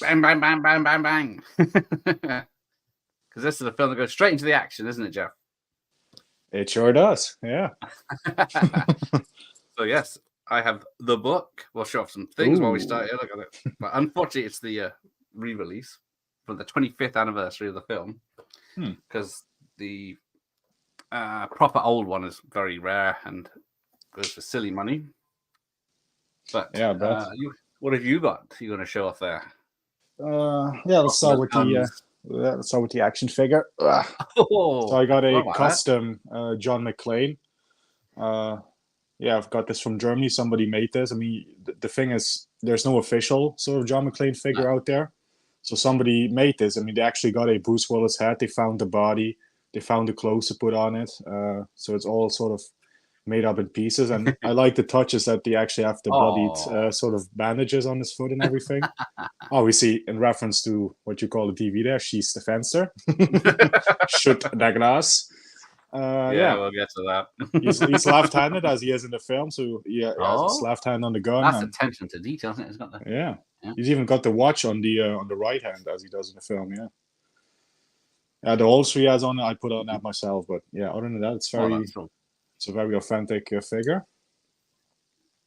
bang, bang, bang, bang, bang, bang. Because this is a film that goes straight into the action, isn't it, Jeff? It sure does. Yeah. So yes, I have the book. We'll show off some things while we Ooh. start here. Look at it. But unfortunately, it's the re-release for the 25th anniversary of the film, because the proper old one is very rare and goes for silly money. But yeah, what have you got? You're going to show off there? Let's start with the action figure. Oh, so I got a custom John McClane. I've got this from Germany. Somebody made this. I mean, the thing is, there's no official sort of John McClane figure out there. So somebody made this. I mean, they actually got a Bruce Willis head. They found the body. They found the clothes to put on it. So it's all sort of made up in pieces. And I like the touches that they actually have the bloodied sort of bandages on his foot and everything. Obviously, in reference to what you call the TV there, she's the fencer. Shoot the glass. We'll get to that. he's left-handed as he is in the film, so he has his left hand on the gun. That's attention to detail, isn't it? It's got the... yeah. He's even got the watch on the right hand as he does in the film. The holster he has on it, I put on that myself, but other than that, it's a very authentic figure.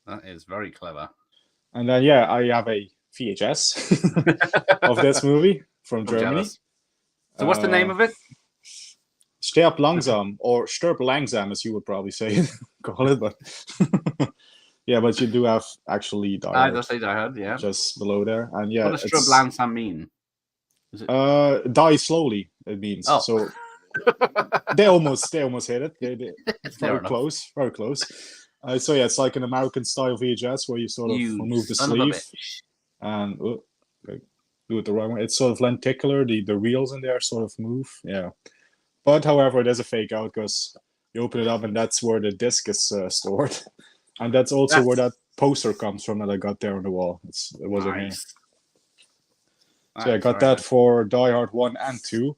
That is very clever. And then I have a VHS of this movie from Germany. Jealous. So what's the name of it? Stirb langsam, or Stirb langsam, as you would probably say, call it. But but you do have actually Die Hard. I just say Die Hard, yeah. Just below there, and what does Stirb langsam mean? Is it... die slowly. It means so. they almost hit it. It's very close, very close. It's like an American style VHS where you sort of remove the sleeve and do it the wrong way. It's sort of lenticular. The reels in there sort of move. Yeah. But however, it is a fake out because you open it up and that's where the disc is stored, and that's also where that poster comes from that I got there on the wall. It was in here. So I got that for Die Hard 1 and 2,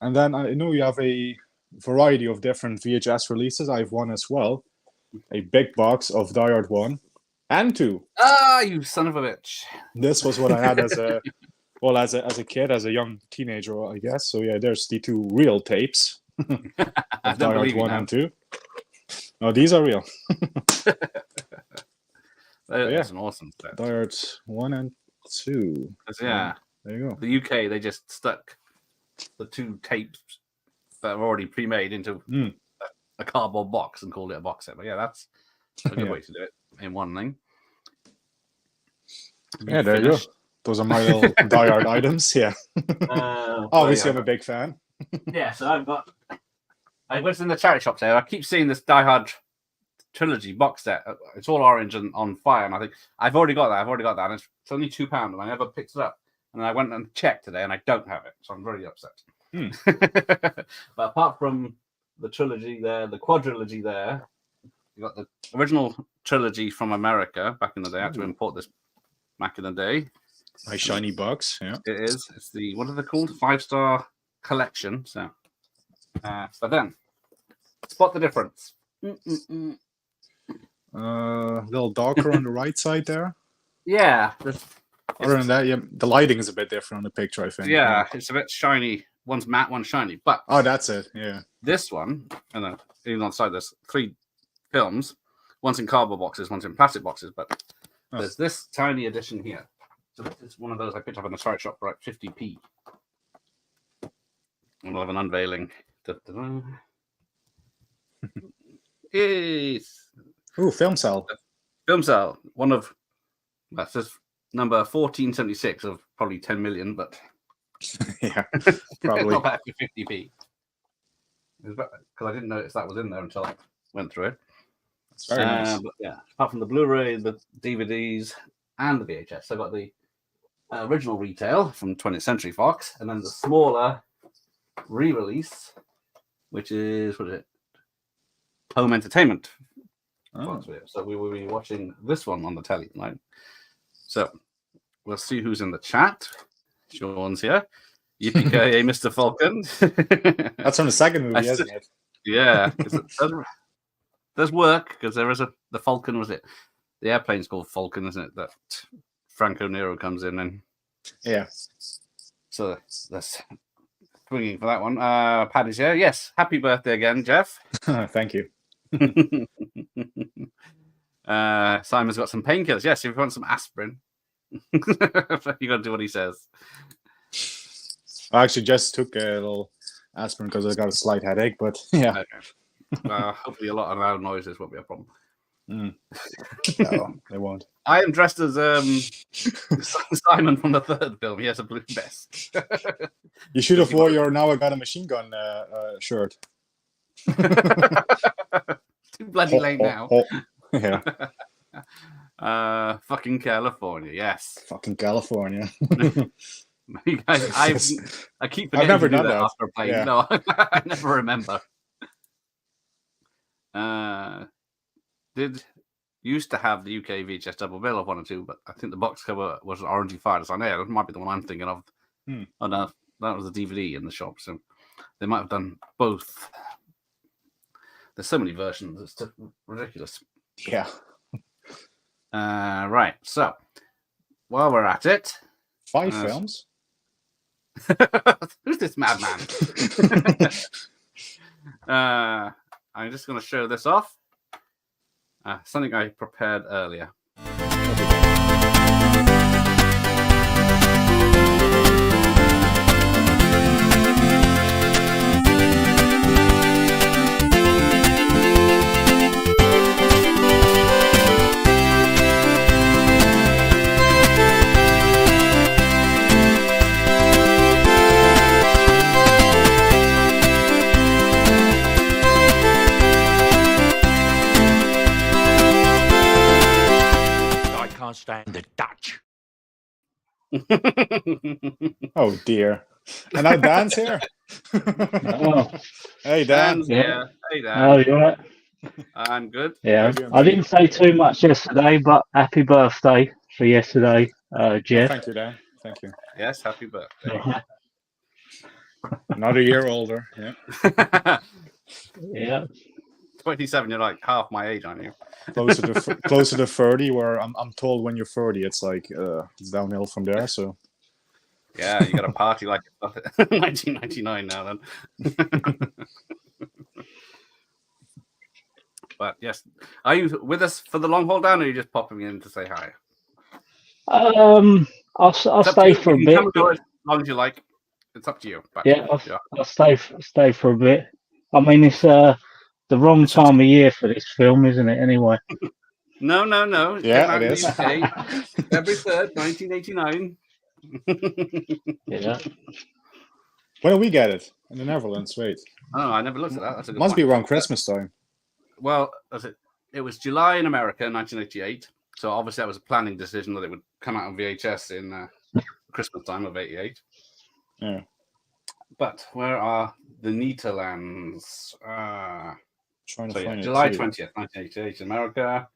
and then I know you have a variety of different VHS releases. I have one as well, a big box of Die Hard 1 and 2. Ah, you son of a bitch! This was what I had as a. Well, as a kid, as a young teenager, I guess. So there's the 2 real tapes of Die Hard 1 and 2. No, these are real. That's an awesome set. Die Hard 1 and 2. There you go. The UK, they just stuck the 2 tapes that are already pre-made into a cardboard box and called it a box set. But that's a good way to do it in one thing. There you go. Those are my little Die Hard items. Yeah. Obviously, I'm a big fan. So I went in the charity shop there. I keep seeing this Die Hard trilogy box set. It's all orange and on fire. And I think I've already got that. And it's only £2, and I never picked it up. And I went and checked today, and I don't have it. So I'm very upset. But apart from the trilogy there, the quadrilogy there, you got the original trilogy from America back in the day. I had to import this back in the day. My shiny box, yeah. It is. It's the, what are they called? 5-star collection. So then, spot the difference. A little darker on the right side there. Yeah. Other than that, the lighting is a bit different on the picture, I think. Yeah, it's a bit shiny. One's matte, one's shiny. But that's it. Yeah. This one, and then even on the side, there's 3 films. One's in cardboard boxes, one's in plastic boxes. But there's this tiny edition here. So this is one of those I picked up in the charity shop for like 50p. And we'll have an unveiling. Yes. Ooh, film cell. Film cell. One of, that's just number 1476 of probably 10 million, but yeah, probably. Not back to 50p. Because I didn't notice that was in there until I went through it. It's very nice. But apart from the Blu-ray, the DVDs, and the VHS, I got the original retail from 20th Century Fox, and then the smaller re-release, which is, what is it? Home entertainment. So we will be watching this one on the telly tonight. So we'll see who's in the chat. Sean's here. Yippee-ki-yay, Mr. Falcon. That's from the second movie, isn't it? Yeah. There's work, because there is the Falcon, was it? The airplane's called Falcon, isn't it? That Franco Nero comes in and Yeah. So that's swinging for that one. Paddy's here. Yes, happy birthday again, Jeff. Thank you. Simon's got some painkillers. Yes, if you want some aspirin, you got to do what he says. I actually just took a little aspirin because I got a slight headache, but yeah. Okay. Hopefully a lot of loud noises won't be a problem. No, they won't. I am dressed as Simon from the third film. He has a blue vest. You should have wore your "Now I Got a Machine Gun" shirt. Too bloody late now. Yeah. Fucking California, yes. Fucking California. You guys, I keep forgetting never to do done that that. after a play. Yeah. No, I never remember. Used to have the UK VHS double bill of 1 or 2, but I think the box cover was Orangey Fires on air. That might be the one I'm thinking of. Oh no, that was the DVD in the shop, so they might have done both. There's so many versions, it's just ridiculous. Yeah. Right, so while we're at it, 5 films. Who's this madman? I'm just going to show this off. Something I prepared earlier. Stand the Dutch. Oh dear. And now Dan's here. Oh. Hey Dan. Yeah. Hey Dan. Oh, you're right. I'm good. Yeah, I didn't say too much yesterday, but happy birthday for yesterday, Jeff. Thank you, Dan. Thank you. Yes, happy birthday. Another year older. Yeah. Yeah. 27. You're like half my age, aren't you? Closer to 30, where I'm told when you're 30, it's like it's downhill from there. So yeah, you got to party like 1999 now. Then. But yes, are you with us for the long haul, Dan, or are you just popping in to say hi? I'll stay for a bit. As long as you like, it's up to you. But, yeah, I'll stay for a bit. I mean, it's the wrong time of year for this film, isn't it? Anyway. No. Yeah, it is. February 3rd, 1989. Yeah. When do we get it? In the Netherlands, wait. Oh, I never looked at that. That's a good Must point. be around Christmas time. Well, it was July in America, 1988. So obviously that was a planning decision that it would come out on VHS in Christmas time of 88. Yeah. But where are the Netherlands? Trying to find July it. 20th, 1988 in America.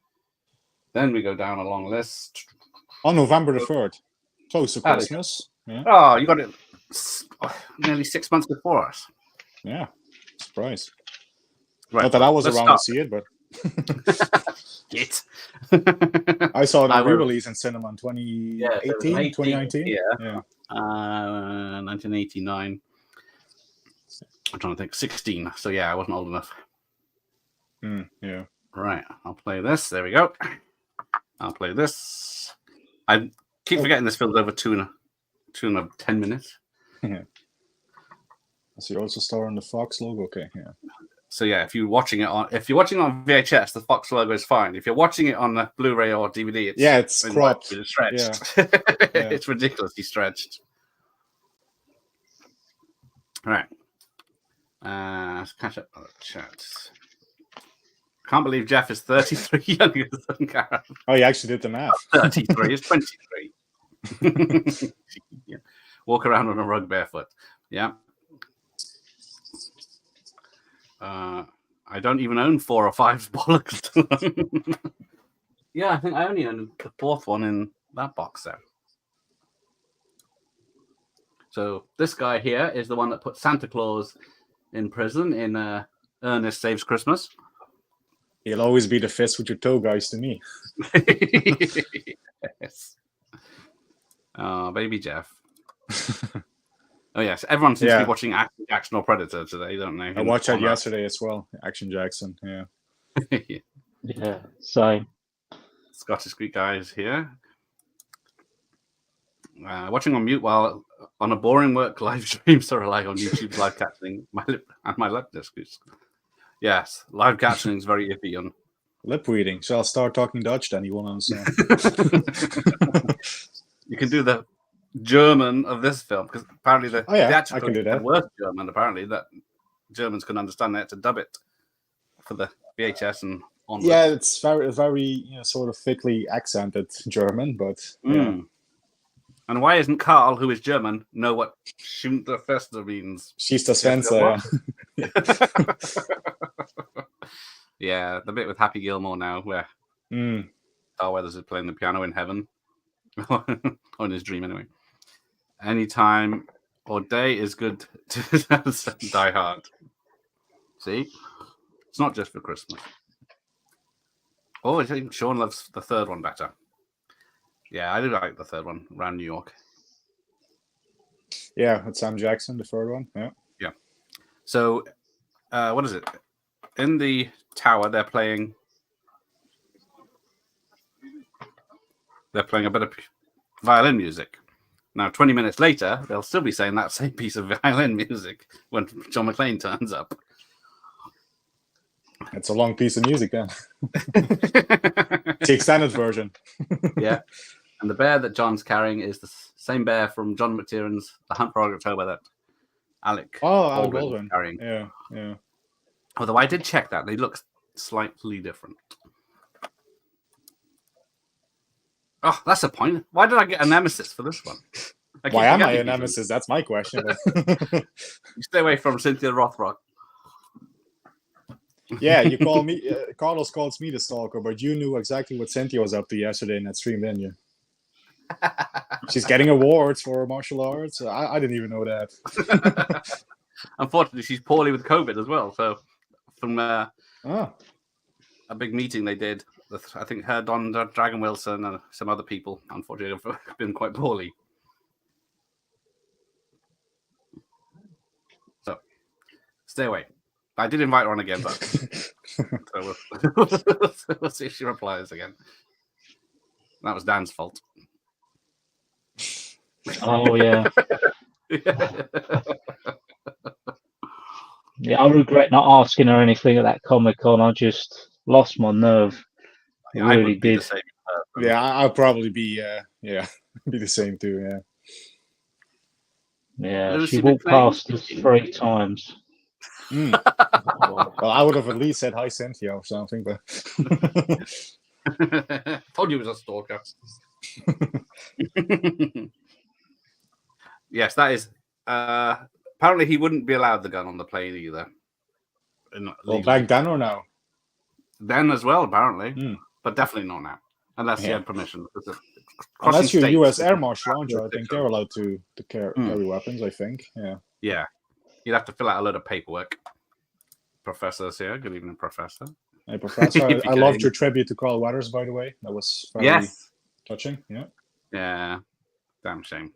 Then we go down a long list. On November the 3rd. Close to Christmas. Yeah. Oh, you got it nearly 6 months before us. Yeah. Surprise. Right. Not that I was Let's around start. to see it, but Git. I saw it I on will- re-release in cinema in 2018, 2019. Yeah. 1989. I'm trying to think. 16. So yeah, I wasn't old enough. Yeah. Right. I'll play this. There we go. I'll play this. I keep forgetting this film's over 2 and 10 minutes. I see also star on the Fox logo. Okay, yeah. So yeah, if you're watching it on VHS, the Fox logo is fine. If you're watching it on the Blu-ray or DVD, It's cropped. It's stretched. Yeah. It's ridiculously stretched. All right. Let's catch up on the chat. Can't believe Jeff is 33 younger than Gareth. Oh, you actually did the math. 33 is 23. Yeah. Walk around on a rug barefoot. Yeah. I don't even own 4 or 5 bollocks. Yeah, I think I only own the 4th one in that box set. So this guy here is the one that put Santa Claus in prison in Ernest Saves Christmas. He'll always be the fist with your toe guys to me. Yes. Oh, baby Jeff. Oh yes, everyone seems to be watching Action Jackson or Predator today, don't they? I watched that yesterday as well. Action Jackson, yeah. Yeah, same. Scottish Greek guys here. Watching on mute while on a boring work live stream, so rely on YouTube's live captioning my lip disc. Yes, live captioning is very iffy on lip reading. So I'll start talking Dutch then. You won't understand. You can do the German of this film because apparently the I can do that. The worst German apparently that Germans can understand. They had to dub it for the VHS and onwards. Yeah, it's very sort of thickly accented German, but yeah. And why isn't Carl, who is German, know what Schunterfester means? She's the Spencer. Yeah, the bit with Happy Gilmore now, where Carl Weathers is playing the piano in heaven, or in his dream anyway. Any time or day is good to Die Hard. See, it's not just for Christmas. Oh, I think Sean loves the third one better. Yeah, I do like the third one, around New York. Yeah, it's Sam Jackson, the third one. Yeah. Yeah. So, what is it? In the tower, they're playing a bit of violin music. Now, 20 minutes later, they'll still be saying that same piece of violin music when John McClane turns up. It's a long piece of music then. The extended version. Yeah. And the bear that John's carrying is the same bear from John McTiernan The Hunt for October that Alec Baldwin is carrying. Yeah. Although I did check that. They look slightly different. Oh, that's a point. Why did I get a nemesis for this one? Why am I a nemesis? That's my question. You stay away from Cynthia Rothrock. Yeah, you call me. Carlos calls me the stalker, but you knew exactly what Cynthia was up to yesterday in that stream, didn't you? She's getting awards for martial arts. I didn't even know that. Unfortunately, she's poorly with COVID as well. So, from a big meeting they did, I think her, Don Dragon Wilson, and some other people, unfortunately, have been quite poorly. So, stay away. I did invite her on again, but so we'll see if she replies again. That was Dan's fault. Oh, yeah. Yeah, I regret not asking her anything at that Comic-Con. I just lost my nerve. I really did. Yeah, I'll probably be be the same too, Yeah, she walked past us 3 times. Well, I would have at least said hi, Cynthia, or something, but told you it was a stalker. Yes, that is. Apparently, he wouldn't be allowed the gun on the plane either. Well, back then or now? Then as well, apparently, but definitely not now, unless he had permission. Unless you're U.S. Air Marshal, aren't you? I think they're allowed to carry weapons. I think, yeah. You'd have to fill out a load of paperwork. Professor's here. Good evening, Professor. Hey, Professor. I loved your tribute to Carl Weathers, by the way. That was very touching. Yeah. Yeah. Damn shame.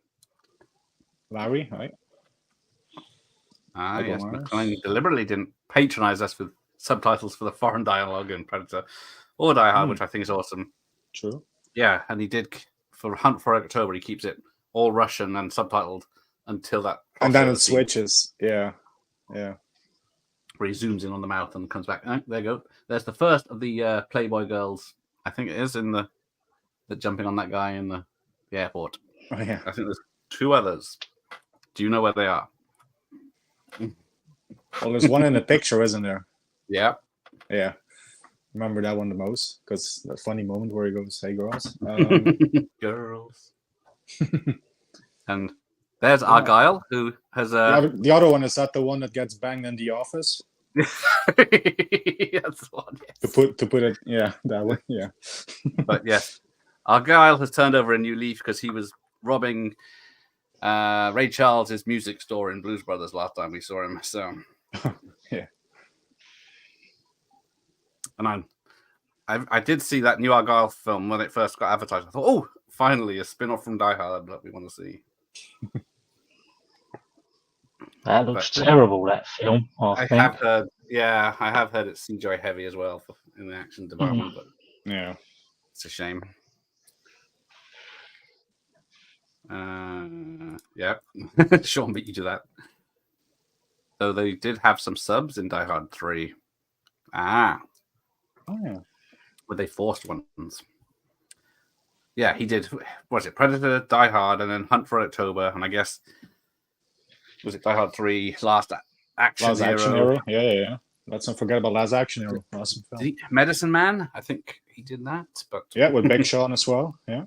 Larry, right? Yes. McClane deliberately didn't patronize us with subtitles for the foreign dialogue in Predator or Die Hard, which I think is awesome. True. Yeah, and he did for Hunt for October. He keeps it all Russian and subtitled until that. And then it switches. Yeah. Where he zooms in on the mouth and comes back. Oh, there you go. There's the first of the Playboy girls. I think it is in the jumping on that guy in the airport. Oh yeah. I think there's 2 others. Do you know where they are? Well, there's one in the picture, isn't there? Yeah. Yeah. Remember that one the most because that funny moment where he goes, "Hey, girls." Girls. And there's Argyle, who has the other one. Is that the one that gets banged in the office? That's the one, yes. To put it, that one, yeah. But yes, Argyle has turned over a new leaf because he was robbing Ray Charles' music store in Blues Brothers last time we saw him. So yeah. And I did see that new Argyle film when it first got advertised. I thought, oh, finally a spin-off from Die Hard that we want to see. That looks But- terrible, that film, I think. have heard, I have heard it's CGI heavy as well in the action department, but Yeah. it's a shame. Yeah, Sean beat you to that. So they did have some subs in Die Hard 3. Oh yeah. Were they forced ones? Yeah, he did. Was it Predator, Die Hard, and then Hunt for October? And I guess was it Die Hard 3, Last Action Hero? Yeah. Let's not forget about Last Action Hero. Awesome film. Medicine Man? I think he did that. But Yeah, with Big Sean as well. Yeah.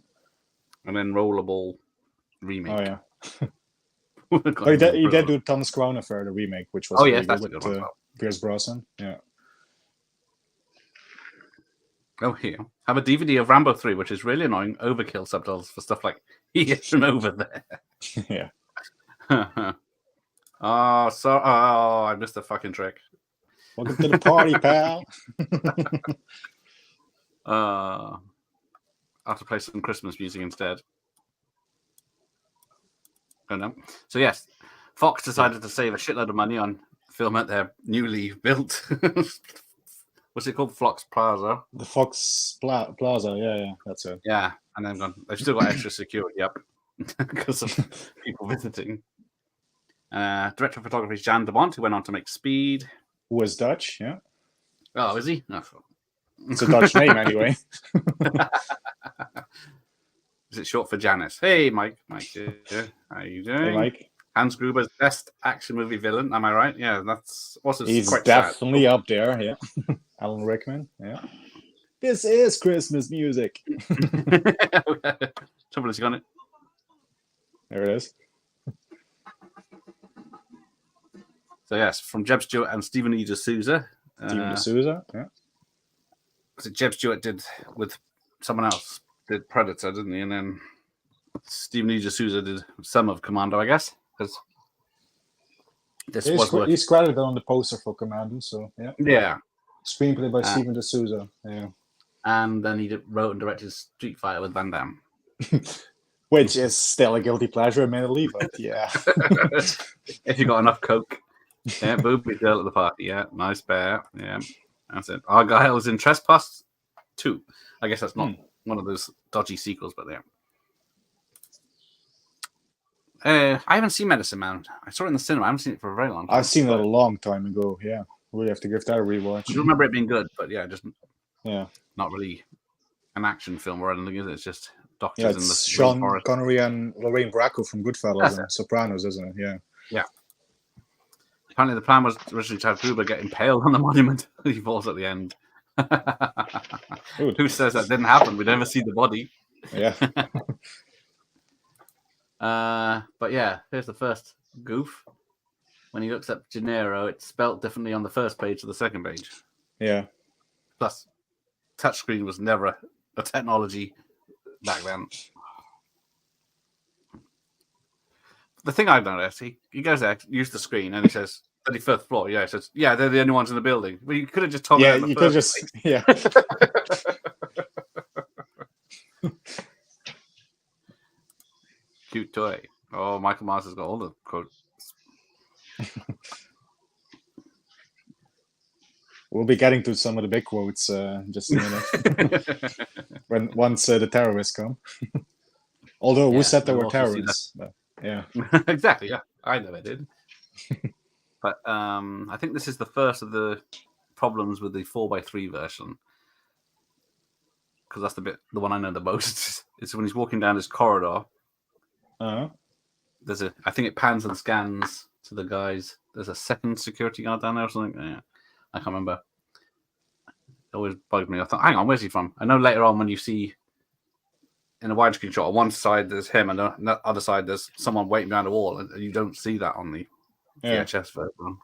and then Rollerball remake. Oh yeah. Oh, he did do Thomas Crown Affair, the remake, which was yes, that's a good good with one. Pierce Brosnan. Yeah. Oh, here. Have a DVD of Rambo 3, which is really annoying. Overkill subtitles for stuff like here and over there. Yeah. I missed the fucking trick. Welcome to the party, pal. I'll have to play some Christmas music instead. Oh no. So yes, Fox decided to save a shitload of money on film at their newly built what's it called? Fox Plaza. The Fox Plaza, yeah, that's it. Yeah, and then they've still got extra security up because of people visiting. Director of photography is Jan de Bont, who went on to make Speed. Who is Dutch, yeah. Oh, is he? No. It's a Dutch name anyway. Is it short for Janice? Hey, Mike. Mike, how you doing? Hey, Mike. Hans Gruber's best action movie villain. Am I right? Yeah, that's also He's quite definitely up there, yeah. Alan Rickman, yeah. This is Christmas music. Trouble is, you got it. There it is. So yes, from Jeb Stewart and Stephen E. D'Souza. Steven D'Souza, yeah. So Jeb Stewart did with someone else, did Predator, didn't he? And then Stephen E. D'Souza did some of Commando, I guess. Because this was working. He's credited on the poster for Commando, so yeah. Yeah. Screenplay by Steven D'Souza, yeah. And then he wrote and directed Street Fighter with Van Damme. Which is still a guilty pleasure, admittedly, but yeah. If you got enough coke. Yeah, booby girl at the party. Yeah, nice bear. Yeah, that's it. Argyle was in Trespass 2. I guess that's not one of those dodgy sequels, but yeah. I haven't seen Medicine Man. I saw it in the cinema. I haven't seen it for a very long time. I've seen it a long time ago, yeah. We have to give that a rewatch. I remember it being good, but yeah, just yeah, not really an action film or anything, is it? It's just doctors yeah, in the it's Sean rainforest. Connery and Lorraine Bracco from Goodfellas and Sopranos, isn't it? Yeah. Yeah. Apparently, the plan was originally to have Gruber get impaled on the monument. He falls at the end. Who says that didn't happen? We never see the body. Yeah. But yeah, here's the first goof. When he looks up Gennaro, it's spelt differently on the first page to the second page. Yeah. Plus, touchscreen was never a technology back then. The thing I've noticed, he goes there, use the screen, and he says 35th floor. Yeah, he says, yeah, they're the only ones in the building. Well, you could have just told me. Yeah, you could just yeah. Cute toy. Oh, Michael Myers has got all the quotes. We'll be getting to some of the big quotes just in a minute. Once the terrorists come. Although who said they were terrorists? But, yeah. Exactly. Yeah, I know I did. But I think this is the first of the problems with the 4x3 version, because that's the one I know the most. It's when he's walking down this corridor. Uh-huh. I think it pans and scans to the guys. There's a second security guard down there or something. Yeah, I can't remember. It always bugged me. I thought, hang on, where's he from? I know later on when you see in a widescreen shot, on one side there's him, and on the other side there's someone waiting behind a wall, and you don't see that on the VHS version.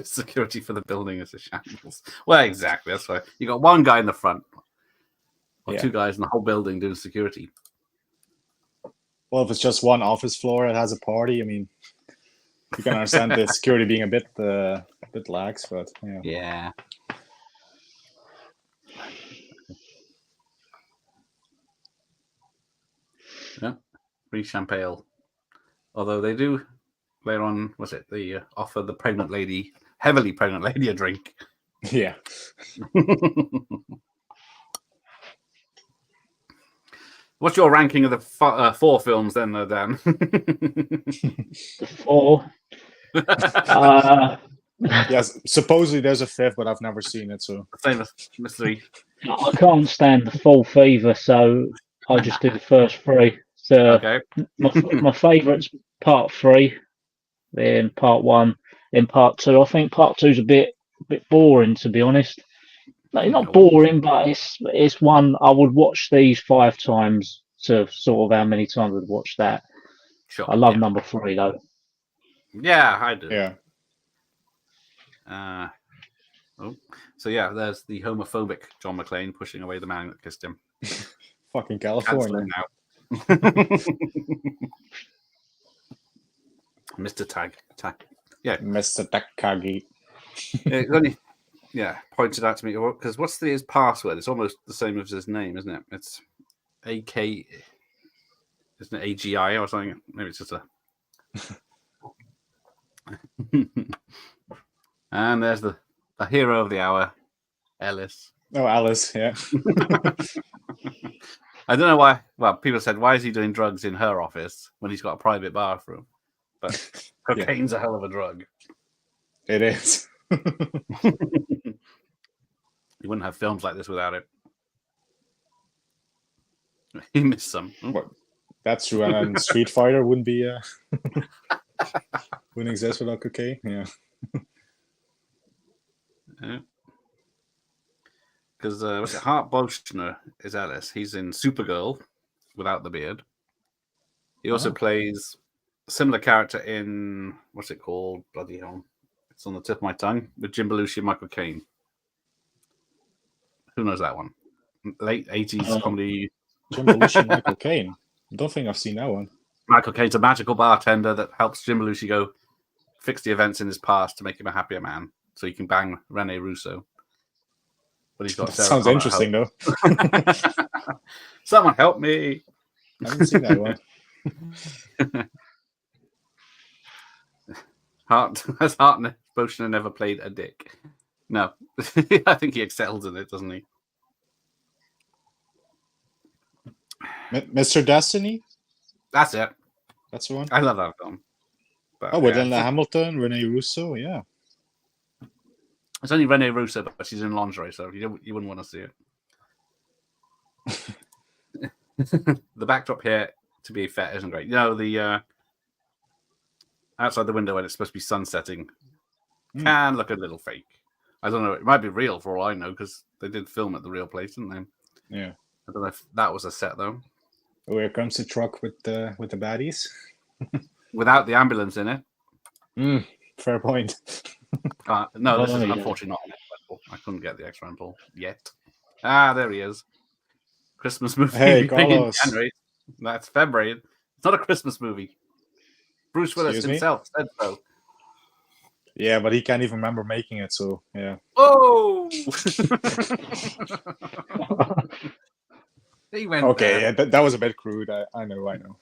Security for the building is a shambles. Well, exactly. That's why you got one guy in the front, or two guys in the whole building doing security. Well, if it's just one office floor, it has a party. I mean, you can understand the security being a bit lax, but yeah. Yeah, free champagne. Although they do later on, was it? They offer the heavily pregnant lady, a drink. Yeah. What's your ranking of the 4 films then, Dan? The 4. Yes, supposedly there's a 5th, but I've never seen it. So Same as mystery. I can't stand the 4th either, so I just do the first 3. So Okay. my favourite's part 3, then part 1, then part 2. I think part 2's a bit boring, to be honest. Like, not boring, but it's one I would watch these 5 times to sort of how many times I'd watch that. Sure. I love number 3 though. Yeah, I do. yeah. So yeah, there's the homophobic John McClane pushing away the man that kissed him. Fucking Cancel California. him now. Mr. Tag. Yeah. Mr. Takagi. It's only, pointed out to me because what's his password? It's almost the same as his name, isn't it? It's AK, isn't it AGI or something? Maybe it's just a. And there's the hero of the hour, Ellis. Oh, Alice, yeah. I don't know why. Well, people said, why is he doing drugs in her office when he's got a private bathroom? But cocaine's a hell of a drug. It is. You wouldn't have films like this without it. He missed some. Well, that's true. And Street Fighter wouldn't be wouldn't exist without cocaine. Yeah. Because what's it? Hart Bochner is Ellis. He's in Supergirl without the beard. He also plays a similar character in what's it called? Bloody hell! It's on the tip of my tongue with Jim Belushi and Michael Caine. Who knows that one? Late 80s comedy. Jim Belushi and Michael Caine. I don't think I've seen that one. Michael Caine's a magical bartender that helps Jim Belushi go fix the events in his past to make him a happier man, so he can bang Rene Russo. But he's got sounds interesting, though. Someone help me! I haven't seen that one. Hart Bochner never played a dick. No, I think he excels in it, doesn't he? Mr. Destiny? That's it. That's the one? I love that film. But, with Linda Hamilton, Rene Russo, yeah. It's only Rene Russo, but she's in lingerie, so you wouldn't want to see it. The backdrop here, to be fair, isn't great. You know, the outside the window when it's supposed to be sunsetting can look a little fake. I don't know. It might be real for all I know because they did film at the real place, didn't they? Yeah. I don't know if that was a set though. Oh, here comes the truck with the baddies. Without the ambulance in it. Fair point. No, this is unfortunately not an rental. I couldn't get the extra rental yet. Ah, there he is. Christmas movie. Hey, Carlos. January. That's February. It's not a Christmas movie. Bruce Willis himself said so. Yeah, but he can't even remember making it, so yeah. Oh! He went okay, yeah, that was a bit crude. I know.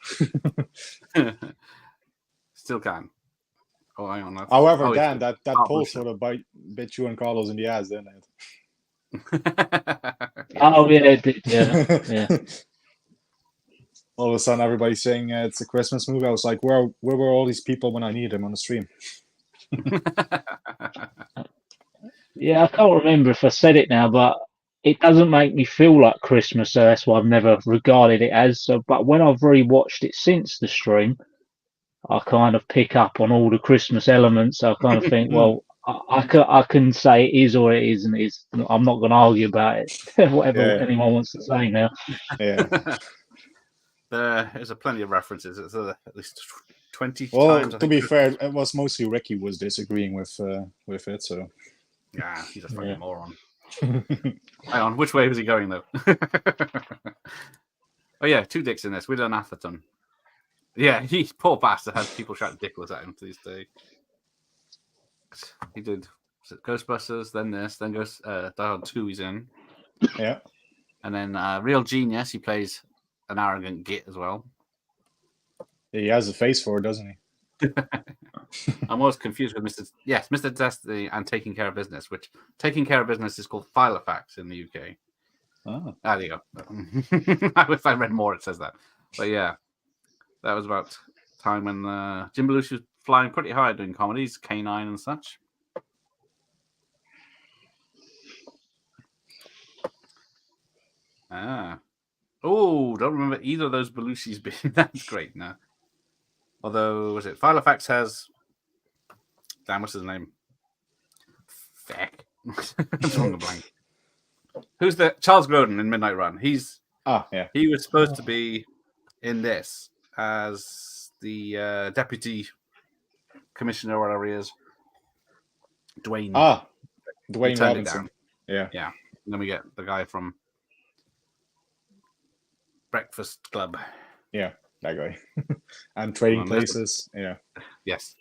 Still can. Oh, hang on. However, Dan, that poll sort of bit you and Carlos in the ass, didn't it? Oh yeah, it did. Yeah. All of a sudden, everybody's saying it's a Christmas movie. I was like, where were all these people when I needed them on the stream? Yeah, I can't remember if I said it now, but it doesn't make me feel like Christmas, so that's why I've never regarded it as. So, but when I've rewatched it since the stream, I kind of pick up on all the Christmas elements. I kind of think, well, I can say it is or it isn't. I'm not going to argue about it. Whatever anyone wants to say now. Yeah. There's plenty of references. It's at least 20 well, times. To be fair, it was mostly Ricky was disagreeing with it. So yeah, he's a fucking moron. Hang on, which way was he going though? Oh yeah, 2 dicks in this. William Atherton. Yeah, he poor bastard had people shout dickless at him to this day. He did Ghostbusters, then this, then goes Die Hard 2 he's in. Yeah. And then Real Genius, he plays an arrogant git as well. He has a face for it, doesn't he? I'm always confused with Mr. Destiny and Taking Care of Business, which Taking Care of Business is called Filofax in the UK. Oh. There you go. If I read more, it says that. But yeah, that was about time when Jim Belushi was flying pretty high doing comedies, K9 and such. Oh, don't remember either of those Belushis being that's great now. Although, was it Filofax has... Damn, what's his name? Feck. I'm drawing a blank. Who's the... Charles Grodin in Midnight Run. He was supposed to be in this as the deputy commissioner or whatever he is. Dwayne Robinson. Yeah. And then we get the guy from Breakfast Club. Yeah, that guy. And Trading Places. Yeah. Yes.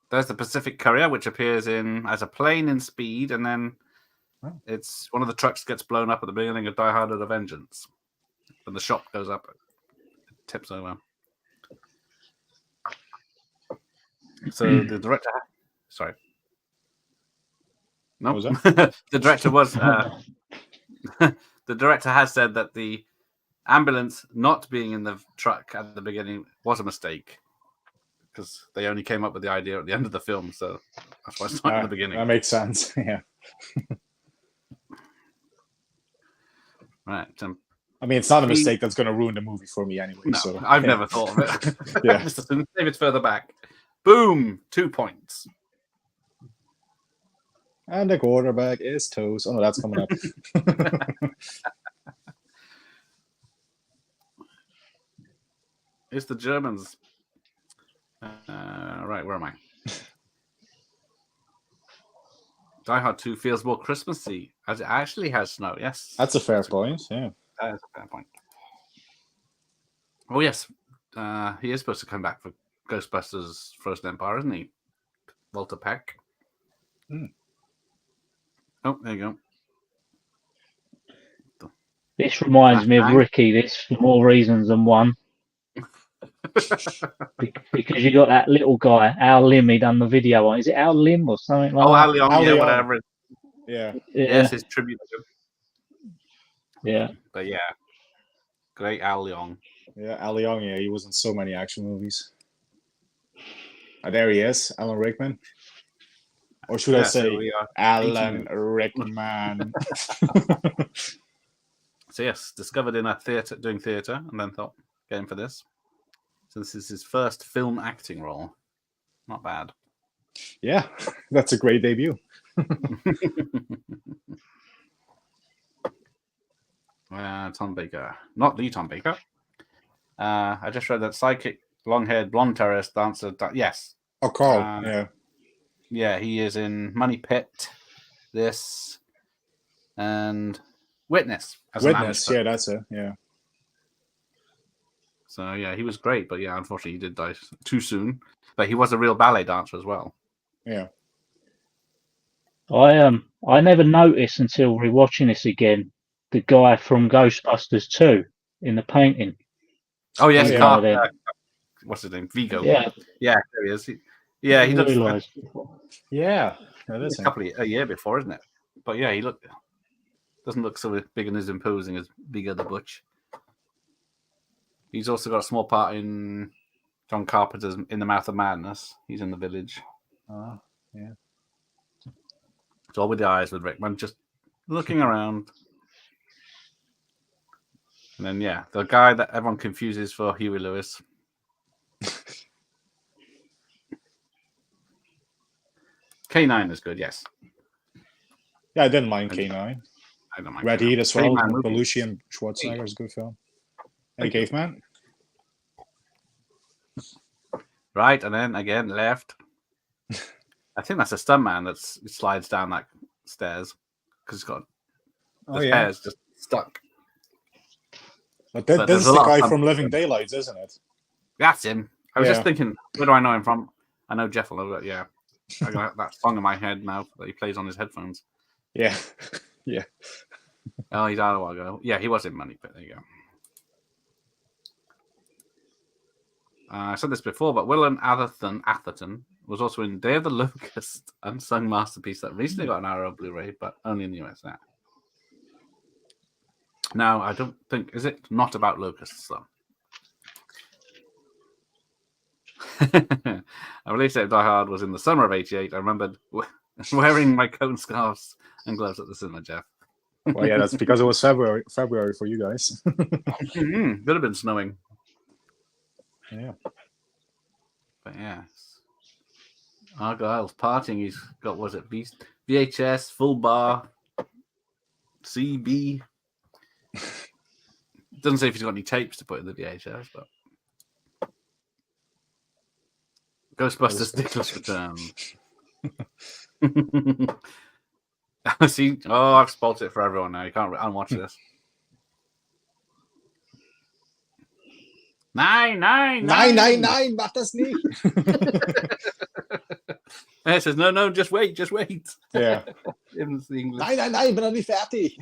There's the Pacific Courier, which appears as a plane in Speed, and then it's one of the trucks gets blown up at the beginning of Die Hard with a Vengeance. When the shop goes up, it tips over. So the director... Sorry. No, what was that? The director was... the director has said that the ambulance not being in the truck at the beginning was a mistake because they only came up with the idea at the end of the film, so that's why it's not in the beginning. That makes sense. Yeah. Right. I mean, it's not a mistake that's going to ruin the movie for me anyway. No, so I've never thought of it. Yeah. Just assume save it further back. Boom! 2 points. And the quarterback is toast. Oh no, that's coming up. It's the Germans. Right, where am I? Die Hard 2 feels more Christmassy as it actually has snow. Yes. That's a fair point. Yeah. That is a fair point. Oh, yes. He is supposed to come back for Ghostbusters Frozen Empire, isn't he? Walter Peck. Oh, there you go. This reminds me of Ricky, this for more reasons than one. Because you got that little guy, Al Lim, he done the video on. Is it Al Lim or something like that? Al Leong, yeah, whatever. Yeah. Yes, his tribute to him. Yeah. But yeah, great Al Leong. Yeah, Al Leong, yeah, he was in so many action movies. There he is, Alan Rickman. Or should I say Alan Rickman? So yes, discovered in a doing theatre, and then thought, get him for this. So this is his first film acting role. Not bad. Yeah, that's a great debut. Tom Baker. Not the Tom Baker. I just read that psychic, long-haired, blonde terrorist dancer. Yes. Oh, Carl. Yeah. Yeah, he is in Money Pit, this, and Witness. Witness, yeah, that's it. Yeah. So yeah, he was great, but yeah, unfortunately, he did die too soon. But he was a real ballet dancer as well. Yeah. I never noticed until rewatching this again the guy from Ghostbusters 2 in the painting. Oh yes, yeah. What's his name? Vigo. Yeah, there he is. He looks. Yeah, that is a year before, isn't it? But yeah, he doesn't look so big and as imposing as Bigger the Butch. He's also got a small part in John Carpenter's In the Mouth of Madness. He's in the village. Yeah. It's all with the eyes with Rickman, just looking around. And then, yeah, the guy that everyone confuses for Huey Lewis. K9 is good, yes. Yeah, I didn't mind K9. I don't mind Red Heat as well. K9 Belushi and Schwarzenegger is a good film. Hey, Caveman. Right, and then again, left. I think that's a stuntman that slides down that stairs because he's got his hair's just stuck. But this is the guy from Living Daylights, isn't it? That's him. I was just thinking, where do I know him from? I know Jeff will know it, yeah. I got that song in my head now that he plays on his headphones. Yeah. Yeah. Oh, he's out a while ago. Yeah, he was in Money Pit. There you go. I said this before, but Willem Atherton was also in Day of the Locust, unsung masterpiece that recently got an Arrow Blu-ray, but only in the US now. Now, I don't think, is it not about locusts, though? A release date of Die Hard was in the summer of '88. I remembered wearing my coat and scarves and gloves at the cinema, Jeff. Well, yeah, that's because it was February for you guys. Could have been snowing. Yeah. But yes. Argyle's partying. He's got, was it VHS, full bar, CB. Doesn't say if he's got any tapes to put in the VHS, but Ghostbusters Nicholas Return. See, I've spoiled it for everyone now. You can't unwatch this. Nine, mach das nicht. And it says, no, just wait. Yeah. It's the English. Nein, bin noch nicht fertig.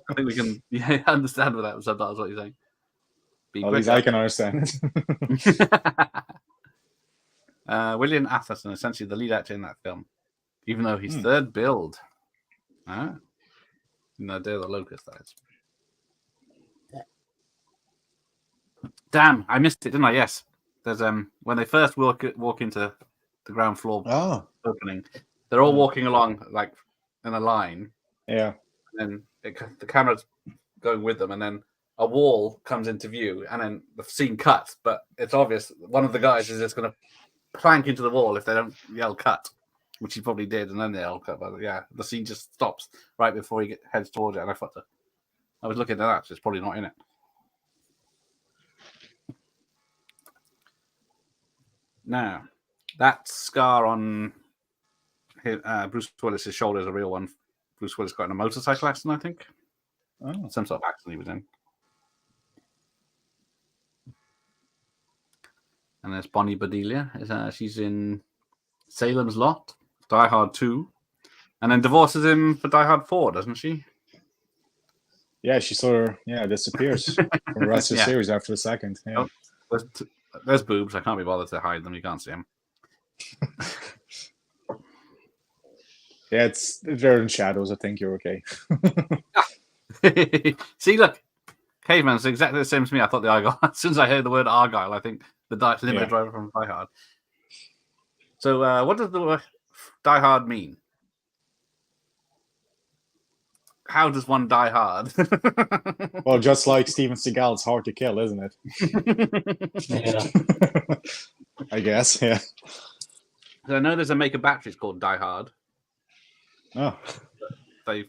I think we can understand without subtitles what you're saying. At least I can understand it. William Atherton, essentially the lead actor in that film, even though he's third billed. In the Day of the Locust, that is. Damn, I missed it, didn't I? Yes. There's when they first walk into the ground floor opening, they're all walking along like in a line. Yeah. And then the camera's going with them, and then a wall comes into view, and then the scene cuts. But it's obvious one of the guys is just going to plank into the wall if they don't yell cut, which he probably did, and then they yell cut. But yeah, the scene just stops right before he heads towards it, and I was looking at that, so it's probably not in it. Now, that scar on Bruce Willis's shoulder is a real one. Bruce Willis got in a motorcycle accident, I think. Oh. Some sort of accident he was in. And there's Bonnie Bedelia. She's in Salem's Lot, Die Hard 2, and then divorces him for Die Hard 4, doesn't she? Yeah, she sort of disappears from the rest of the series after the second. Yeah. Oh, there's boobs. I can't be bothered to hide them. You can't see them. Yeah, they're in shadows. I think you're okay. See, look, Caveman's exactly the same as me. I thought the Argyle. As soon as I heard the word Argyle, I think the limo driver from Die Hard. So, what does the word Die Hard mean? How does one die hard? Well, just like Steven Seagal, it's hard to kill, isn't it? Yeah. I guess, yeah. I know there's a Maker batteries called Die Hard. Oh. They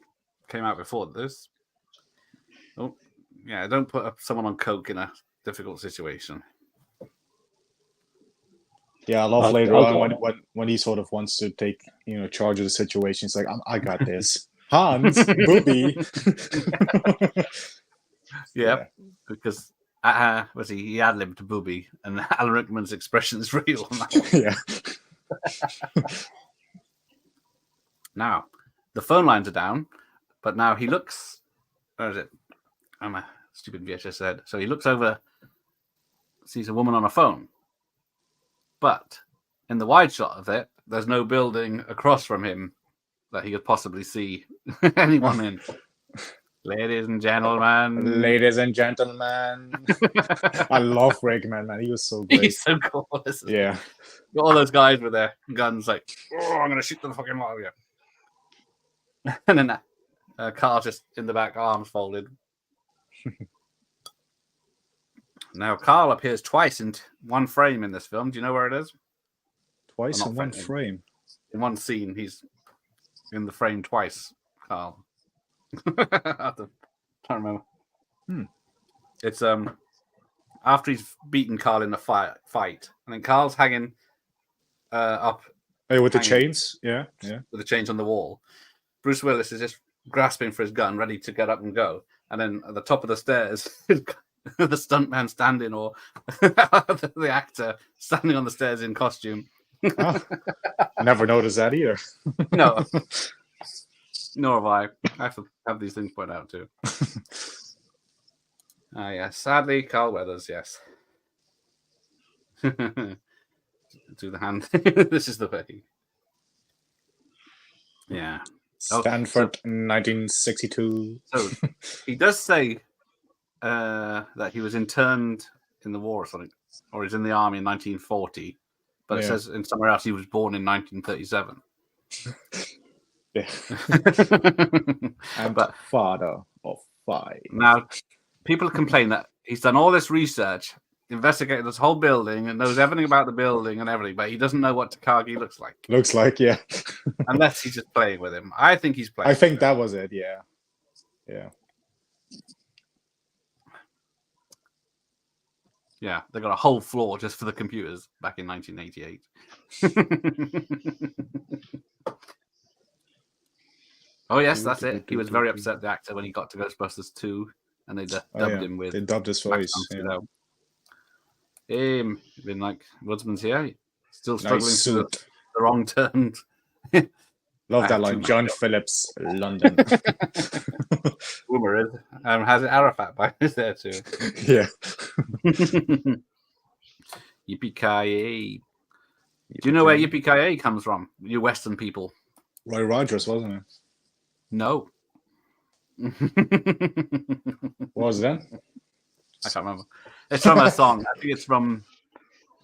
came out before this. Oh, yeah, don't put someone on coke in a difficult situation. Yeah, I love later on when he sort of wants to take charge of the situation. He's like, I got this. Hans, booby. Yeah, because he ad-libbed booby, and Alan Rickman's expression is real on that one. Yeah. Now, the phone lines are down, but now he looks. Where is it? I'm a stupid VHS head. So he looks over, sees a woman on a phone. But in the wide shot of it, there's no building across from him that he could possibly see anyone in. Ladies and gentlemen. I love Rickman, man. He was so great. He's so cool. Yeah. All those guys with their guns like, I'm going to shoot the fucking lot of you. And then Carl just in the back, arms folded. Now, Carl appears twice in one frame in this film. Do you know where it is? Twice in one frame? In one scene, he's in the frame twice, Carl. I can't remember. It's after he's beaten Carl in the fight, and then Carl's hanging up. Oh, with the chains? Yeah. With the chains on the wall. Bruce Willis is just grasping for his gun, ready to get up and go. And then at the top of the stairs, the stuntman standing, or the actor standing on the stairs in costume. Oh, never noticed that either. No. Nor have I. I have to have these things pointed out too. Yes. Sadly, Carl Weathers, yes. Do the hand. This is the way. Yeah. Stanford, 1962. So he does say that he was interned in the war or something, or he's in the army in 1940. But it Yeah. says in somewhere else he was born in 1937. Yeah. And But father of 5. now people complain that he's done all this research, investigated this whole building, and knows everything about the building and everything, but he doesn't know what Takagi looks like. Looks like, yeah. Unless he's just playing with him. I think he's playing. I think that was it, yeah. Yeah. Yeah, they got a whole floor just for the computers back in 1988. Oh, yes, that's it. He was very upset, the actor, when he got to Ghostbusters 2, and they dubbed him with. They dubbed his voice. Yeah. Been like Woodsman's here, still struggling Nice through suit. the wrong turns. Love that line. John Phillips, London. Boomer is. Has it Arafat by is there too? Yeah. Yippee-ki-yay. Do you know where Yippee-ki-yay comes from? You Western people. Roy Rogers, wasn't it? No. What was that? I can't remember. It's from a song. I think it's from.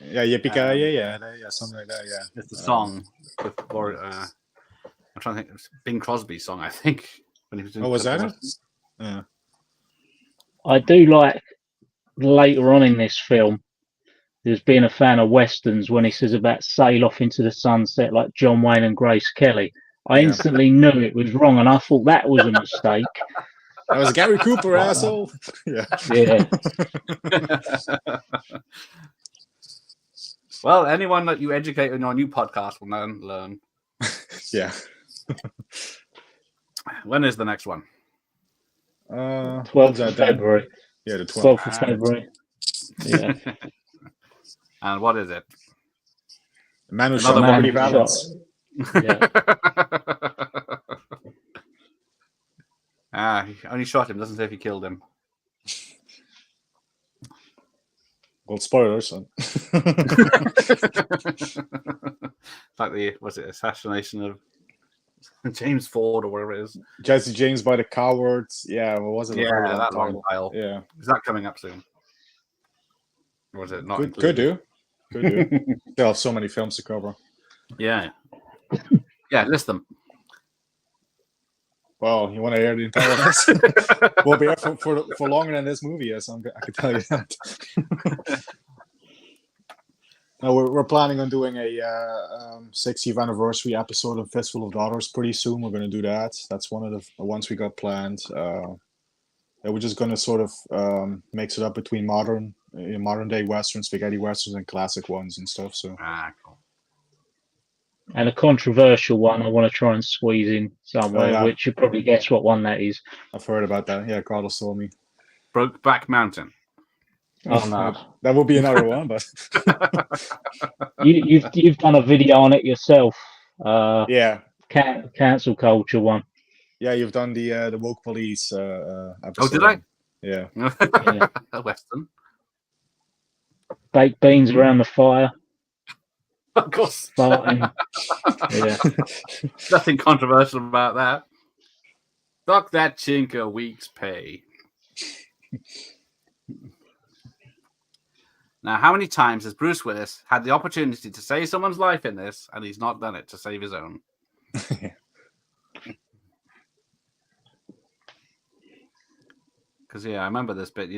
Yeah, Yippee-ki-yay, yeah, something like that, yeah. It's the song. I'm trying to think. It was Bing Crosby's song, I think. When he was doing was that it? Yeah. I do like later on in this film, there's being a fan of westerns when he says about sail off into the sunset like John Wayne and Grace Kelly. I instantly knew it was wrong, and I thought that was a mistake. That was Gary Cooper, asshole. Yeah. Yeah. Well, anyone that you educate on your new podcast will learn. Yeah. When is the next one? 12th of February. Yeah, the 12th of February. Yeah. And what is it? The man who shot Liberty Valance. Yeah. He only shot him. Doesn't say if he killed him. Well, spoilers. Son. Like was it assassination of James Ford or whatever it is? Jesse James by the cowards. Yeah, what was it? Yeah, that long file. Yeah. Is that coming up soon? Or was it not? Could do. They'll have so many films to cover. Yeah. Yeah, list them. Well, you want to hear the entire list? We'll be here for longer than this movie is. I can tell you that. Now we're planning on doing a 60th anniversary episode of Fistful of Dollars pretty soon. We're going to do that. That's one of the ones we got planned. We're just going to sort of mix it up between modern day westerns, spaghetti westerns, and classic ones and stuff. So. Cool. And a controversial one I want to try and squeeze in somewhere, which you probably guess what one that is. I've heard about that. Yeah, Carlos told me. Brokeback Mountain. Oh no, that would be another one, but you've done a video on it yourself. Yeah, cancel culture one. Yeah, you've done the woke police episode. Oh, did I? Yeah. A Western. Baked beans around the fire. Of course. Yeah. Nothing controversial about that. Fuck that chink a week's pay. Now, how many times has Bruce Willis had the opportunity to save someone's life in this, and he's not done it to save his own? Because, I remember this bit.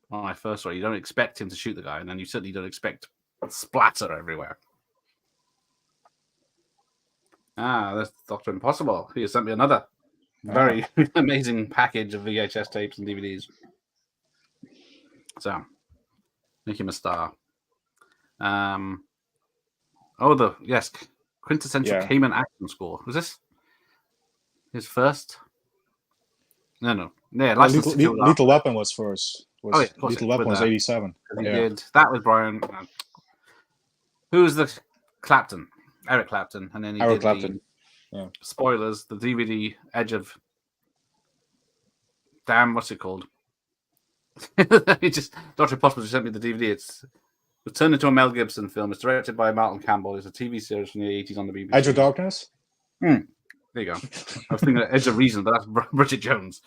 When I first saw it, you don't expect him to shoot the guy, and then you certainly don't expect splatter everywhere. That's Dr. Impossible. He has sent me another very amazing package of VHS tapes and DVDs. So, make him a star. Quintessential Cayman action score. Was this his first? No. Yeah, Lethal Weapon was first. Lethal Weapon was 87. He did that with Brian. Who's the Clapton? Eric Clapton, and then he did Clapton. Spoilers, the DVD Edge of. Damn, what's it called? Dr. Impossible just sent me the DVD. It's was turned into a Mel Gibson film. It's directed by Martin Campbell. It's a TV series from the 80s on the BBC. Edge of Darkness? There you go. I was thinking Edge of Reason, but that's Bridget Jones.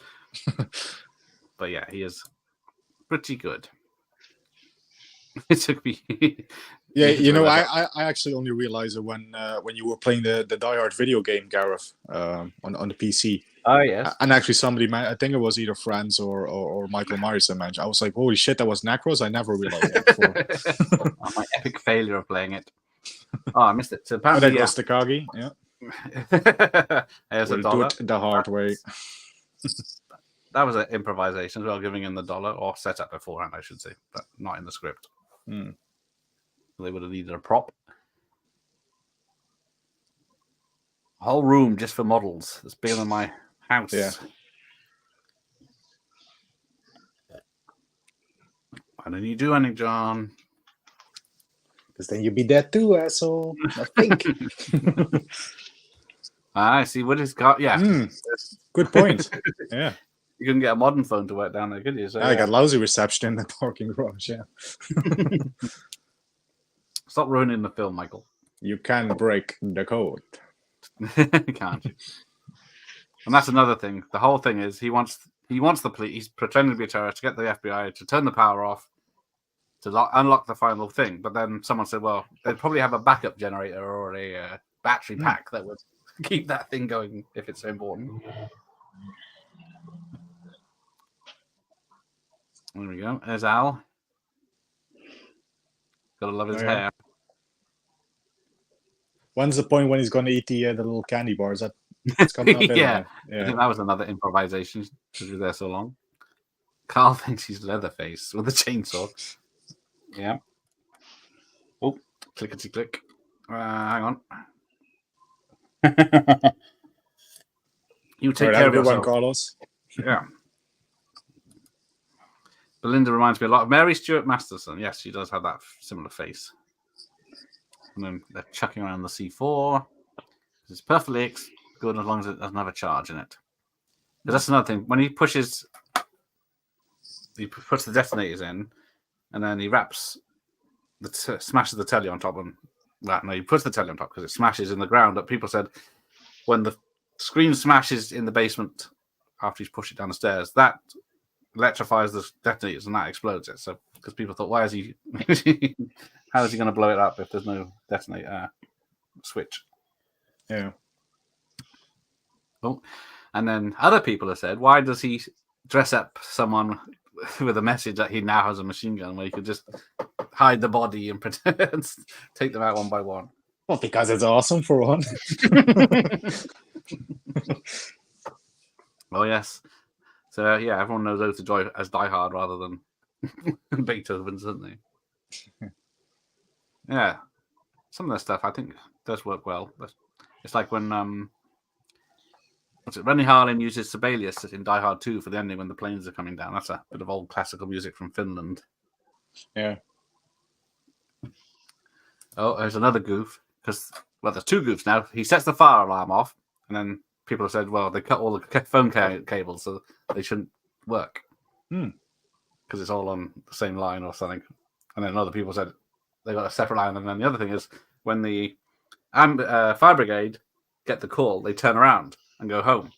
But yeah, he is pretty good. It took me... Yeah, you know, I actually only realized it when you were playing the Die Hard video game, Gareth, on the PC. Oh, yes. And actually somebody, I think it was either Franz or Michael Myers that mentioned. I was like, holy shit, that was Necros? I never realized that before. My epic failure of playing it. Oh, I missed it. So apparently, that was Takagi, yeah. There's We'll a dollar. do it the hard way. That was an improvisation as well, giving him the dollar, or set up beforehand, I should say, but not in the script. They would have needed a prop. A whole room just for models. It's bigger than my house. Yeah. Why don't you do anything, John? Because then you'd be dead too, asshole. I think. I see what he's got. Yeah. Good point. Yeah. You couldn't get a modern phone to work down there, could you? So, I got lousy reception in the parking garage, yeah. Stop ruining the film, Michael. You can break the code. Can't you? And that's another thing. The whole thing is he wants the police. He's pretending to be a terrorist to get the FBI to turn the power off to unlock the final thing. But then someone said, well, they'd probably have a backup generator or a battery pack that would keep that thing going if it's so important. There we go. There's Al. Gotta love his hair. When's the point when he's going to eat the little candy bars? That's coming up. Yeah. I think that was another improvisation because he was there so long. Carl thinks he's Leatherface with a chainsaw. Yeah. Oh, clickety click. Hang on. You take care of yourself, Carlos. Yeah. Belinda reminds me a lot of Mary Stuart Masterson. Yes, she does have that similar face. And then they're chucking around the C4. It's perfectly good as long as it doesn't have a charge in it. Because that's another thing. When he puts the detonators in, and then he smashes the telly on top. He puts the telly on top because it smashes in the ground. But people said when the screen smashes in the basement after he's pushed it down the stairs, that electrifies the detonators and that explodes it. So because people thought, why is he? How is he going to blow it up if there's no detonator switch? Yeah. Oh, and then other people have said, why does he dress up someone with a message that he now has a machine gun where he could just hide the body and pretend take them out one by one? Well, because it's awesome for one. Oh yes. So yeah, everyone knows Oath to Joy as Die Hard rather than Beethoven's, don't they? Yeah, some of the stuff I think does work well. But it's like when Rennie Harlin uses Sibelius in Die Hard 2 for the ending when the planes are coming down. That's a bit of old classical music from Finland. Yeah. Oh, there's another goof because there's two goofs now. He sets the fire alarm off, and then people have said, well, they cut all the phone cables, so they shouldn't work because it's all on the same line or something. And then other people said they got a separate line. And then the other thing is when the fire brigade get the call, they turn around and go home,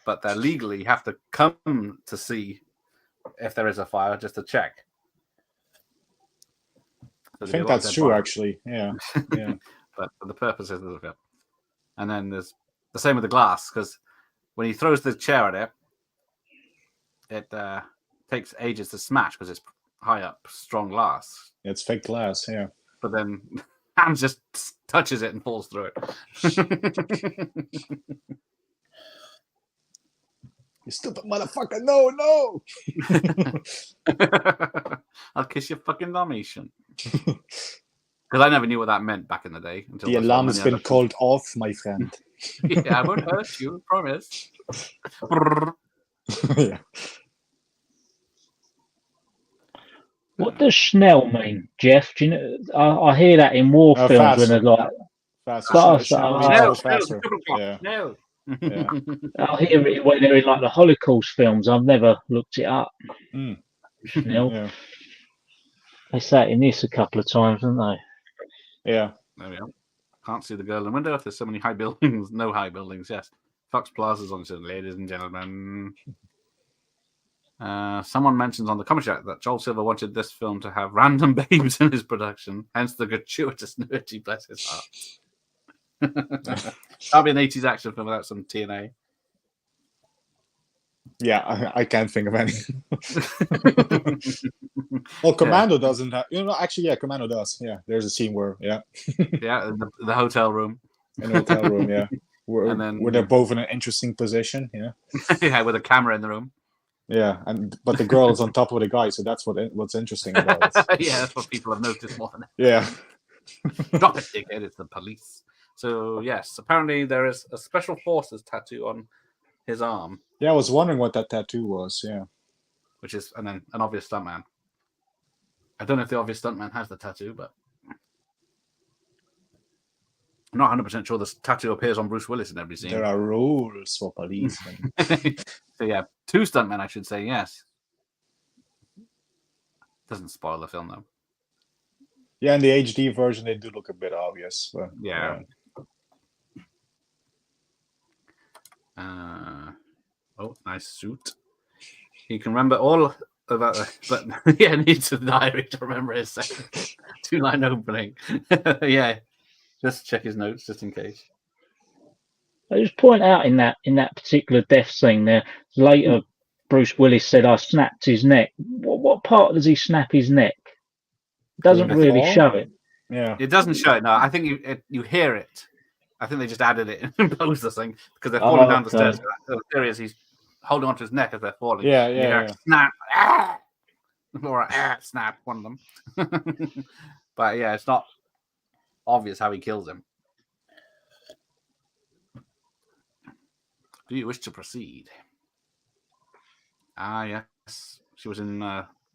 but they legally have to come to see if there is a fire just to check. So I think that's true, actually. Yeah. But for the purposes of the film. And then there's the same with the glass, because when he throws the chair at it, it takes ages to smash because it's high up, strong glass. It's fake glass, yeah. But then Ham just touches it and falls through it. You stupid motherfucker! No! I'll kiss your fucking Dalmatian. Because I never knew what that meant back in the day. Until the alarm has been called off, my friend. Yeah, I won't hurt you, promise. Yeah. What does Schnell mean, Jeff? Do you know? I hear that in war films faster. when they're like Faster. Faster. Yeah. No. Yeah. I hear it when they're in like the Holocaust films. I've never looked it up. Mm. Schnell. Yeah. They sat in this a couple of times, didn't they? Yeah. There we go. Can't see the girl in the window. There's so many high buildings. No high buildings, yes. Fox Plaza's on, so ladies and gentlemen. Someone mentions on the comment chat that Joel Silver wanted this film to have random babes in his production, hence the gratuitous nudity, bless his heart. That'll be an 80s action film without some TNA. Yeah, I can't think of any. Well, Commando doesn't have. Actually, yeah, Commando does. Yeah, there's a scene where, yeah, the hotel room. In the hotel room, yeah, where they're both in an interesting position. Yeah, yeah, with a camera in the room. Yeah, but the girl is on top of the guy, so that's what's interesting about it. Yeah, that's what people have noticed more than yeah. Drop it, dickhead! It's the police. So yes, apparently there is a special forces tattoo on his arm. Yeah, I was wondering what that tattoo was. Yeah, which is an obvious stuntman. I don't know if the obvious stuntman has the tattoo, but I'm not 100% sure this tattoo appears on Bruce Willis in every scene. There are rules for policemen. So yeah, 2 stuntmen, I should say. Yes, doesn't spoil the film though. Yeah, in the HD version, they do look a bit obvious. But, yeah. Oh, nice suit. He can remember all about it, but yeah, needs a diary to remember his second 2-line opening. Yeah, just check his notes just in case. I just point out in that particular death scene there. Later, Bruce Willis said, "I snapped his neck." What part does he snap his neck? Doesn't really show it. Yeah, it doesn't show it. No, I think you hear it. I think they just added it in post, I think, because they're falling down the stairs. The theory is he's holding onto his neck as they're falling. Yeah. Snap, or snap, one of them. But yeah, it's not obvious how he kills him. Do you wish to proceed? Yes. She was in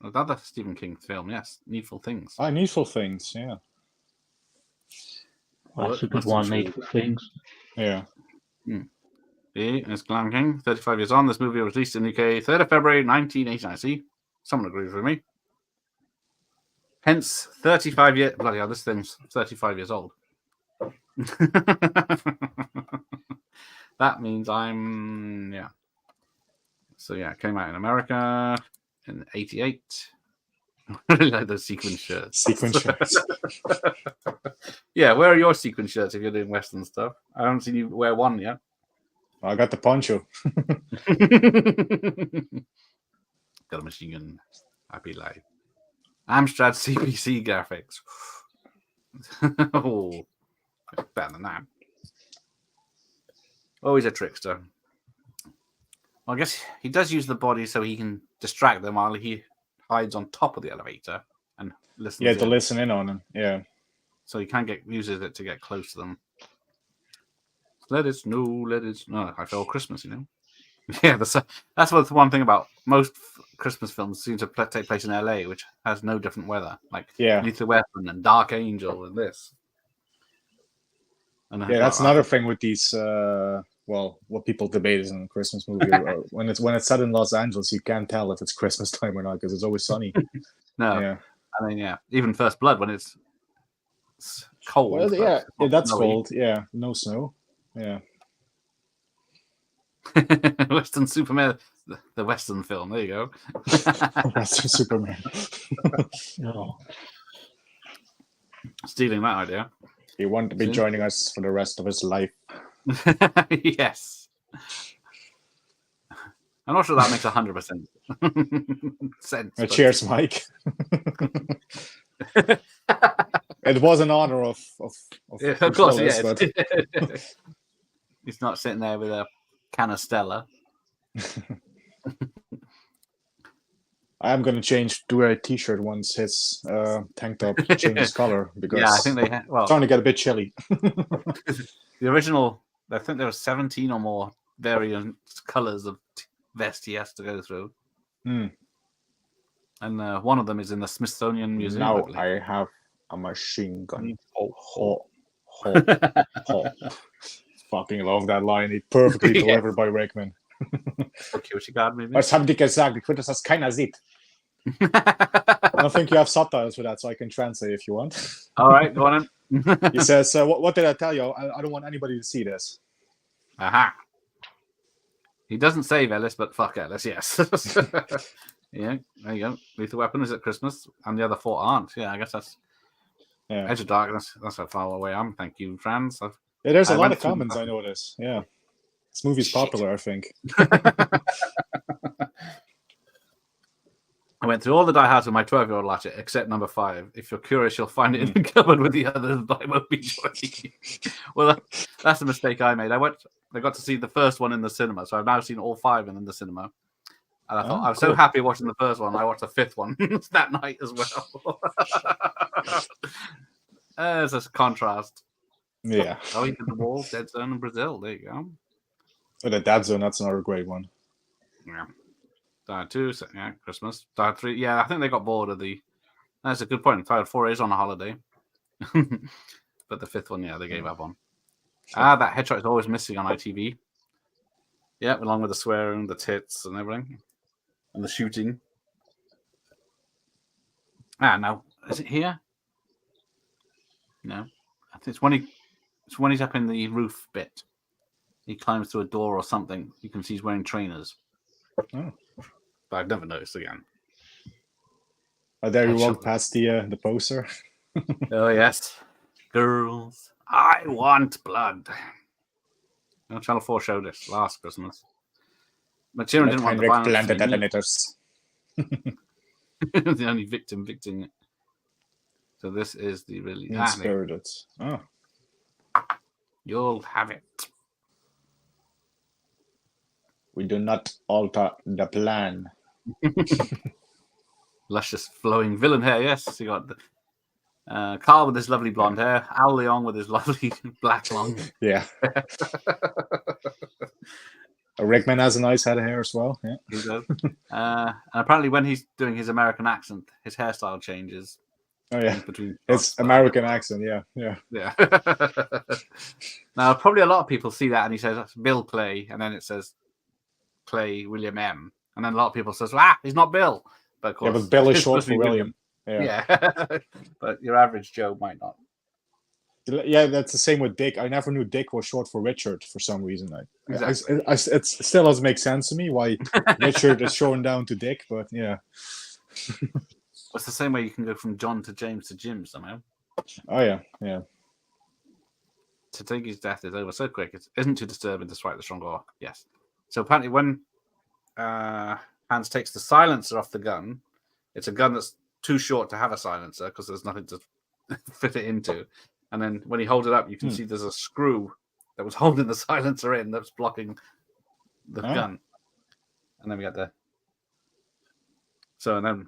another Stephen King film, yes. Needful Things. Needful Things, yeah. Well, that's a good one, Needful Things. Yeah. Yeah, it's Glam King, 35 years on. This movie was released in the UK 3rd of February 1989. See, someone agrees with me. Hence, 35 years. Bloody hell, this thing's 35 years old. That means I'm, yeah. So, yeah, it came out in America in 88. I really like those sequin shirts. Yeah, where are your sequin shirts if you're doing Western stuff? I haven't seen you wear one yet. I got the poncho. Got a machine gun. Happy life. Amstrad CPC graphics. Oh, better than that. Always a trickster. Well, I guess he does use the body so he can distract them while he hides on top of the elevator and listens. Yeah, to listen in on them. Yeah. So he can uses it to get close to them. Let it snow. I feel Christmas, you know. Yeah, that's what's one thing about most Christmas films seem to take place in LA, which has no different weather, like Lethal Weapon and Dark Angel and this. And that's another thing with these. What people debate is in a Christmas movie. when it's set in Los Angeles, you can't tell if it's Christmas time or not because it's always sunny. No, yeah. I mean, even First Blood when it's cold. Well, that's cold. Yeah, no snow. Yeah. Western Superman, the Western film. There you go. Western Superman. Stealing that idea. He wanted to be joining us for the rest of his life. Yes. I'm not sure that makes 100% sense. Cheers, Mike. It was an honor of course, yes. But... He's not sitting there with a can of Stella. I am going to do a t-shirt once his tank top changes color because I think it's starting to get a bit chilly. The original, I think there were 17 or more variant colors of vest he has to go through. And one of them is in the Smithsonian Museum. Now I have a machine gun. Fucking love that line. It perfectly delivered by Rickman. Security guard movie. Was haben die gesagt? Ich würde, dass das keiner sieht. I don't think you have subtitles for that, so I can translate if you want. All right, go on in. He says, what did I tell you? I don't want anybody to see this. Aha. He doesn't save Ellis, but fuck Ellis, yes. Yeah, there you go. Lethal Weapon is at Christmas, and the other 4 aren't. Yeah, I guess that's Edge of Darkness. That's how far away I am. Thank you, Franz. Yeah, there's a lot of comments, I notice. Yeah. This movie's popular, I think. I went through all the diehards with my 12-year-old watch it, except number 5. If you're curious, you'll find it in the cupboard with the others, but I won't be joining you. Well, that's the mistake I made. I got to see the first one in the cinema, so I've now seen all 5 in the cinema. And I thought I was so happy watching the first one. I watched the 5th one that night as well. There's a contrast. Yeah. Oh, he did the Wall, Dead Zone, and Brazil. There you go. Oh, the Dead Zone, that's another great one. Yeah. Die 2, yeah, Christmas. Die 3, yeah, I think they got bored of the... That's a good point. Die 4 is on a holiday. But the 5th one, yeah, they gave up on. That headshot is always missing on ITV. Yeah, along with the swearing, the tits, and everything. And the shooting. Now, is it here? No. I think it's when he's up in the roof bit. He climbs through a door or something. You can see he's wearing trainers. Oh. But I've never noticed again. There you walk past the poster. Oh, yes. Girls, I want blood. Channel 4 showed it last Christmas. But children didn't want the violence. Detonators. The only victim it. So this is the really... Inspirited. Oh. You'll have it. We do not alter the plan. Luscious flowing villain hair, yes. You got Carl with his lovely blonde hair, Al Leong with his lovely black long. Yeah. Rickman has a nice head of hair as well. Yeah. He does. And apparently when he's doing his American accent, his hairstyle changes. Oh yeah. It's American accent, yeah. Now probably a lot of people see that and he says that's Bill Clay, and then it says Clay William M. And then a lot of people says, he's not Bill. But of course, but Bill is short for William. Yeah. But your average Joe might not. Yeah, that's the same with Dick. I never knew Dick was short for Richard for some reason. Exactly. It still doesn't make sense to me why Richard is shortened down to Dick, but yeah. It's the same way you can go from John to James to Jim somehow. Oh, yeah. Tategi's death is over so quick. It isn't too disturbing despite the strong awe. Yes. So apparently when Hans takes the silencer off the gun, it's a gun that's too short to have a silencer because there's nothing to fit it into. And then when he holds it up, you can see there's a screw that was holding the silencer in that's blocking the gun. And then we got the... So, and then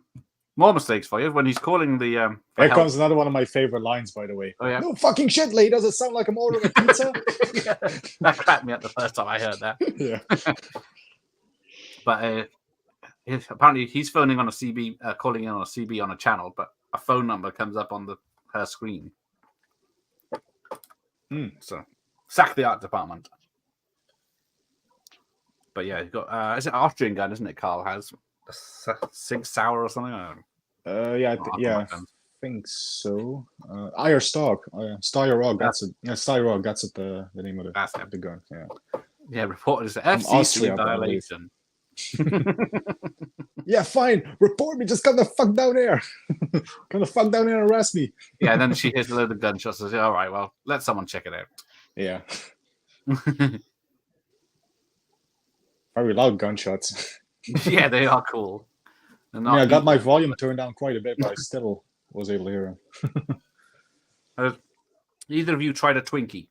more mistakes for you. When he's calling the... Here comes another one of my favorite lines, by the way. Oh, yeah. No fucking shit, Lee. Does it sound like I'm ordering a pizza? Yeah, that cracked me up the first time I heard that. Yeah. But apparently he's phoning on a CB, calling in on a CB on a channel, but a phone number comes up on her screen. So, sack the art department. But yeah, you've got is it Austrian gun, isn't it? Carl has Sig Sauer or something. I think so. Iron Stock, Steyr-Rog. That's it. Yeah, Steyr-Rog. That's it. The name of the gun. Yeah. Yeah, reported as FCC violation. Yeah, fine. Report me. Just come the fuck down here. Come the fuck down here and arrest me. Yeah, and then she hears a load of gunshots and says, all right, well, let someone check it out. Yeah. Very loud gunshots. Yeah, they are cool. I got my volume turned down quite a bit, but I still was able to hear them. Either of you tried a Twinkie?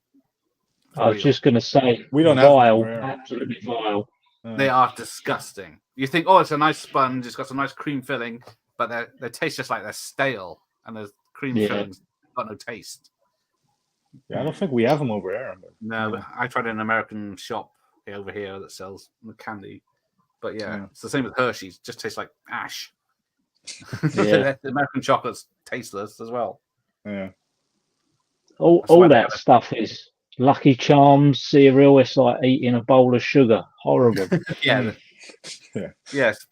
I was just going to say, we don't vile, have absolutely vile. They are disgusting. You think, oh, it's a nice sponge, it's got some nice cream filling, but they taste just like they're stale, and the cream filling's got no taste. Yeah, I don't think we have them over there. No, but I tried an American shop over here that sells candy. But yeah, it's the same with Hershey's. It just tastes like ash. The American chocolate's tasteless as well. Yeah. All that stuff is Lucky Charms cereal. It's like eating a bowl of sugar. Horrible. Yeah, Yes,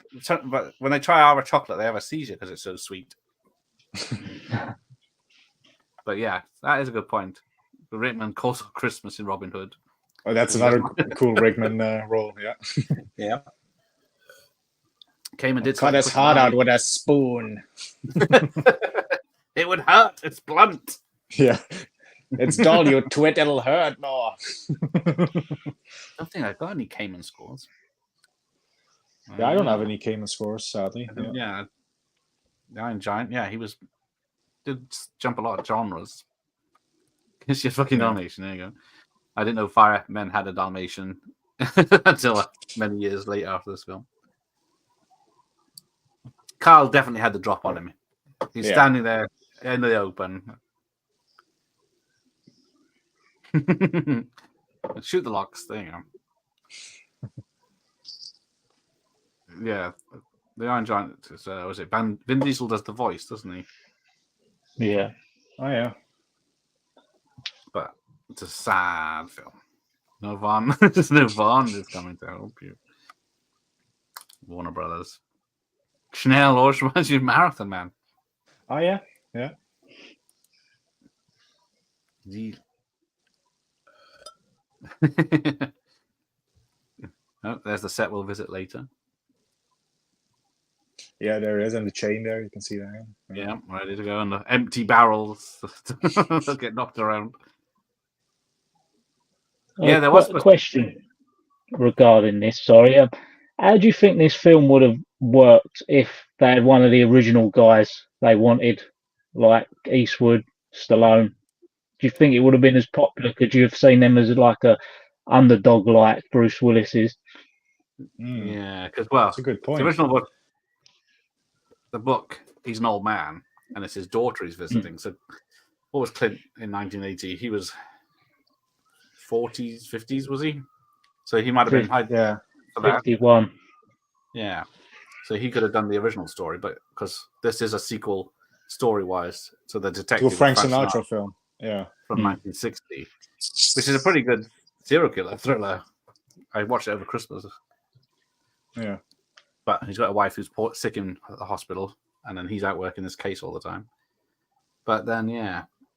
but when they try our chocolate, they have a seizure because it's so sweet. But yeah, that is a good point. Rickman calls for Christmas in Robin Hood. Oh, that's another cool Rickman role. Yeah. Yeah. Came and did Cut his heart out with a spoon. It would hurt. It's blunt. Yeah. It's dull, you twit. It'll hurt. No. I don't think I've got any Cayman scores. Yeah, I don't have any Cayman scores, sadly. Yeah. The Iron Giant. Yeah, did jump a lot of genres. It's just fucking Dalmatian. There you go. I didn't know Firemen had a Dalmatian until many years later after this film. Carl definitely had the drop on him. He's standing there in the open. Shoot the locks. There you go. Yeah, the Iron Giant is. Was it Vin Diesel does the voice, doesn't he? Yeah. Oh yeah. But it's a sad film. No Vaughn. There's no Vaughn is coming to help you. Warner Brothers. Chanel always reminds you of Marathon Man. Oh yeah. Oh, there's the set we'll visit later. Yeah, there is, and the chain there, you can see that. Yeah, ready to go, and the empty barrels they'll get knocked around. Yeah, there was a question regarding this. Sorry, how do you think this film would have worked if they had one of the original guys they wanted, like Eastwood, Stallone? Do you think it would have been as popular? Could you have seen them as like a underdog like Bruce Willis is? Yeah, because that's a good point. The original book, he's an old man, and it's his daughter he's visiting. So, what was Clint in 1980? He was 40s, 50s, was he? So he might have been 51. Yeah, so he could have done the original story, but because this is a sequel story-wise, so the detective to a Frank Sinatra film, from 1960, which is a pretty good serial killer thriller. I watched it over Christmas. Yeah, but he's got a wife who's sick in the hospital, and then he's out working this case all the time. But then,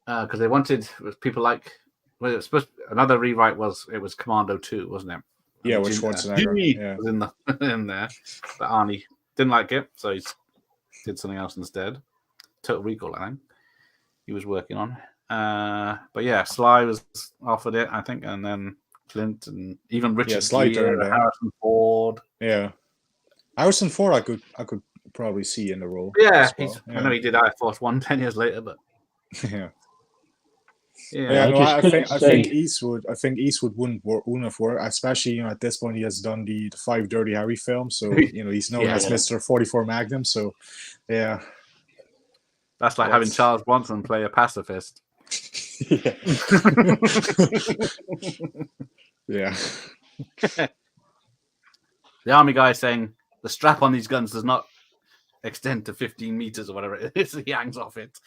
because they wanted people like. Well, it was supposed another rewrite was Commando 2, wasn't it? Yeah, which Schwarzenegger was in there, but Arnie didn't like it, so he did something else instead. Total Recall, I think he was working on. But yeah, Sly was offered it, I think, and then Clint and even Richard Gere, Harrison Ford. Yeah, Harrison Ford, I could probably see in the role. Yeah, I know he did Air Force One 10 years later, but I think Eastwood wouldn't have worked, especially at this point he has done the 5 Dirty Harry films, so he's known as Mr. 44 Magnum. So yeah, that's like having Charles Bronson play a pacifist. Yeah. The army guy saying the strap on these guns does not extend to 15 meters or whatever it is. He hangs off it.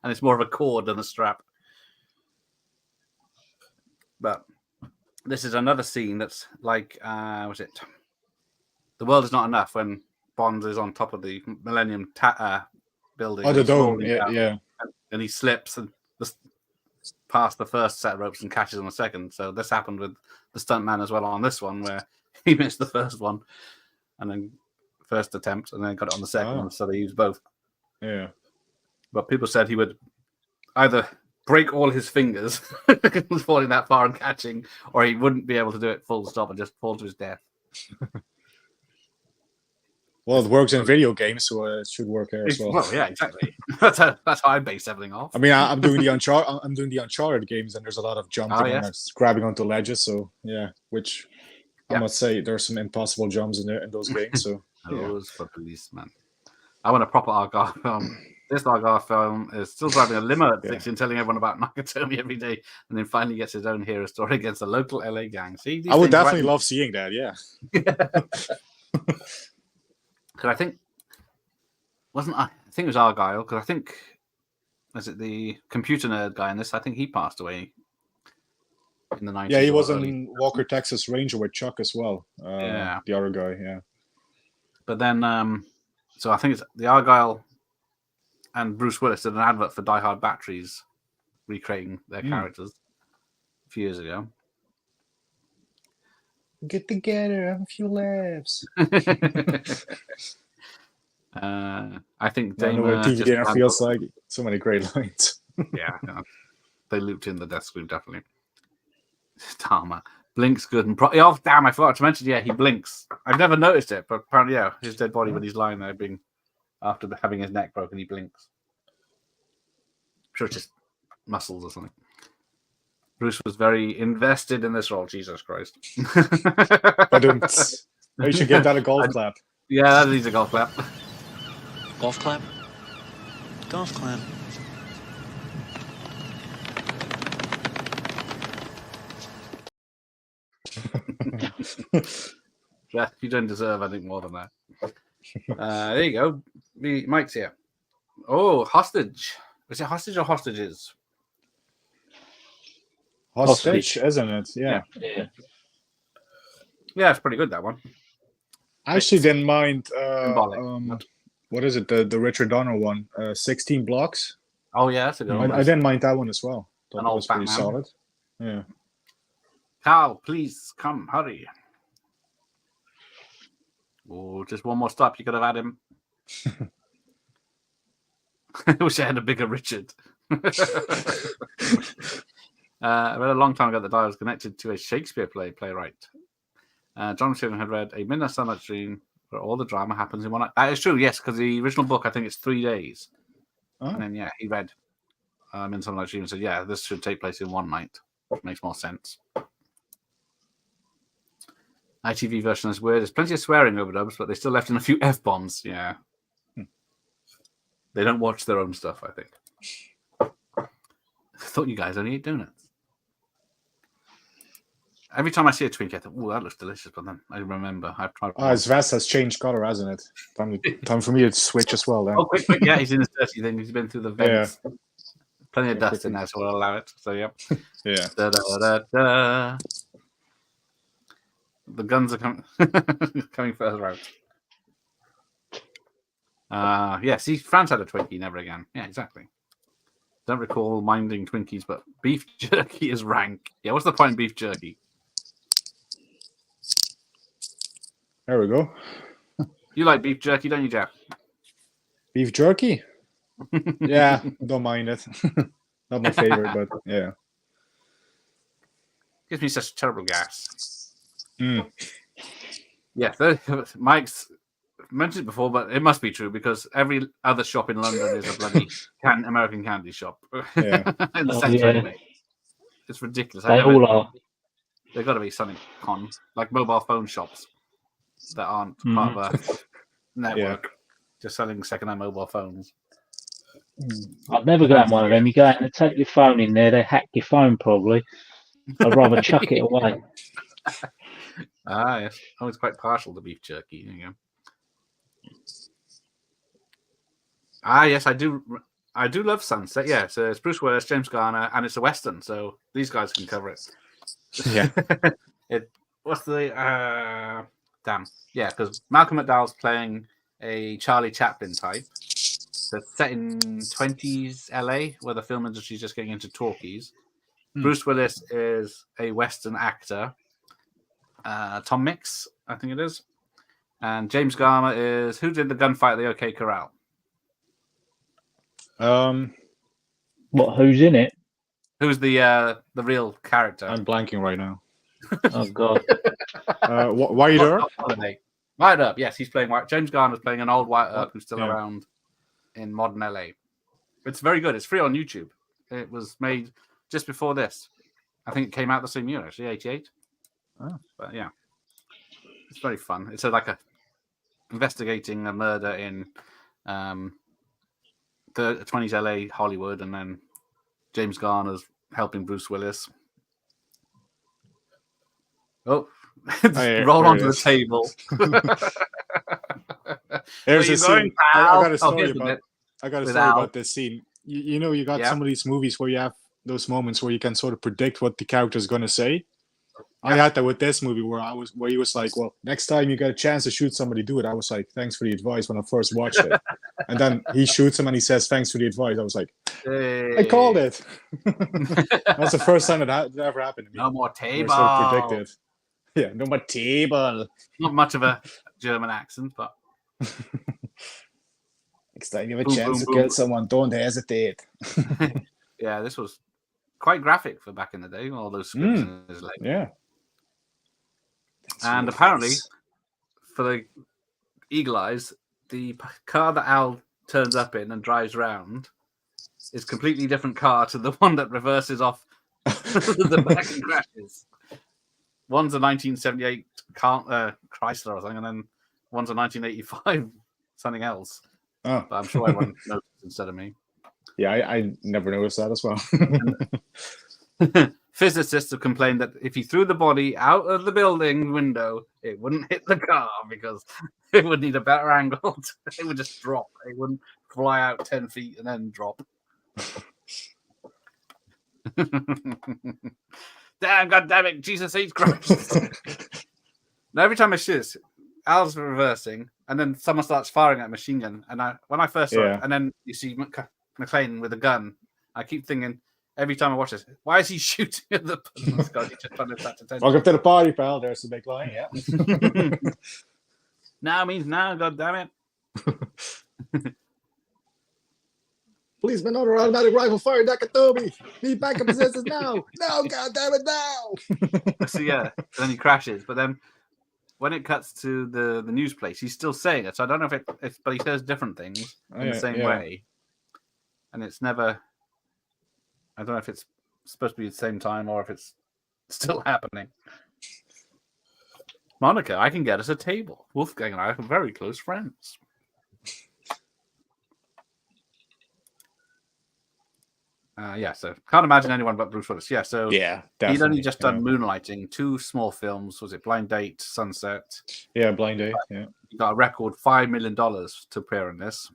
And it's more of a cord than a strap. But this is another scene that's like, was it? The World Is Not Enough, when Bond is on top of the Millennium building. Oh, the dome, yeah. And he slips and past the first set of ropes and catches on the second. So this happened with the stuntman as well on this one, where he missed the first one and then first attempt and then got it on the second. So they used both. Yeah. But people said he would either break all his fingers falling that far and catching, or he wouldn't be able to do it full stop and just fall to his death. Well, it works in video games, so it should work here as well. Well, yeah, exactly. That's how I base everything off. I mean, I'm doing the Uncharted games, and there's a lot of jumping and grabbing onto ledges. So yeah, which I must say, there's some impossible jumps in those games. So those for policemen. I want a proper Argyle film. This Argyle film is still driving a limo at 6 and telling everyone about Nakatomi every day, and then finally gets his own hero story against a local LA gang. See, I would definitely love seeing that. Yeah. Because I think it was Argyle, because I think was it the computer nerd guy in this? I think he passed away in the 90s. Yeah, he or was early. in Walker Texas Ranger with Chuck as well. Yeah. The other guy. Yeah. But then, so I think it's the Argyle and Bruce Willis did an advert for Die Hard batteries, recreating their characters a few years ago. Get together, have a few laughs. I think I know what TV dinner feels like. So many great lines. Yeah, they looped in the death screen definitely. Tama blinks good and oh damn! I forgot to mention. Yeah, he blinks. I've never noticed it, but apparently, yeah, his dead body when he's lying there, being after having his neck broken, he blinks. I'm sure it's just muscles or something. Bruce was very invested in this role. Jesus Christ! But you should give that a golf clap. Yeah, that needs a golf clap. Golf clap? Golf clap. Yeah, you don't deserve anything more than that. There you go. Mike's here. Oh, hostage. Is it hostage or hostages? Hostage, isn't it? Yeah. Yeah, it's pretty good, that one. I actually didn't mind. Symbolic. What is it? The Richard Donner one. 16 blocks. Oh, yeah, that's a good one. I didn't mind that one as well. Thought An that old was pretty Batman. solid. Yeah. Carl, please come, hurry. Oh, just one more stop. You could have had him. I wish I had a bigger Richard. I read a long time ago that I was connected to a Shakespeare playwright. John Stephen had read A Midnight Sunlight Dream, where all the drama happens in one night. That is true, yes, because the original book, I think it's 3 days. Oh. And then, yeah, he read in Sunlight Dream and said, yeah, this should take place in one night. Which makes more sense. ITV version is weird. There's plenty of swearing overdubs, but they still left in a few F-bombs. Yeah. They don't watch their own stuff, I think. I thought you guys only ate donuts. Every time I see a Twinkie, I think, oh, that looks delicious. But then I remember I've tried. His vest has changed color, hasn't it? Time for me to switch as well then. Oh, quick. Yeah, he's in his dirty thing. He's been through the vents. Yeah. Plenty of dust in there, so we'll allow it. So, yeah. Yeah. Da-da-da-da. The guns are coming further out. Yeah, see, France had a Twinkie, never again. Yeah, exactly. Don't recall minding Twinkies, but beef jerky is rank. Yeah, what's the point in beef jerky? There we go. You like beef jerky, don't you, Jeff? Beef jerky? Yeah, don't mind it. Not my favorite, but yeah. Gives me such terrible gas. Yeah, Mike's mentioned it before, but it must be true because every other shop in London is a bloody American candy shop. Yeah. In the centre, anyway. It's ridiculous. They all are. They've got to be something like mobile phone shops that aren't part of a network, just selling second-hand mobile phones. I'd never go in one of them. You go out and take your phone in there, they hack your phone probably. I'd rather chuck it away. Yes. I was quite partial to beef jerky. There you go. Yes, I do. I do love Sunset. Yeah, so it's Bruce Willis, James Garner, and it's a Western, so these guys can cover it. Yeah. What's the damn? Yeah, because Malcolm McDowell's playing a Charlie Chaplin type. So it's set in 20s LA, where the film industry is just getting into talkies. Bruce Willis is a Western actor. Tom Mix, I think it is. And James Garner is who did the gunfight at the OK Corral? What? Who's in it? Who's the real character? I'm blanking right now. Oh God. Wyatt Earp? Wyatt Earp, yes, he's playing Wyatt. James Garner's playing an old Wyatt Earp who's still around in modern LA. It's very good. It's free on YouTube. It was made just before this. I think it came out the same year, actually, 88. Oh. But yeah, it's very fun. It's like a investigating a murder in the 20s LA, Hollywood, and then James Garner's helping Bruce Willis. Oh, roll onto the table. There's a scene. I got a story about about this scene. You know, you got some of these movies where you have those moments where you can sort of predict what the character is going to say. I had that with this movie where he was like, "Well, next time you get a chance to shoot somebody, do it." I was like, "Thanks for the advice" when I first watched it, and then he shoots him and he says, "Thanks for the advice." I was like, "I called it." That's the first time that ever happened to me. No more Where table. I sort of predicted. Yeah, no more table. Not much of a German accent, but Next time you have a Boom, chance boom, to boom. kill someone, don't hesitate. yeah, this was quite graphic for back in the day. All those scripts in his leg. Yeah. And apparently, for the Eagle Eyes, the car that Al turns up in and drives around is a completely different car to the one that reverses off the back and crashes. One's a 1978 Chrysler or something, and then one's a 1985 something else. Oh. But I'm sure everyone noticed instead of me. Yeah, I never noticed that as well. Physicists have complained that if he threw the body out of the building window, it wouldn't hit the car because it would need a better angle. It would just drop. It wouldn't fly out 10 feet and then drop. Damn, God damn it, Jesus H. Christ. Now, every time I shoot this, Al's reversing, and then someone starts firing at a machine gun. And when I first saw it, and then you see McClane with a gun, I keep thinking, every time I watch this, why is he shooting at the guy? He's just trying to attract attention. Welcome to the party, pal. There's the big line, yeah. Now means now, God damn it. Policeman under automatic rifle fire Nakatomi. Need backup assistance now. No, God damn it, now. So yeah, then he crashes. But then when it cuts to the news place, he's still saying it. So I don't know if but he says different things in the same way. And it's never, I don't know if it's supposed to be at the same time or if it's still happening. Monica, I can get us a table. Wolfgang and I are very close friends. So can't imagine anyone but Bruce Willis. Yeah, so he'd only just done Moonlighting, 2 small films. Was it Blind Date, Sunset? Yeah, Blind Date. Yeah, he got a record $5 million to appear in this.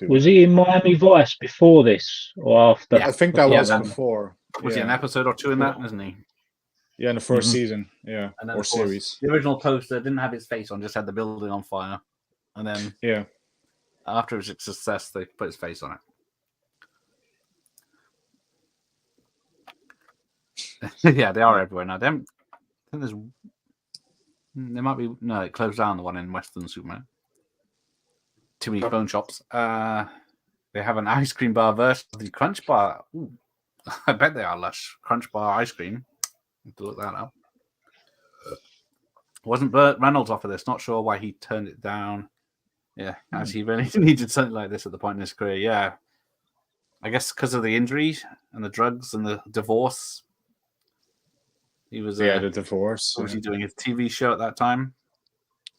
Was he in Miami Vice before this or after? Yeah, I think that was before. Was he an episode or 2 in that, isn't he? Yeah, in the first season. Yeah, and then, or series. The original poster didn't have his face on; just had the building on fire. And then after it was a success, they put his face on it. Yeah, they are everywhere now. I think there might be it closed down, the one in Western Superman. Too many phone shops. They have an ice cream bar version of the Crunch Bar. Ooh, I bet they are lush. Crunch Bar ice cream. Have to look that up. Wasn't Burt Reynolds offered this? Not sure why he turned it down. Yeah, as he really needed something like this at the point in his career. Yeah, I guess because of the injury and the drugs and the divorce. He was the divorce. Was he doing his TV show at that time?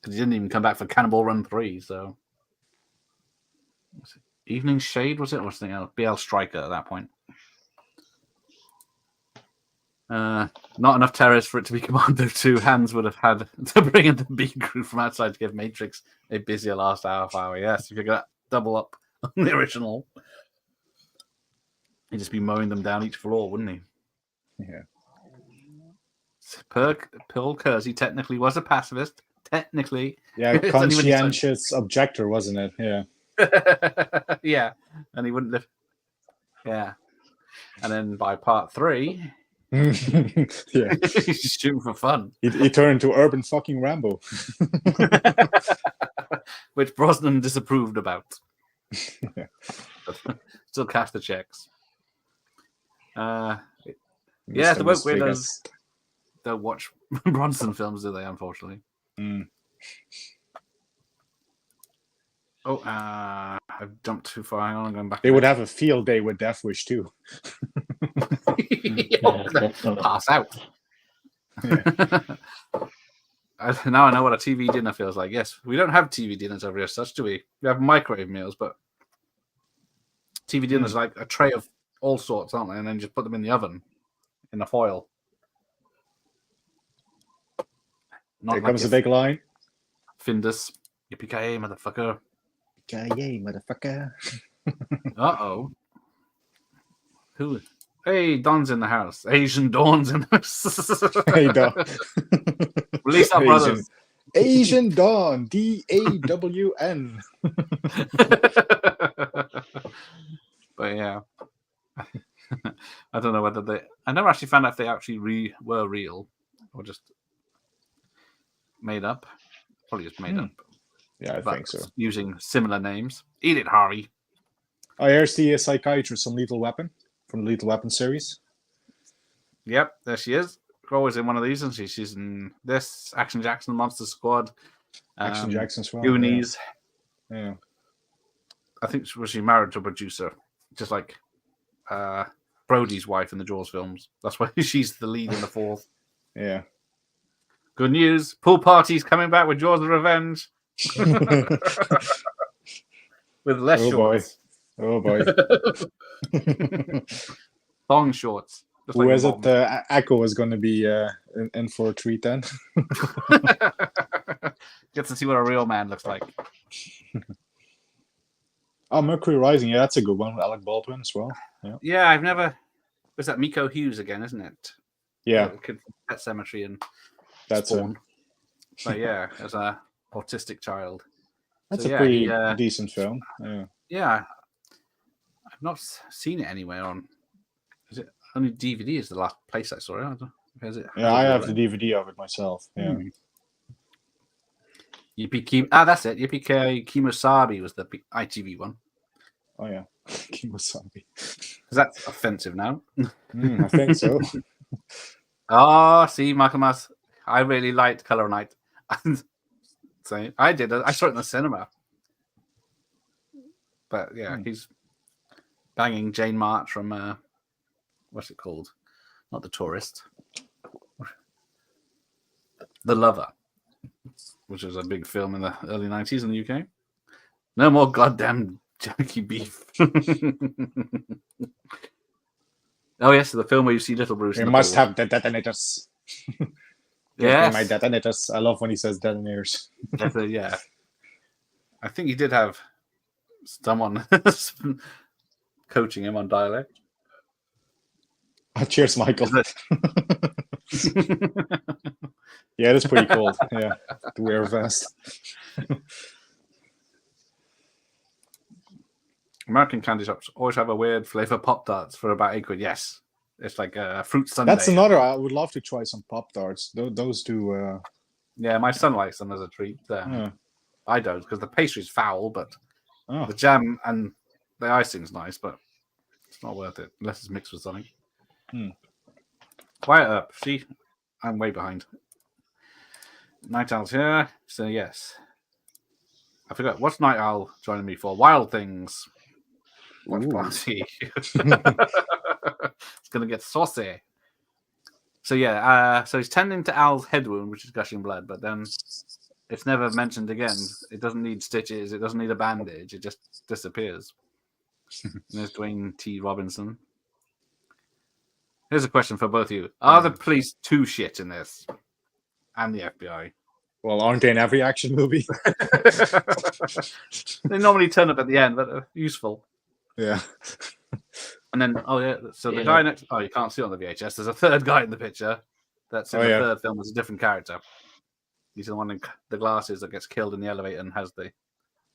Because he didn't even come back for Cannonball Run 3. So, Evening Shade was it, or something else? BL Striker at that point. Not enough terrorists for it to be Commando 2. Hands would have had to bring in the B crew from outside to give Matrix a busier last half hour. Yes, if you're going to double up on the original, he'd just be mowing them down each floor, wouldn't he? Yeah. Paul Kersey technically was a pacifist. Technically. Yeah, conscientious objector, wasn't it? Yeah. Yeah, and he wouldn't live. Yeah. And then by part 3... yeah, he's just shooting for fun. He turned to urban fucking Rambo, which Brosnan disapproved about. Still cash the checks. The woke weirdos don't watch Bronson films, do they? Unfortunately. Oh, I've jumped too far. Hang on, I'm going back. They would have a field day with Death Wish too. Pass out. Yeah. Now I know what a TV dinner feels like. Yes, we don't have TV dinners over here, such do we? We have microwave meals, but TV dinners like a tray of all sorts, aren't they? And then just put them in the oven in the foil. Here comes the big line. Findus, yippee-ki-yay, motherfucker. Yippee-ki-yay, motherfucker. Uh-oh. Who? Hey, Don's in the house. Asian Dawn's in the house. Hey, Dawn. Release our brothers. Asian Dawn. DAWN. But yeah. I don't know whether they. I never actually found out if they actually were real or just made up. Probably just made up. Yeah, I think so. Using similar names. Eat it, Harvey. Oh, here's the psychiatrist from Lethal Weapon, from the Lethal Weapon series. Yep, there she is. Always in one of these, and she's in this Action Jackson, Monster Squad, Action Jackson as well. Goonies. Yeah. I think she married to a producer, just like Brody's wife in the Jaws films. That's why she's the lead in the fourth. Yeah. Good news. Pool party's coming back with Jaws of Revenge. With less shorts. Oh boy. Thong shorts. Who is it? Echo is going to be in for a treat then. Get to see what a real man looks like. Oh, Mercury Rising. Yeah, that's a good one. Alec Baldwin as well. Yeah, I've never. Was that Miko Hughes again, isn't it? Yeah. Pet Cemetery and That's Spawn. But yeah, as a autistic child. That's so, a pretty decent film. Yeah. I've not seen it anywhere on. Is it only DVD? Is the last place I saw it? I have the DVD of it myself. Yeah. That's it. Yippee Kimosabi was the ITV one. Oh yeah, Kimosabi. Is that offensive now? I think so. Oh, see, Michael Mas, I really liked Color Night. So I did. I saw it in the cinema. But yeah, he's banging Jane March from what's it called? Not The Tourist. The Lover, which was a big film in the early 90s in the UK. No more goddamn junkie beef. Oh yes, the film where you see Little Bruce. You must have the detonators. Yeah, my detonators. I love when he says detonators. Yeah. I think he did have someone coaching him on dialect. Cheers, Michael. Yeah, that's pretty cool. Yeah, to wear a vest. American candy shops always have a weird flavor Pop-Tarts for about £8. Yes. It's like a fruit sundae. That's another. I would love to try some Pop-Tarts. Those do. Yeah, my son likes them as a treat. I don't, because the pastry's foul, but Oh. the jam and the icing's nice, but it's not worth it unless it's mixed with something. Quiet up. See, I'm way behind. Night Owl's here. So, yes. I forgot. What's Night Owl joining me for? Wild Things. Watch party. It's going to get saucy. So, yeah. So, he's tending to Al's head wound, which is gushing blood, but then it's never mentioned again. It doesn't need stitches. It doesn't need a bandage. It just disappears. And there's Dwayne T. Robinson. Here's a question for both of you. Are the police too shit in this? And the FBI? Well, aren't they in every action movie? They normally turn up at the end, but useful. Yeah. And then, the guy next... Oh, you can't see on the VHS. There's a third guy in the picture. That's in the third film. It's a different character. He's the one in the glasses that gets killed in the elevator and has the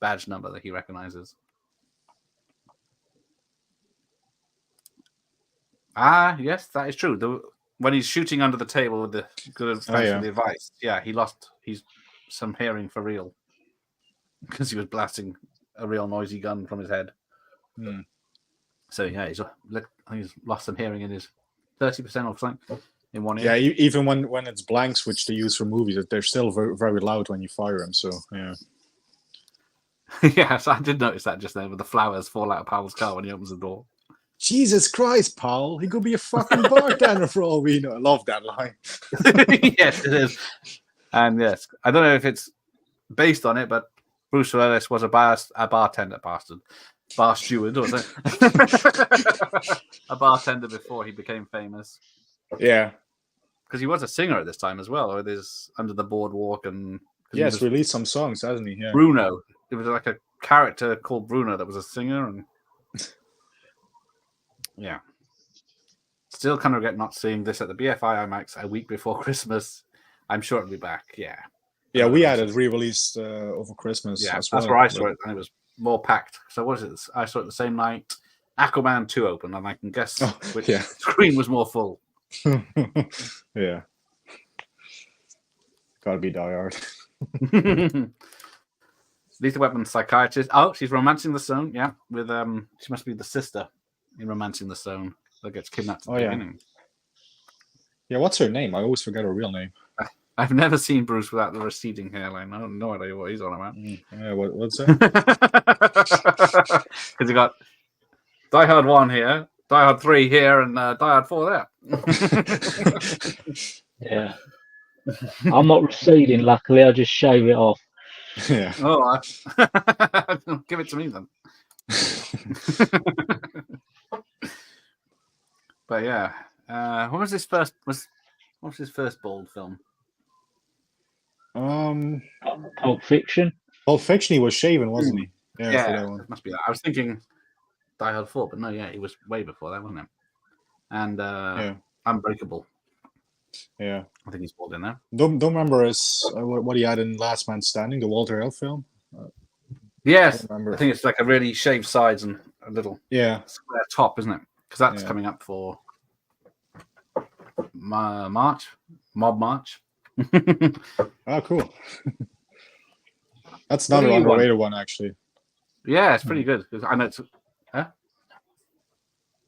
badge number that he recognizes. Ah, yes, that is true. When he's shooting under the table with the good the advice, he lost some hearing for real because he was blasting a real noisy gun from his head. So yeah, he's lost some hearing in his 30% or something in one ear. Yeah, even when it's blanks, which they use for movies, they're still very, very loud when you fire them. So yeah. Yeah, so I did notice that just then with the flowers fall out of Powell's car when he opens the door. Jesus Christ, Powell! He could be a fucking bartender for all we know. I love that line. Yes, it is. And yes, I don't know if it's based on it, but Bruce Willis was a bartender bastard. Bar steward, was it? A bartender before he became famous. Yeah. Because he was a singer at this time as well, with his Under the Boardwalk and... Yeah, he's released some songs, hasn't he? Yeah. Bruno. It was like a character called Bruno that was a singer and... Yeah. Still kind of regret not seeing this at the BFI IMAX a week before Christmas. I'm sure it'll be back. Yeah. Yeah, we had it re-released over Christmas. Yeah, as that's well, where I saw it, and it was more packed. So what is it? I saw it the same night. Aquaman 2 opened, and I can guess which screen was more full. Yeah. Gotta be Die Hard. Lethal Weapon psychiatrist. Oh, she's romancing the stone. Yeah, with she must be the sister in Romancing the Stone that gets kidnapped at the beginning. Yeah, what's her name? I always forget her real name. I've never seen Bruce without the receding hairline. I have no idea what he's on about. Yeah, what's that? Because you got Die Hard 1 here, Die Hard 3 here, and Die Hard 4 there. Yeah. I'm not receding, luckily. I just shave it off. Yeah. Oh, give it to me then. But yeah, what was his first? What was his first bold film? Pulp Fiction. Pulp Fiction. He was shaven, wasn't he? Yeah, for that one. It must be that. I was thinking Die Hard 4, but no, yeah, he was way before that, wasn't it? And Unbreakable. Yeah, I think he's bald in there. Don't remember what he had in Last Man Standing, the Walter Hill film. Yes, I think it's like a really shaved sides and a little square top, isn't it? Because that's coming up for Mob March. Oh, cool. That's another underrated one, actually. Yeah, it's pretty good. I know it's. Huh?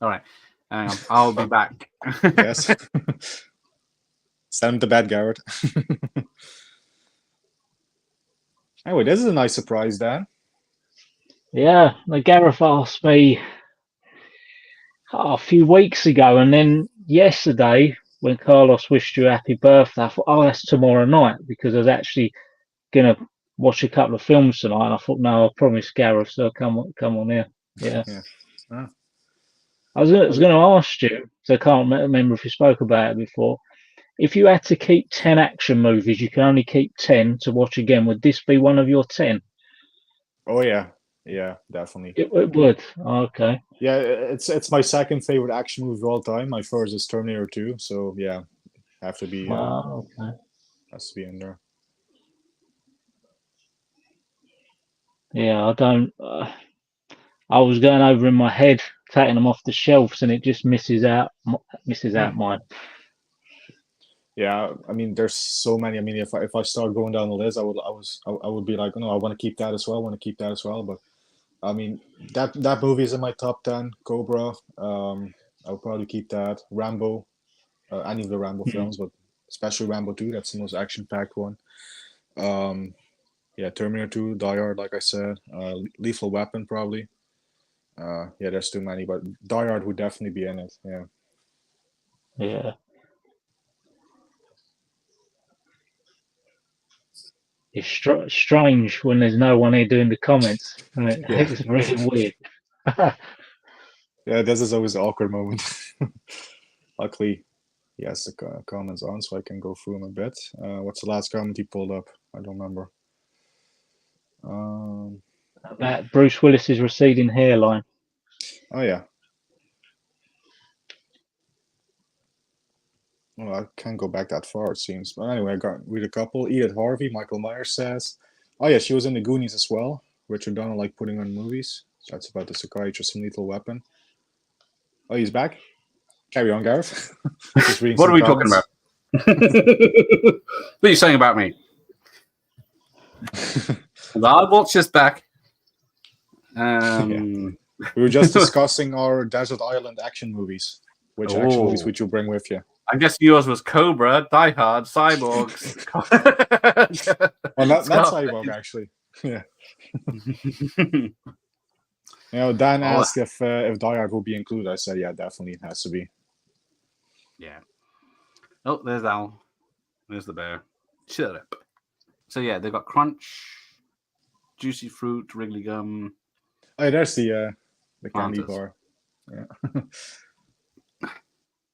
All right, hang on. I'll be back. Yes. Send him to bed, Garrett. Anyway, this is a nice surprise, Dan. Yeah, Gareth asked me a few weeks ago, and then yesterday when Carlos wished you a happy birthday, I thought, oh, that's tomorrow night, because I was actually going to watch a couple of films tonight, and I thought, no, I promised Gareth, so come on here. Yeah. I was going to ask you, so I can't remember if you spoke about it before. If you had to keep 10 action movies, you can only keep 10 to watch again. Would this be one of your 10? Oh, yeah. Yeah, definitely. It would. Oh, okay. Yeah, it's my second favorite action movie of all time. My first is Terminator 2. So, yeah, have to be okay. Has to be in there. Yeah, I don't. I was going over in my head, taking them off the shelves, and it just misses out mine. Yeah, I mean, there's so many. I mean, if I start going down the list, I would be like, no, I want to keep that as well. I want to keep that as well. But I mean, that movie is in my top 10. Cobra. I'll probably keep that. Rambo. Any of the Rambo films, but especially Rambo 2. That's the most action-packed one. Yeah, Terminator 2, Die Hard, like I said. Lethal Weapon, probably. Yeah, there's too many, but Die Hard would definitely be in it. Yeah. Yeah. It's strange when there's no one here doing the comments. It's really weird. Yeah, this is always an awkward moment. Luckily, he has the comments on, so I can go through them a bit. What's the last comment he pulled up? I don't remember. About Bruce Willis's receding hairline. Oh, yeah. Well, I can't go back that far, it seems. But anyway, I got read a couple. Edith Harvey, Michael Myers says. Oh, yeah, she was in the Goonies as well. Richard Donner like putting on movies. So that's about the psychiatrist from Lethal Weapon. Oh, he's back? Carry on, Gareth. What are we talking about? What are you saying about me? I'll watch this back. We were just discussing our Desert Island action movies. Which action movies would you bring with you? I guess yours was Cobra, Die Hard, Cyborgs. Well, not Cyborg, actually. Yeah. Dan asked if Die Hard will be included. I said, yeah, definitely it has to be. Yeah. Oh, there's Al. There's the bear. Shut up. So yeah, they've got Crunch, Juicy Fruit, Wrigley Gum. Oh, there's the candy bar. Yeah.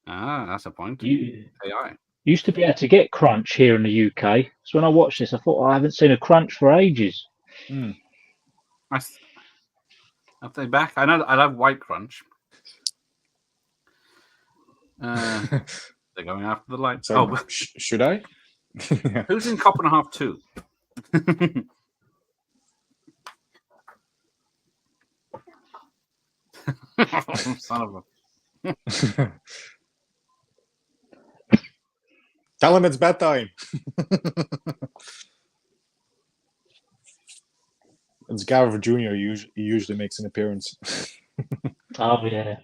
That's a point. AI. Used to be able to get Crunch here in the UK. So when I watched this, I thought, I haven't seen a Crunch for ages. Are they back? I know. I love White Crunch. They're going after the light. So, Oh, should I? who's in Cop and a Half 2? Son of a... Tell him it's bedtime. It's Gareth Jr. Usually makes an appearance. Oh yeah.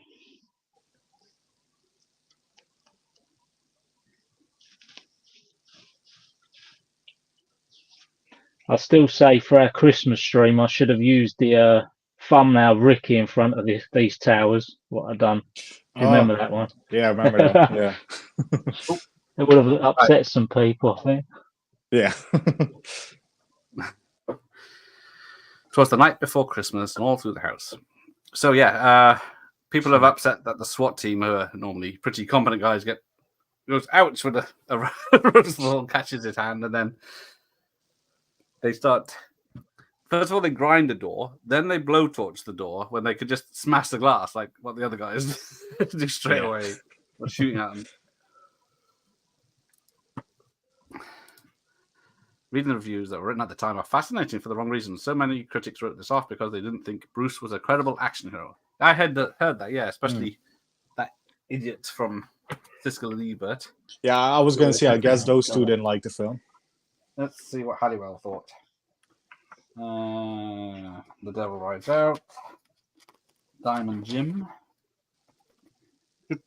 I still say for our Christmas stream, I should have used the thumbnail Ricky in front of these towers. What I done? Do you remember that one? Yeah, I remember that. Yeah. It would have upset some people, I think. Yeah. It was the night before Christmas and all through the house. So yeah, people have upset that the SWAT team, who are normally pretty competent guys, goes ouch when a rosal catches his hand, and then they start. First of all, they grind the door, then they blowtorch the door when they could just smash the glass like what the other guys do straight away. Or shooting at them. Reading the reviews that were written at the time are fascinating for the wrong reasons. So many critics wrote this off because they didn't think Bruce was a credible action hero. I heard that, yeah, especially that idiot from Siskel and Ebert. Yeah, I was going to say, I guess those two didn't like the film. Let's see what Halliwell thought. The Devil Rides Out. Diamond Jim. Die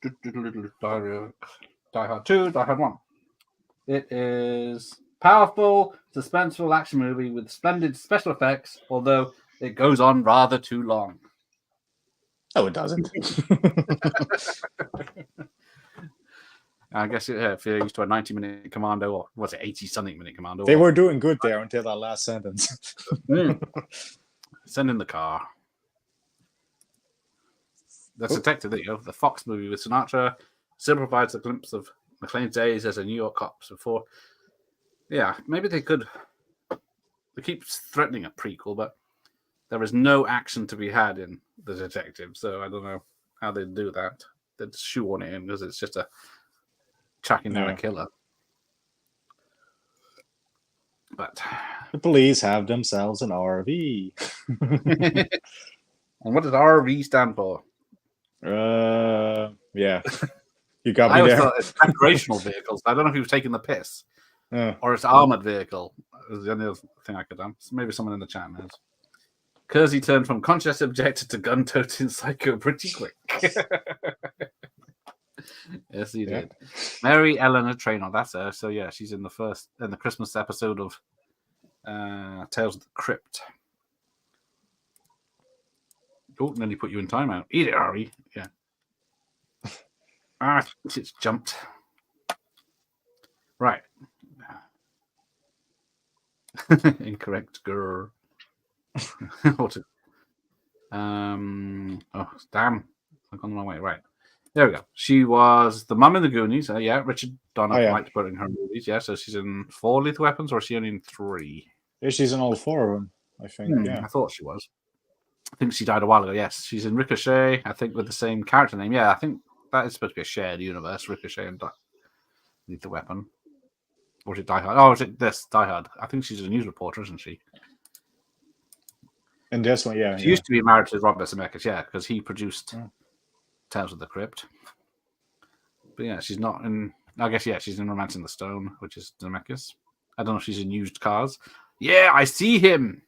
Hard 2, Die Hard 1. It is powerful, suspenseful action movie with splendid special effects, although it goes on rather too long. No, it doesn't. I guess if you're used to a 90-minute Commando, or what's it, 80-something minute Commando. They were doing good there until that last sentence. Send in the car. That's detective. There you go. The Fox movie with Sinatra still provides a glimpse of McClane's days as a New York cop before. Yeah, maybe they could. They keep threatening a prequel, but there is no action to be had in The Detective, so I don't know how they'd do that. They'd shoehorn it in because it's just a tracking down a killer. But the police have themselves an RV. And what does RV stand for? Yeah. You got me I always there. thought it's recreational vehicles. I don't know if he was taking the piss. Or it's armored vehicle. Was the only other thing I could do. So maybe someone in the chat knows. Kersey turned from conscious objector to gun-toting psycho pretty quick. Yes, he did. Mary Eleanor Trainor, that's her. So yeah, she's in the Christmas episode of Tales of the Crypt. Oh, nearly put you in timeout. Eat it, Ari. Yeah. It's jumped. Right. Incorrect, girl. Oh, damn. I've gone the wrong way. Right. There we go. She was the mum in the Goonies. Yeah, Richard Donner liked putting her movies. Yeah, so she's in 4 Lethal Weapons, or is she only in 3? Yeah, she's in all 4 of them, I think. Yeah, I thought she was. I think she died a while ago. Yes, she's in Ricochet. I think with the same character name. Yeah, I think that is supposed to be a shared universe. Ricochet and Lethal Weapon. Or is it Die Hard? Oh, is it this Die Hard? I think she's a news reporter, isn't she? And this one, yeah. She used to be married to Robert Zemeckis, yeah, because he produced Tales of the Crypt. But yeah, she's not in. I guess she's in Romancing the Stone, which is Zemeckis. I don't know if she's in Used Cars. Yeah, I see him.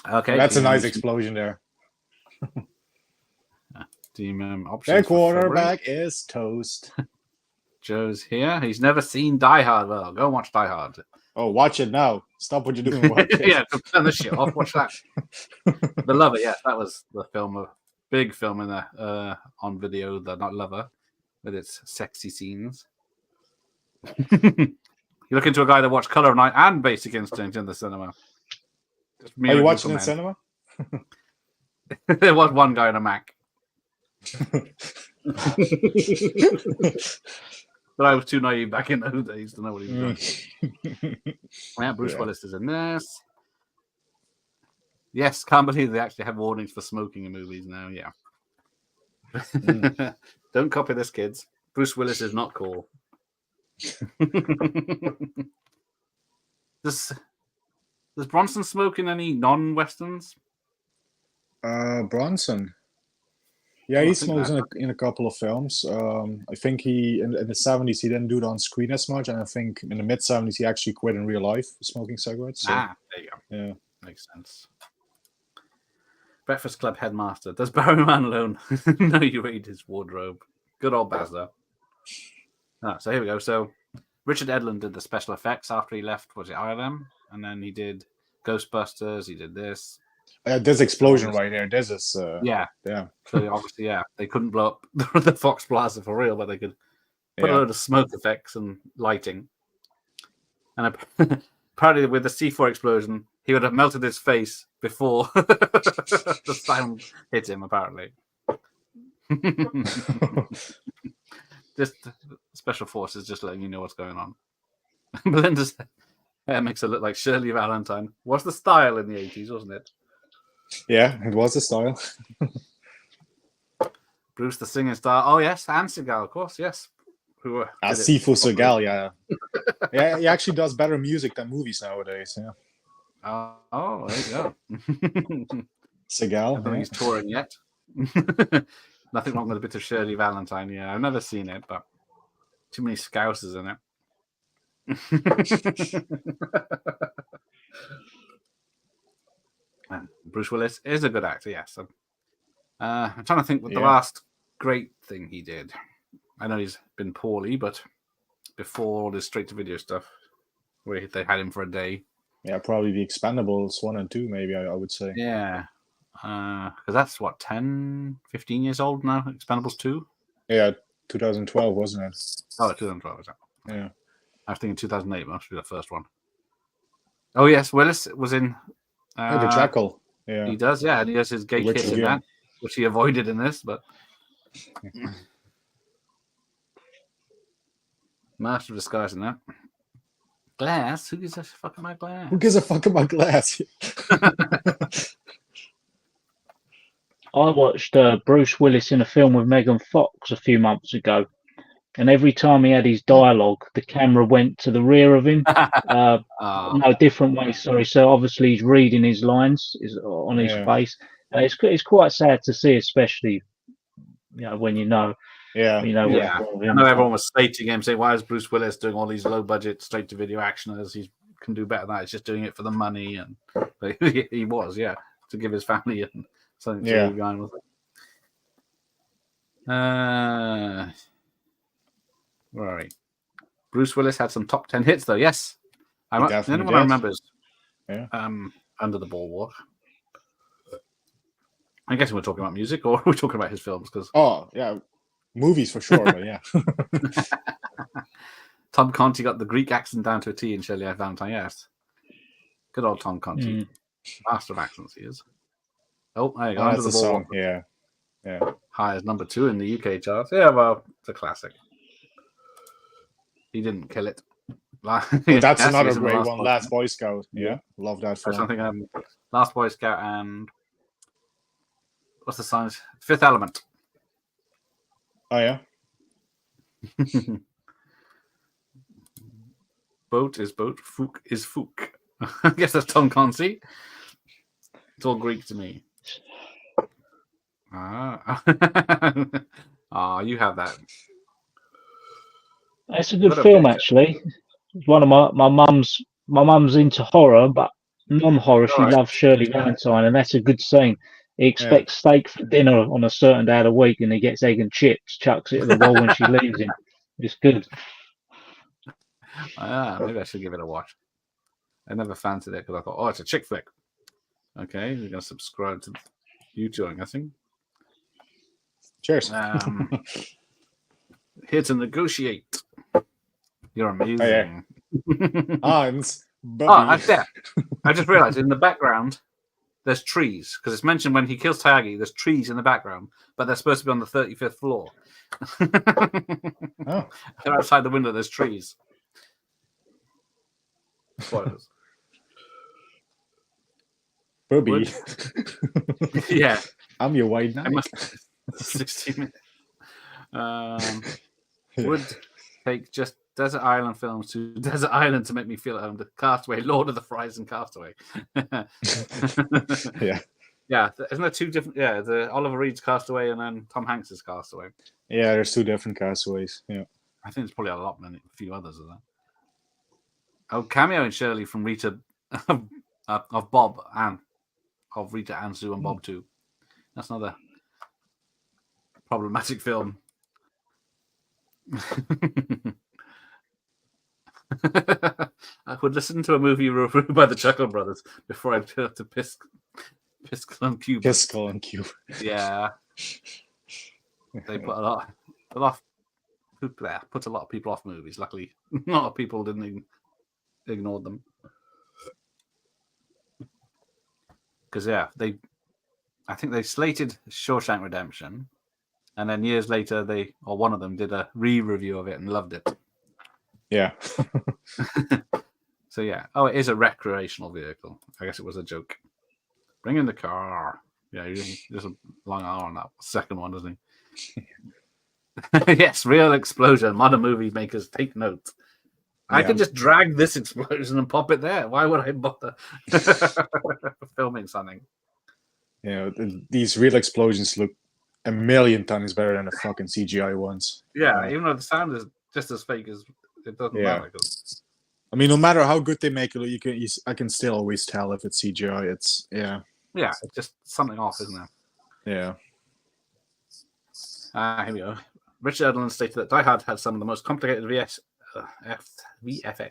Okay, that's a nice explosion there. Team options. Their quarterback is toast. Joe's here. He's never seen Die Hard. Well, go and watch Die Hard. Oh, watch it now. Stop what you're doing. Watch it. Yeah, turn the shit off. Watch that. The Lover, yeah, that was the film, a big film in there on video, The Not Lover, with its sexy scenes. You look into a guy that watched Color of Night and Basic Instinct in the cinema. Are you watching in cinema? There was one guy on a Mac. But I was too naive back in those days to know what he was doing. Yeah, Bruce Willis is in this. Yes, can't believe they actually have warnings for smoking in movies now. Yeah. Don't copy this, kids. Bruce Willis is not cool. Does Bronson smoke in any non-westerns? Bronson. Yeah, Oh, I he think smokes that- in a couple of films. I think he in the 70s he didn't do it on screen as much, and I think in the mid 70s he actually quit in real life smoking cigarettes. So, there you go. yeah. Makes sense. Breakfast Club headmaster. Does Barry Manilow know you ate his wardrobe? Good old Bazza. So here we go. So Richard Edlund did the special effects after he left. Was it ILM? And then he did Ghostbusters. He did this. This explosion right here. This is Yeah. yeah. So obviously, yeah, they couldn't blow up the Fox Plaza for real, but they could put a Yeah. load of smoke effects and lighting. And apparently, with the C4 explosion, he would have melted his face before the sound hit him. Apparently, just special forces, just letting you know what's going on. Belinda's hair makes her look like Shirley Valentine. Was the style in the 80s, wasn't it? Yeah, it was a style. Bruce the singing star. Oh yes, and Seagal, of course. Yes, who did it Sifu properly. Seagal, yeah. Yeah, he actually does better music than movies nowadays. Yeah, Oh, there you go. Seagal. I don't think he's touring yet. Nothing wrong with a bit of Shirley Valentine. Yeah, I've never seen it, but too many scousers in it. And Bruce Willis is a good actor, yes. I'm trying to think what the last great thing he did. I know he's been poorly, but before all this straight-to-video stuff, where they had him for a day. Yeah, probably the Expendables 1 and 2, maybe, I would say. Yeah. Because that's, 10, 15 years old now? Expendables 2? Yeah, 2012, wasn't it? Oh, 2012, was that? Yeah. I was thinking 2008, must be the first one. Oh, yes, Willis was in... The Jackal. Yeah. He does, yeah, and he has his gay Richard kiss in Gere. that, which he avoided in this, but... Master of Disguise in that. Glass? Who gives a fuck about glass? Who gives a fuck about glass? I watched Bruce Willis in a film with Megan Fox a few months ago, and every time he had his dialogue, the camera went to the rear of him. No, different way. Sorry. So obviously he's reading his lines on his face. It's quite sad to see, especially when you know. Yeah. You know. Yeah. I know everyone was slating him, saying, "Why is Bruce Willis doing all these low-budget, straight-to-video actioners? He can do better than that. He's just doing it for the money." And but he was, yeah, to give his family and something to leave behind with it. Where are we? Bruce Willis had some top 10 hits, though. Yes, the only one I remember is Under the Boardwalk. I guess we're talking about music, or we're talking about his films, because movies for sure. But yeah, Tom Conti got the Greek accent down to a T in Shirley Valentine. Yes, good old Tom Conti, master of accents he is. Oh, there you go. Under the Boardwalk. Song. Yeah. High as number 2 in the UK charts. Yeah, well, it's a classic. He didn't kill it. That's another great one. Last Boy Scout. Yeah, love that film. Something. Last Boy Scout and what's the song? Fifth Element. Oh yeah. Boat is boat. Fook is fook. I guess that's Tom Conti. It's all Greek to me. You have that. It's a good film, actually. It's one of my mum's. My mum's into horror, but non-horror. She loves Shirley Valentine, and that's a good scene. He expects steak for dinner on a certain day of the week, and he gets egg and chips, chucks it at the wall when she leaves him. It's good. Maybe I should give it a watch. I never fancied it because I thought, it's a chick flick. Okay, we're going to subscribe to YouTube, I'm guessing. Cheers. Here to negotiate. You're amazing. I just realized in the background there's trees, because it's mentioned when he kills Tayagi, there's trees in the background, but they're supposed to be on the 35th floor. They're outside the window, there's trees. Spoilers. Bobby. Yeah. I'm your white knight. 60 minutes. Would take just Desert Island films to Desert Island to make me feel at home. The Castaway, Lord of the Fries, and Castaway. Yeah. Yeah, isn't there two different? Yeah, the Oliver Reed's Castaway and then Tom Hanks's Castaway. Yeah, there's two different castaways. Yeah. I think there's probably a few others of that. Oh, cameo in Shirley from Rita of Bob and of Rita and Sue and Bob too. That's another problematic film. I would listen to a movie review by the Chuckle Brothers before I'd turn to Piskel and Cube. Piskel and Cube. Yeah. They put a lot of people off movies. Luckily, a lot of people didn't ignore them. Because I think they slated Shawshank Redemption, and then years later one of them did a re-review of it and loved it. Yeah. So yeah. Oh, it is a recreational vehicle. I guess it was a joke. Bring in the car. Yeah, there's a long R on that second one, doesn't he? Yes, real explosion. Modern movie makers take note. I could just drag this explosion and pop it there. Why would I bother filming something? You know, these real explosions look a million times better than the fucking CGI ones. Yeah, even though the sound is just as fake as it doesn't matter. I mean, no matter how good they make it, I can still always tell if it's CGI. It's it's just something off, isn't there? Yeah. Here we go. Richard Edlund stated that Die Hard had some of the most complicated VFX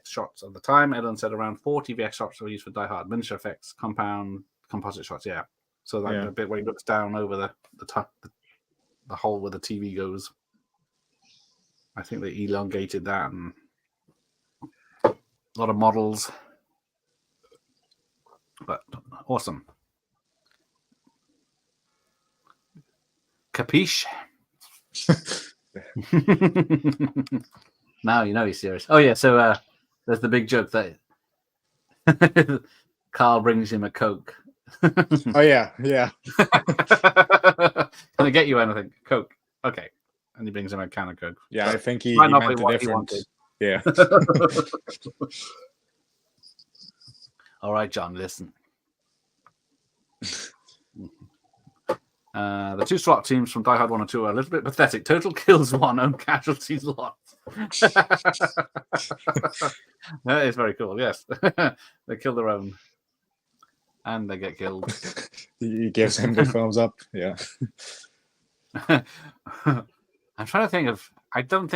shots of the time. Edlund said around 40 VFX shots were used for Die Hard. Miniature effects, composite shots, yeah. So the bit where he looks down over the top, the hole where the TV goes. I think they elongated that and a lot of models. But awesome. Capiche? Now you know he's serious. Oh yeah, so there's the big joke that Carl brings him a Coke. Oh yeah. Can I get you anything? Coke. Okay. And he brings him a can of Coke. Yeah, I think he might not meant be the what he difference. wanted. Yeah. All right, John, listen. The two SWAT teams from Die Hard 1 and 2 are a little bit pathetic. Total kills 1, own casualties lots. That is very cool, yes. They kill their own. And they get killed. He gives him the thumbs up. Yeah. I'm trying to think of... I can't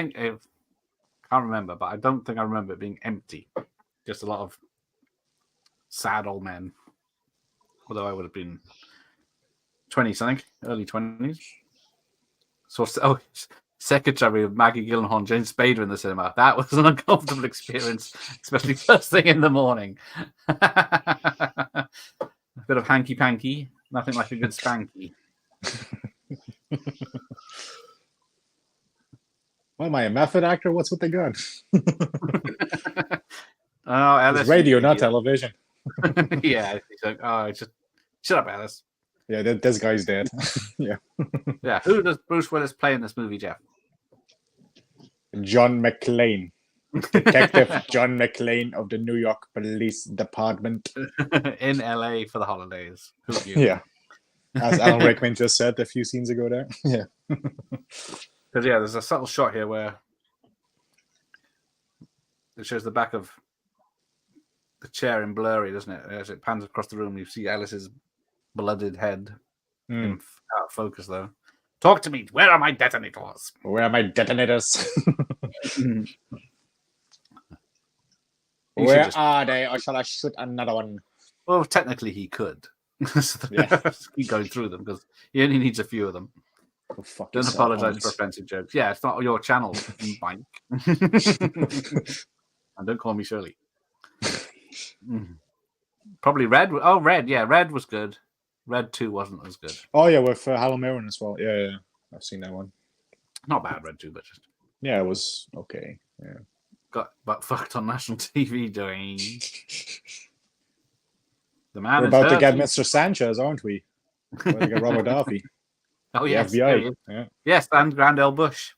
remember, but I don't think I remember it being empty. Just a lot of sad old men. Although I would have been 20-something, early 20s. So, Secretary of Maggie Gyllenhaal, James Spader in the cinema. That was an uncomfortable experience, especially first thing in the morning. A bit of hanky-panky, nothing like a good spanky. Why am I a method actor? What's with the gun? Alice, it's radio, not television. Yeah, he's like, just shut up, Alice. Yeah, this guy's dead. Yeah. Yeah. Who does Bruce Willis play in this movie, Jeff? John McClane. Detective John McClane of the New York Police Department. In LA for the holidays. Who are you? Yeah. As Alan Rickman just said a few scenes ago there. Yeah. Because, there's a subtle shot here where it shows the back of the chair in blurry, doesn't it? As it pans across the room, you see Alice's blooded head in out of focus, though. Talk to me. Where are my detonators? Where are my detonators? Where are they? Or shall I shoot another one? Well, technically he could. Keep going through them because he only needs a few of them. Don't apologize for offensive jokes. Yeah, it's not your channel, Mike. And don't call me Shirley. Probably Red. Oh, Red. Yeah, Red was good. Red 2 wasn't as good. Oh, yeah, with Helen Mirren as well. Yeah. I've seen that one. Not bad, Red 2, but just... Yeah, it was okay. Yeah. Got butt fucked on national TV doing... The man We're is about to get hurting. Mr. Sanchez, aren't we? We're going to get Robert Duffy. Oh The yes, there he FBI. is. Yeah. Yes, and Grandel Bush.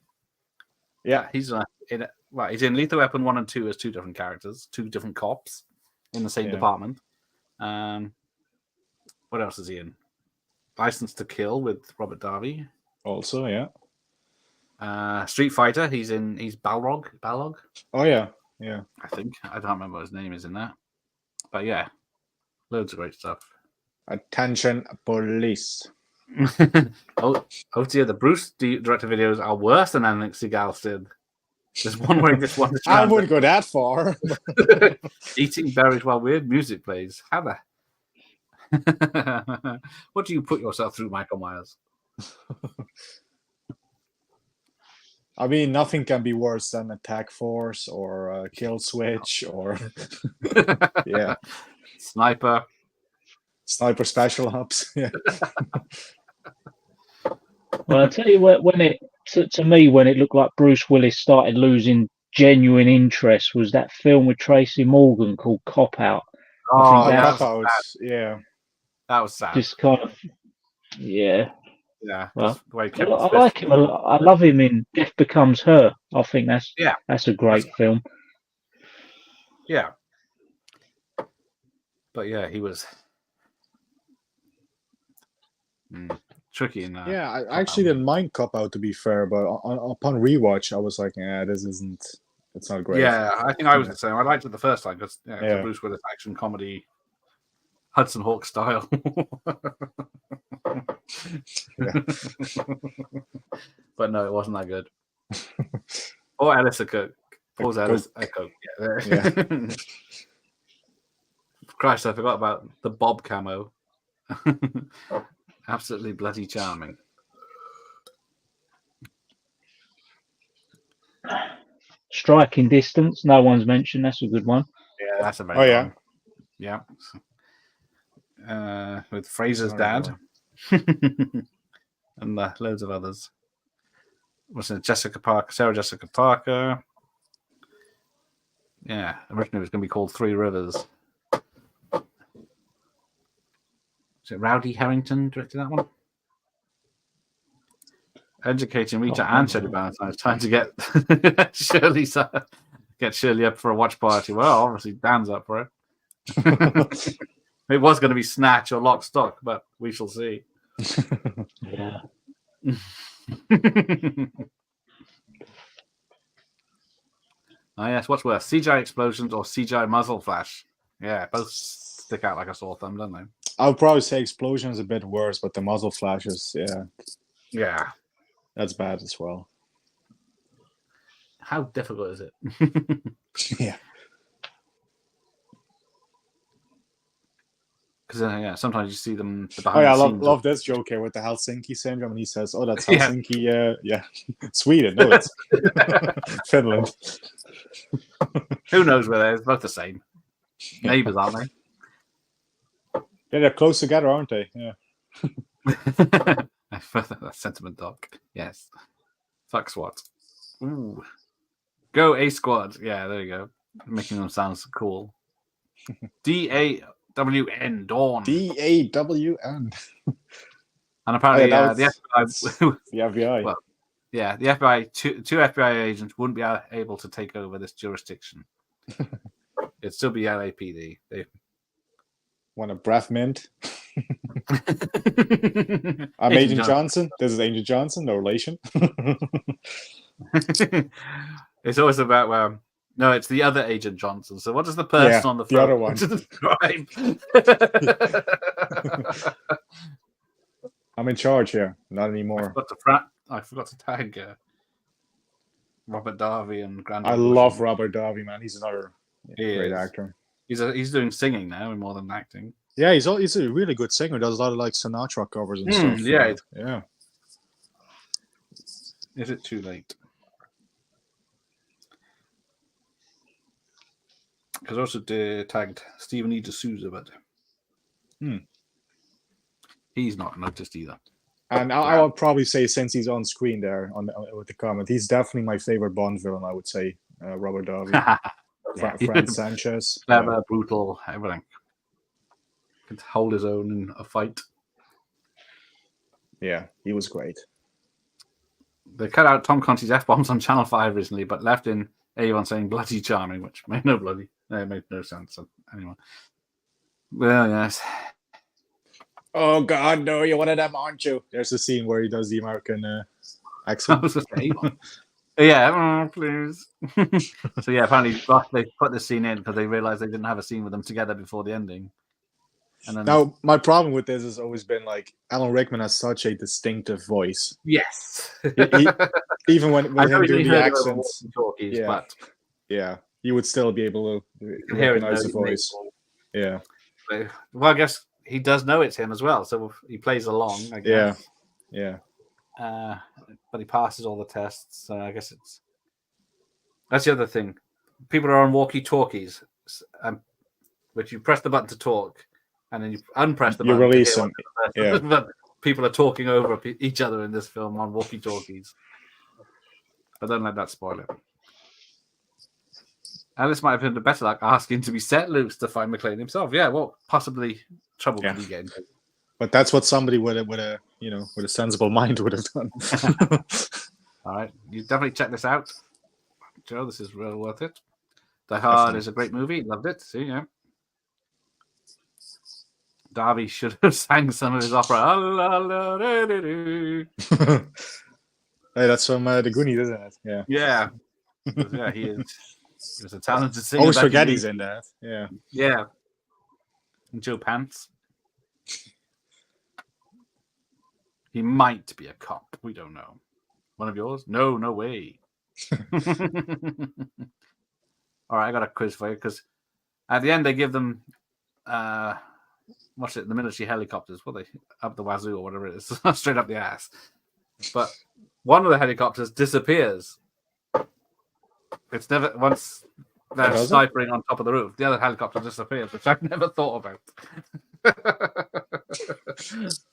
Yeah. He's he's in Lethal Weapon 1 and 2 as two different characters, two different cops in the same Yeah. department. What else is he in? License to Kill with Robert Darby. Also, yeah. Street Fighter. He's Balrog. Balrog. Oh yeah. Yeah. I think I don't remember what his name is in that, but yeah, loads of great stuff. Attention, police. oh dear, the Bruce director videos are worse than anything Seagal did. There's one where he just wanders I around wouldn't go that far. eating berries while weird music plays. How the? What do you put yourself through, Michael Myers? I mean, nothing can be worse than Attack Force or Kill Switch or yeah, Sniper. Sniper Special Ops. Yeah. Well, I tell you what, when it to me when it looked like Bruce Willis started losing genuine interest was that film with Tracy Morgan called Cop Out. Oh, that Cop Outs. Yeah. That was sad. Just kind of, yeah. Yeah, Well, the way he I kept his like fist. him. I love him in Death Becomes Her. I think that's a great film. Yeah. But yeah, he was tricky in that. Yeah, I actually didn't mind Cop Out, to be fair, but upon rewatch, I was like, yeah, it's not great. Yeah, I think I was the same. I liked it the first time because it's Yeah. a Bruce Willis action comedy, Hudson Hawk style. But no, it wasn't that good. Or Alice a Coke. Pause Alice a Coke. Yeah. Christ, I forgot about the Bob camo. Absolutely bloody charming. Striking Distance. No one's mentioned. That's a good one. Yeah, that's a very Oh, good yeah. one. Yeah. With Fraser's Sorry, dad. And loads of others. Was it Sarah Jessica Parker? Yeah, originally it was going to be called Three Rivers. Is it Rowdy Harrington directed that one? Educating Rita and Shirley Valentine. It's time to get Shirley up for a watch party. Well, obviously Dan's up for it. It was going to be Snatch or Lock Stock, but we shall see. Yeah. Oh yes, what's worse, CGI explosions or CGI muzzle flash? Yeah, both stick out like a sore thumb, don't they? I would probably say Explosion is a bit worse, but the muzzle flashes, Yeah. that's bad as well. How difficult is it? Yeah. Because sometimes you see them Oh behind yeah, I the scenes. love this joke here with the Helsinki syndrome, and he says, "Oh, that's Helsinki, yeah, Sweden. No, it's Finland." Who knows where they're both the same neighbors, aren't they? Yeah, they're close together, aren't they? Yeah. That sentiment doc. Yes. Fuck SWAT. Ooh. Go A Squad. Yeah, there you go. Making them sound cool. DAWN. Dawn. DAWN. And apparently the FBI. The FBI. Well, yeah, the FBI. Two FBI agents wouldn't be able to take over this jurisdiction. It'd still be LAPD. They Want a breath mint? I'm Agent Johnson. This is Agent Johnson. No relation. It's always about no, it's the other Agent Johnson. So what does the person on the phone other one describe? I'm in charge here. Not anymore. I forgot to tag Robert Darby and Grandel. I love Robert Darby, man. He's another great actor. He's doing singing now more than acting. Yeah, he's a really good singer. Does a lot of like Sinatra covers and stuff. Yeah, yeah. Is it too late? Because I also tagged Stephen E. D'Souza, but he's not noticed either. And I would probably say, since he's on screen there with the comment, he's definitely my favorite Bond villain. I would say Robert Darby, Frank Sanchez, clever, brutal, everything. Could hold his own in a fight. Yeah, he was great. They cut out Tom Conti's F-bombs on Channel 5 recently, but left in Avon saying bloody charming, which made no sense. So, anyway. Well, yes. Oh God, no! You're one of them, aren't you? There's a scene where he does the American accent. Avon. Yeah, please. So yeah, apparently they put this scene in because they realized they didn't have a scene with them together before the ending. And then Now, my problem with this has always been like Alan Rickman has such a distinctive voice. yes, Even when I know him he's doing been the heard over accents, walkie-talkies, yeah. but yeah, you would still be able to you can hear it. recognize the voice. Yeah, Well, I guess he does know it's him as well, so he plays along. I guess. yeah. But he passes all the tests, so I guess that's the other thing. People are on walkie-talkies, which you press the button to talk, and then you unpress the You button. release them. Yeah. But people are talking over each other in this film on walkie-talkies. I don't let that spoil it. And this might have been the better luck asking to be set loose to find McClane himself. Yeah, what possibly trouble could he get into? But that's what somebody with a sensible mind would have done. All right, you definitely check this out, Joe. This is real worth it. Die Hard is a great movie. Loved it. See, yeah. Darby should have sang some of his opera. Hey, that's from the Goonies, isn't it? Yeah. Yeah. Yeah, he is. He was a talented singer. Always forget he's in that. Yeah. Yeah. And Joe Pants. He might be a cop. We don't know. One of yours? No way. All right, I got a quiz for you because at the end they give them what's it? The military helicopters. What are they up the wazoo or whatever it is, straight up the ass. But one of the helicopters disappears. It's never once they're sniping on top of the roof. The other helicopter disappears, which I've never thought about.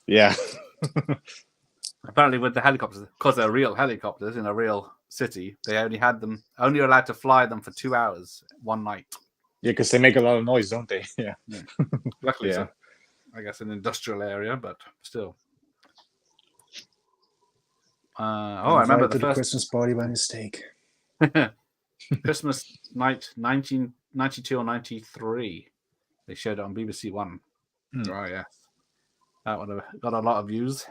Yeah. Apparently, with the helicopters, because they're real helicopters in a real city, they only allowed to fly them for 2 hours one night. Yeah, because they make a lot of noise, don't they? Yeah. Luckily, so I guess an industrial area, but still. I remember the first Christmas party by mistake. Christmas night, 1992 or 93. They showed it on BBC One. Oh yes, that would have got a lot of views.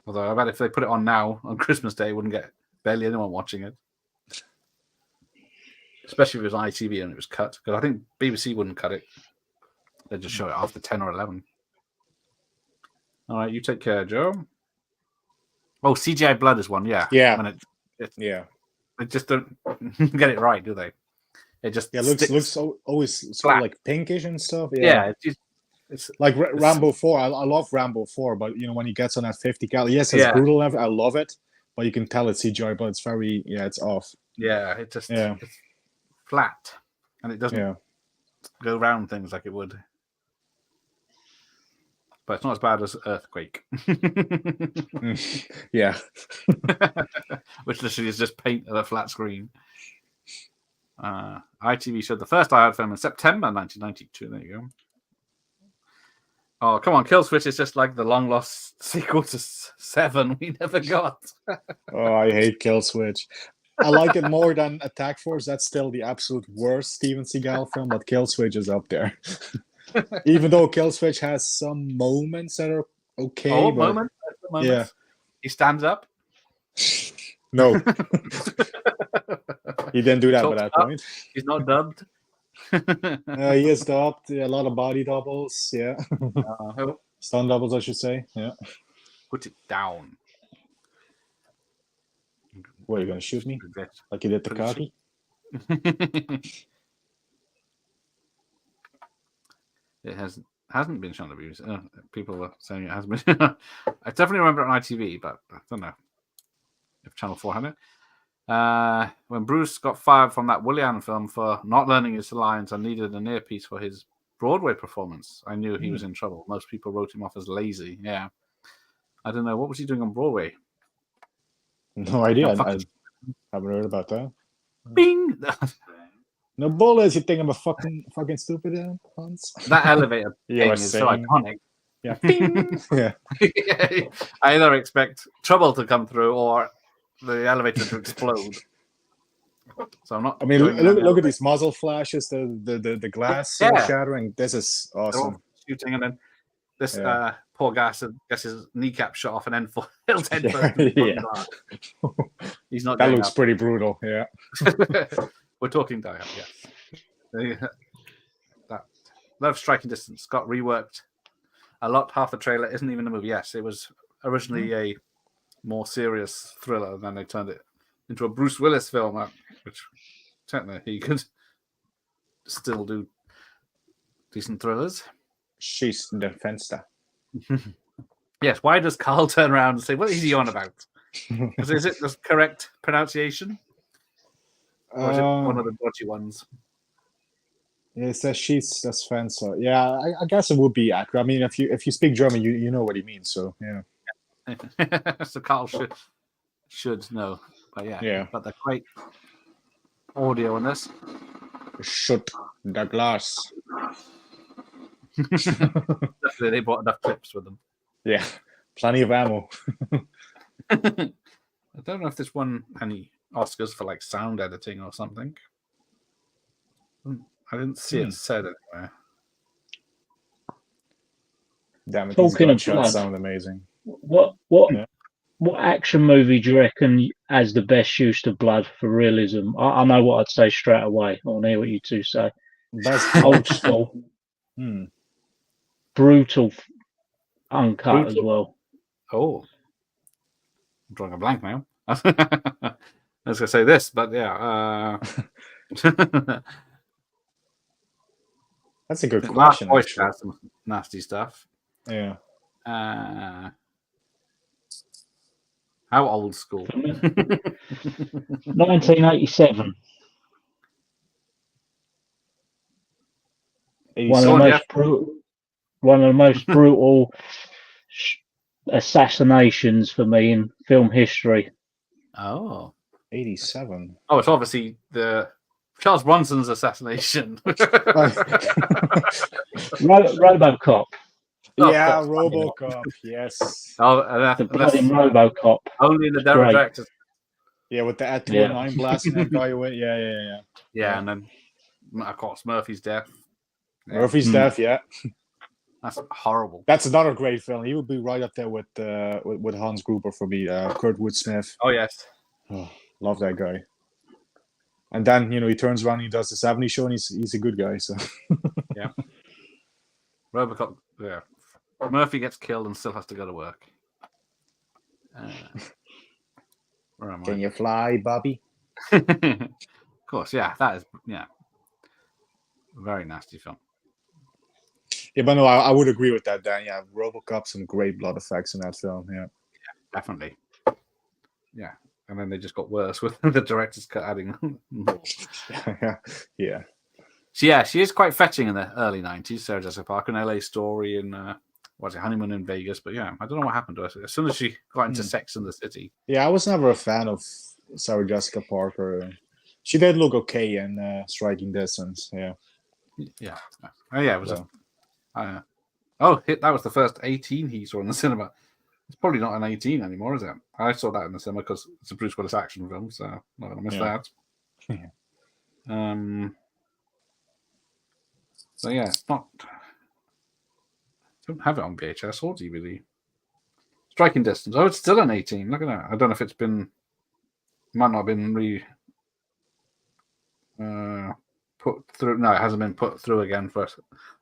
Although I bet if they put it on now on Christmas Day, wouldn't get barely anyone watching it. Especially if it was on ITV and it was cut. Because I think BBC wouldn't cut it. They'd just show it after 10 or 11. All right, you take care, Joe. Oh, CGI blood is one, yeah. Yeah. When Yeah. They just don't get it right, do they? It just looks always sort of like pinkish and stuff. Yeah, it's like Rambo 4. I love Rambo 4, but when he gets on that 50 cal, yes, it's brutal. I love it, but you can tell it's CGI, but it's very it's off. Yeah, it's flat, and it doesn't go around things like it would. But it's not as bad as Earthquake. Yeah. Which literally is just paint at a flat screen. ITV showed the first Die Hard film in September 1992. There you go. Oh, come on. Kill Switch is just like the long-lost sequel to 7 we never got. Oh, I hate Kill Switch. I like it more than Attack Force. That's still the absolute worst Steven Seagal film, but Kill Switch is up there. Even though Kill Switch has some moments that are okay. Moments. Yeah. He stands up. No. He didn't do that by that point. He's not dubbed. He is dubbed. A lot of body doubles. Yeah. Stun doubles, I should say. Yeah. Put it down. What, are you going to shoot me? Like you did the Kaki? It hasn't been shown on the BBC. People were saying it has been. I definitely remember it on ITV, but I don't know if Channel 4 had it. When Bruce got fired from that Willian film for not learning his lines and needed an earpiece for his Broadway performance, I knew he was in trouble. Most people wrote him off as lazy. Yeah. I don't know. What was he doing on Broadway? No idea. I haven't heard about that. Bing! No bullets, you think I'm a fucking stupid Hans? That elevator thing is so iconic. Yeah. Bing! Yeah. I either expect trouble to come through or the elevator to explode. So I'm not. I mean, going in the look at elevator. these muzzle flashes, the glass Yeah. shattering. This is They're all awesome. shooting, and then this Yeah. poor guy gets his kneecap shot off and then falls head first. Yeah. He's not. That getting looks up. pretty brutal. Yeah. We're talking Die Hard, yes. That Love Striking Distance got reworked a lot. Half the trailer isn't even a movie. Yes, it was originally a more serious thriller, and then they turned it into a Bruce Willis film, which technically he could still do decent thrillers. She's the fenster. Yes, why does Carl turn around and say, what is he on about? Because is it the correct pronunciation? Or is it one of the dodgy ones? Yeah, it says she's das Fenster. Yeah, I guess it would be accurate. I mean, if you speak German, you know what he means. So yeah. So Carl should know. But Yeah. But the great audio on this. Shoot the glass. Definitely they brought enough clips with them. Yeah, plenty of ammo. I don't know if this won any Oscars for like sound editing or something. I didn't see it said anywhere. Damn it, Talking of these gunshots blood. sound amazing. What action movie do you reckon has the best use of blood for realism? I know what I'd say straight away. I want to hear what you two say. Best Old school, brutal, uncut as well. Oh, I'm drawing a blank now. I was going to say this, but yeah. That's a good Last question. Voice Actually. has some nasty stuff. Yeah. How old school? 1987. One of the most brutal assassinations for me in film history. Oh. 87. Oh, it's obviously the Charles Bronson's assassination. RoboCop. Yeah, RoboCop. Yes. Oh, The bloody RoboCop. Only in the Great. director's. Yeah, with the at-209 blasting that guy away. Yeah. And then of course Murphy's death. Murphy's death. Yeah. That's horrible. That's another great film. He would be right up there with Hans Gruber for me. Kurtwood Smith. Oh yes. Oh, love that guy. And then he turns around, and he does the 70s show, and he's a good guy. So yeah. RoboCop. Yeah. Murphy gets killed and still has to go to work. Where am I? Can you fly, Bobby? Of course, yeah. That is very nasty film. Yeah, but no, I would agree with that, Dan. Yeah, RoboCop, some great blood effects in that film. Yeah, definitely. Yeah, and then they just got worse with the director's cut adding more. Yeah. So yeah, she is quite fetching in the early 90s. Sarah Jessica Parker, in LA Story, and Honeymoon in Vegas. But yeah, I don't know what happened to her. As soon as she got into Sex in the City. Yeah, I was never a fan of Sarah Jessica Parker. She did look okay in Striking Distance. Yeah. Yeah. Oh yeah, it was. That was the first 18 he saw in the cinema. It's probably not an 18 anymore, is it? I saw that in the cinema because it's a Bruce Willis action film, so I'm not going to miss that. Yeah. So yeah, it's not. I don't have it on VHS or DVD. Striking Distance. Oh, it's still an 18. Look at that. I don't know if it's been. Might not have been put through. No, it hasn't been put through again for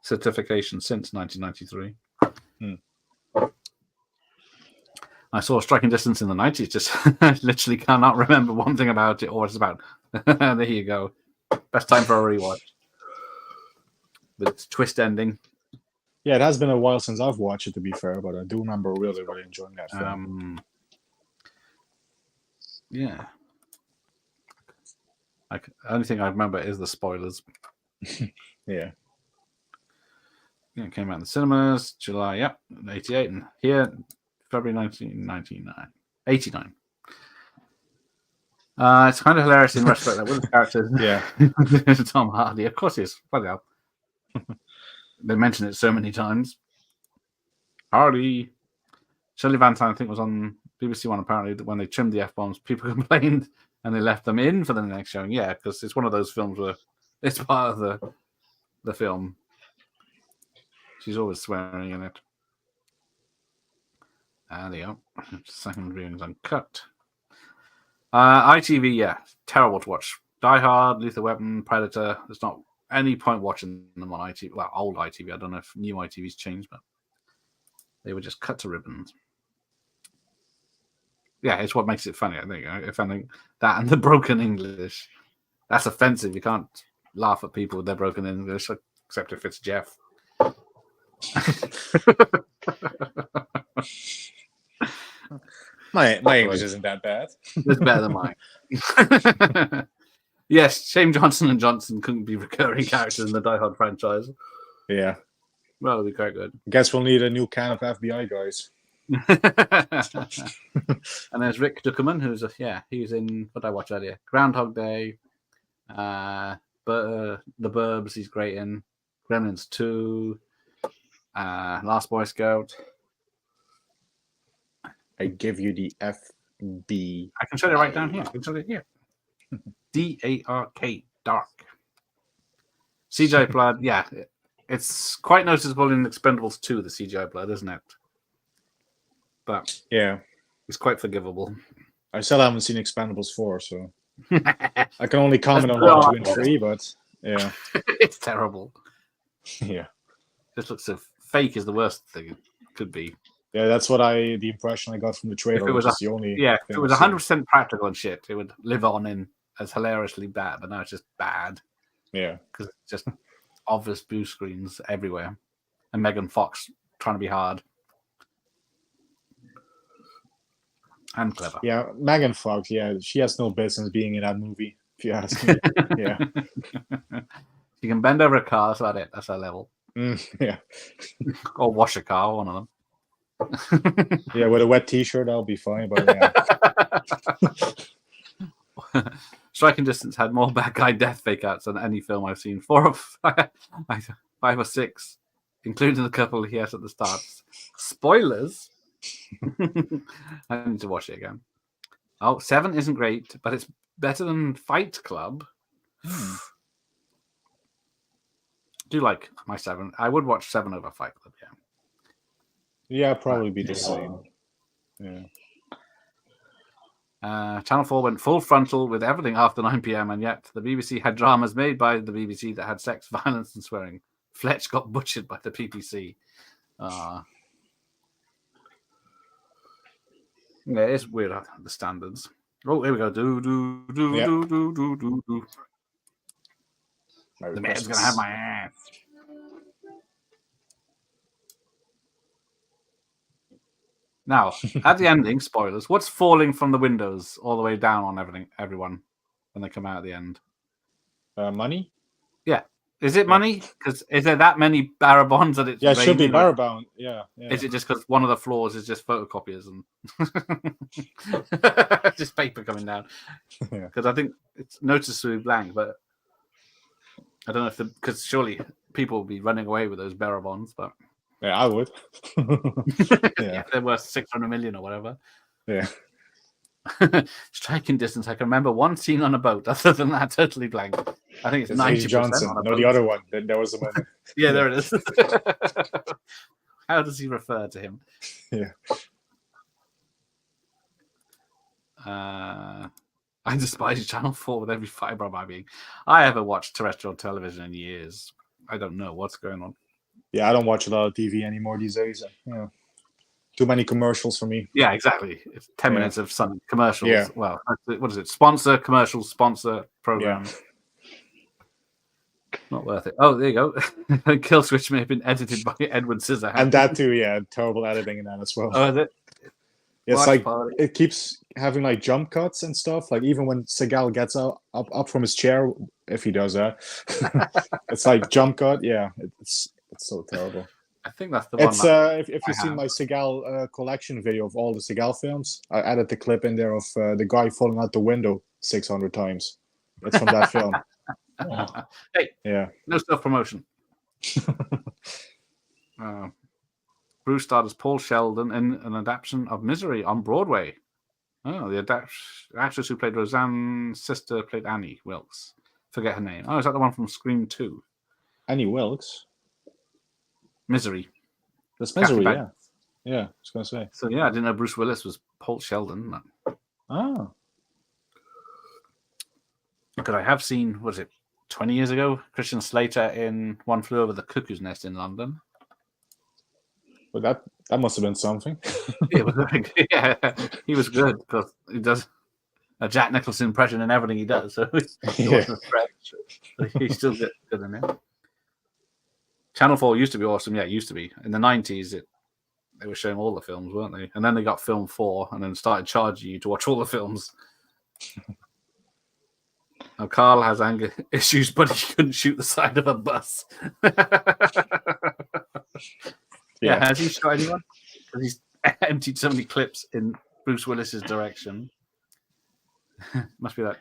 certification since 1993. I saw Striking Distance in the 90s. Just literally cannot remember one thing about it or what it's about. There you go. Best time for a rewatch. With its twist ending. Yeah, it has been a while since I've watched it, to be fair, but I do remember really enjoying that film. Yeah. The only thing I remember is the spoilers. Yeah. It came out in the cinemas, July, 88, and here, February 1999. 89. It's kind of hilarious in retrospect that one of the characters, Tom Hardy, of course he is. Bloody hell. They mention it so many times. Party. Shirley Valentine, I think, was on BBC One. Apparently, when they trimmed the F-bombs, people complained and they left them in for the next showing. Yeah, because it's one of those films where it's part of the film. She's always swearing in it. There you go. Second viewing's uncut. ITV, yeah, terrible to watch. Die Hard, Lethal Weapon, Predator. There's not any point watching them on ITV. Well, old ITV. I don't know if new ITV's changed, but they were just cut to ribbons. Yeah, it's what makes it funny, I think. If anything, that and the broken English. That's offensive. You can't laugh at people with their broken English, except if it's Jeff. My English isn't that bad. It's better than mine. Yes, Shane Johnson and Johnson couldn't be recurring characters in the Die Hard franchise. Yeah. Well, it'll be quite good. Guess we'll need a new can of FBI guys. And there's Rick Duckerman, he's in what I watched earlier, Groundhog Day, The Burbs. He's great in Gremlins 2, Last Boy Scout. I give you the FB. I can show you right down here. I can show you here. DARK, dark. CGI blood, yeah, it's quite noticeable in Expendables 2, the CGI blood, isn't it? But yeah, it's quite forgivable. I still haven't seen Expendables 4, so I can only comment on 1, 2, and 3, but yeah. It's terrible. Yeah. This looks so fake is the worst thing it could be. Yeah, that's the impression I got from the trailer. If it was the only if it was 100% practical and shit, it would live on in as hilariously bad, but now it's just bad. Yeah. Because it's just obvious blue screens everywhere. And Megan Fox trying to be hard. And clever. Yeah, Megan Fox, yeah, she has no business being in that movie, if you ask me. Yeah. She can bend over a car, that's about it. That's her level. Yeah. Or wash a car, one of them. Yeah, with a wet t-shirt, I'll be fine, but yeah. Striking Distance had more bad guy death fake outs than any film I've seen. 4 or 5, 5 or 6, including the couple he has at the start. Spoilers. I need to watch it again. 7 isn't great, but it's better than Fight Club. Do like my 7. I would watch 7 over Fight Club, yeah. Yeah, probably be the same. Yeah. Channel 4 went full frontal with everything after 9 p.m. and yet the BBC had dramas made by the BBC that had sex, violence and swearing. Fletch got butchered by the BBC. Yeah, it's weird, the standards. Oh, here we go. Do. The man's going to have my ass. Now, at the ending, spoilers, what's falling from the windows all the way down on everyone when they come out at the end? Money? Yeah. Is it money? Because is there that many Barabons that it's... Yeah, it should be Barabound. Yeah. Is it just because one of the floors is just photocopiers and just paper coming down? Because I think it's noticeably blank, but I don't know if because surely people will be running away with those Barabons, but... Yeah, I would. Yeah, they're worth 600 million or whatever. Yeah. Striking Distance. I can remember one scene on a boat. Other than that, totally blank. I think it's 90% Johnson. on a No, boat. the other one. There was a moment. Yeah, there it is. How does he refer to him? Yeah. I despise Channel 4 with every fibre of my being. I haven't watched terrestrial television in years. I don't know what's going on. Yeah, I don't watch a lot of TV anymore these days. Yeah. Too many commercials for me. Yeah, exactly. It's 10 minutes of some commercials. Yeah. Well, what is it? Sponsor, commercials, sponsor, program. Yeah. Not worth it. Oh, there you go. Kill Switch may have been edited by Edward Scissorhands. And that too, yeah. Terrible editing in that as well. Oh, is it? It's like it keeps having like jump cuts and stuff. Like even when Seagal gets up from his chair, if he does that, it's like jump cut. Yeah, it's so terrible. I think that's the one. It's if you've seen my Seagal collection video of all the Seagal films, I added the clip in there of the guy falling out the window 600 times. It's from that film. Hey, yeah, no self promotion. Bruce starred as Paul Sheldon in an adaptation of Misery on Broadway. Oh, the actress who played Roseanne's sister played Annie Wilkes. Forget her name. Oh, is that the one from Scream 2? Annie Wilkes. Misery. That's Kathy Misery, Bates. yeah. I was going to say. So, yeah, I didn't know Bruce Willis was Paul Sheldon. Ah. Because I have seen, what is it, 20 years ago, Christian Slater in One Flew Over the Cuckoo's Nest in London. Well, that must have been something. It was yeah, he was good because he does a Jack Nicholson impression in everything he does. So he wasn't a stretch. He's still good in it. Channel 4 used to be awesome. Yeah, it used to be. In the 90s, they were showing all the films, weren't they? And then they got Film 4 and then started charging you to watch all the films. Now, Carl has anger issues, but he couldn't shoot the side of a bus. Yeah, has he shot anyone? Because he's emptied so many clips in Bruce Willis's direction. Must be that.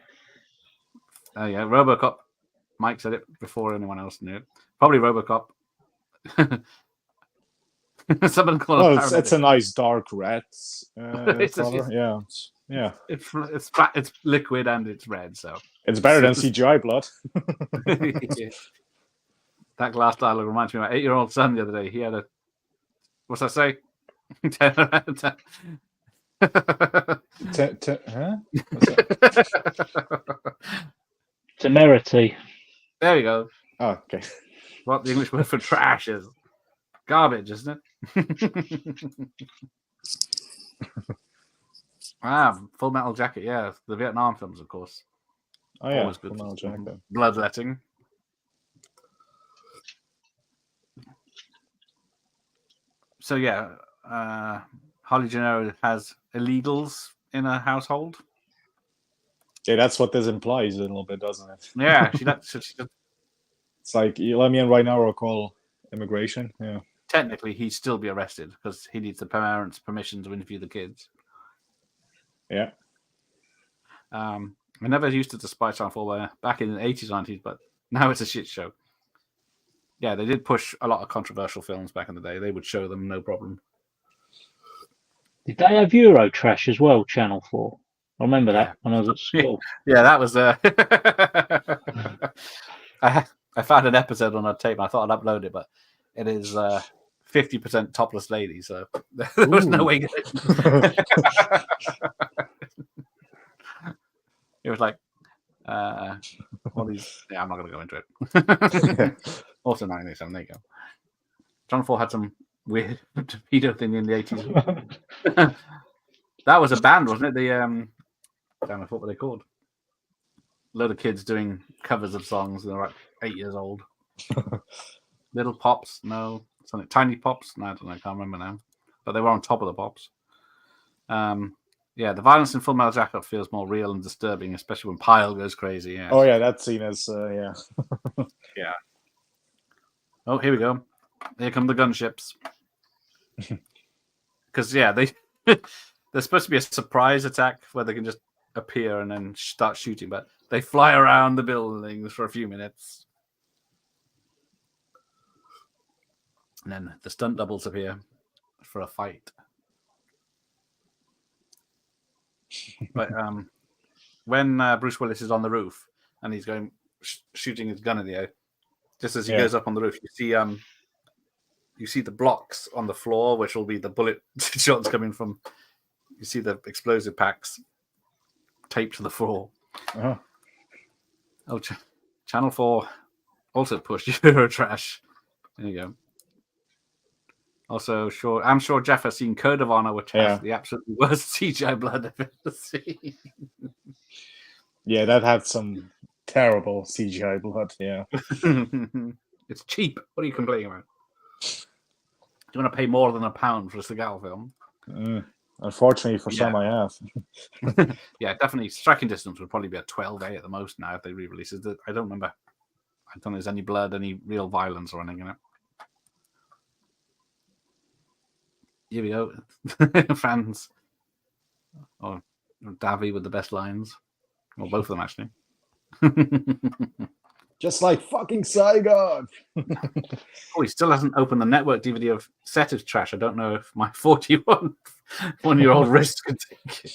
Oh, yeah, RoboCop. Mike said it before anyone else knew it. Probably RoboCop. Someone call it. It's a nice dark red color. Yeah. It's liquid and it's red, so it's better than CGI blood. Yeah. That glass dialogue reminds me of my 8-year-old son the other day. He had a what's that say? 10 out of 10. Huh? What's that? Temerity. There you go. Oh, okay. What the English word for trash is. Garbage, isn't it? Full Metal Jacket, yeah. The Vietnam films, of course. Oh, yeah. Always good. Full Metal Jacket. Bloodletting. So, yeah. Holly Gennaro has illegals in her household. Yeah, that's what this implies a little bit, doesn't it? Yeah, it's like, you let me in right now or I'll call immigration. Yeah. Technically, he'd still be arrested because he needs the parents' permission to interview the kids. Yeah. I never used it to Spy Channel 4 back in the 80s, 90s, but now it's a shit show. Yeah, they did push a lot of controversial films back in the day. They would show them, no problem. Did they have Eurotrash as well, Channel 4? I remember that when I was at school. Yeah, that was... I found an episode on a tape and I thought I'd upload it, but it is 50% topless lady, so there was no way. It was like all these. Yeah, I'm not going to go into it. Also, 1987. There you go. Channel 4 had some weird torpedo thing in the 80s. That was a band, wasn't it? The damn, what were they called? A load of kids doing covers of songs. They're like 8 years old. Little Pops, no. Something Tiny Pops, no, I don't know. I can't remember now. But they were on top of the Pops. Yeah, the violence in Full Metal Jacket feels more real and disturbing, especially when Pyle goes crazy. Yeah. Oh yeah, that scene is yeah. Yeah. Oh, here we go. Here come the gunships. Because yeah, there's supposed to be a surprise attack where they can just appear and then start shooting, but they fly around the buildings for a few minutes. And then the stunt doubles appear for a fight. But when Bruce Willis is on the roof and he's going shooting his gun in the air, just as he goes up on the roof, you see the blocks on the floor, which will be the bullet shots coming from. You see the explosive packs taped to the floor. Uh-huh. Oh, Channel 4 also pushed Eurotrash. There you go. Also, I'm sure Jeff has seen Code of Honor, which has the absolutely worst CGI blood I've ever seen. Yeah, that had some terrible CGI blood. Yeah, it's cheap. What are you complaining about? Do you want to pay more than £1 for a Seagal film? Unfortunately, for some, I have. Yeah, definitely. Striking Distance would probably be a 12A at the most now if they re-release it. I don't remember. I don't know if there's any blood, any real violence or anything in it. Here we go. Franz. Or Davy with the best lines. Well, both of them, actually. Just like fucking Saigon. Oh, he still hasn't opened the network DVD of Set is Trash. I don't know if my 41-year-old wrist could take it.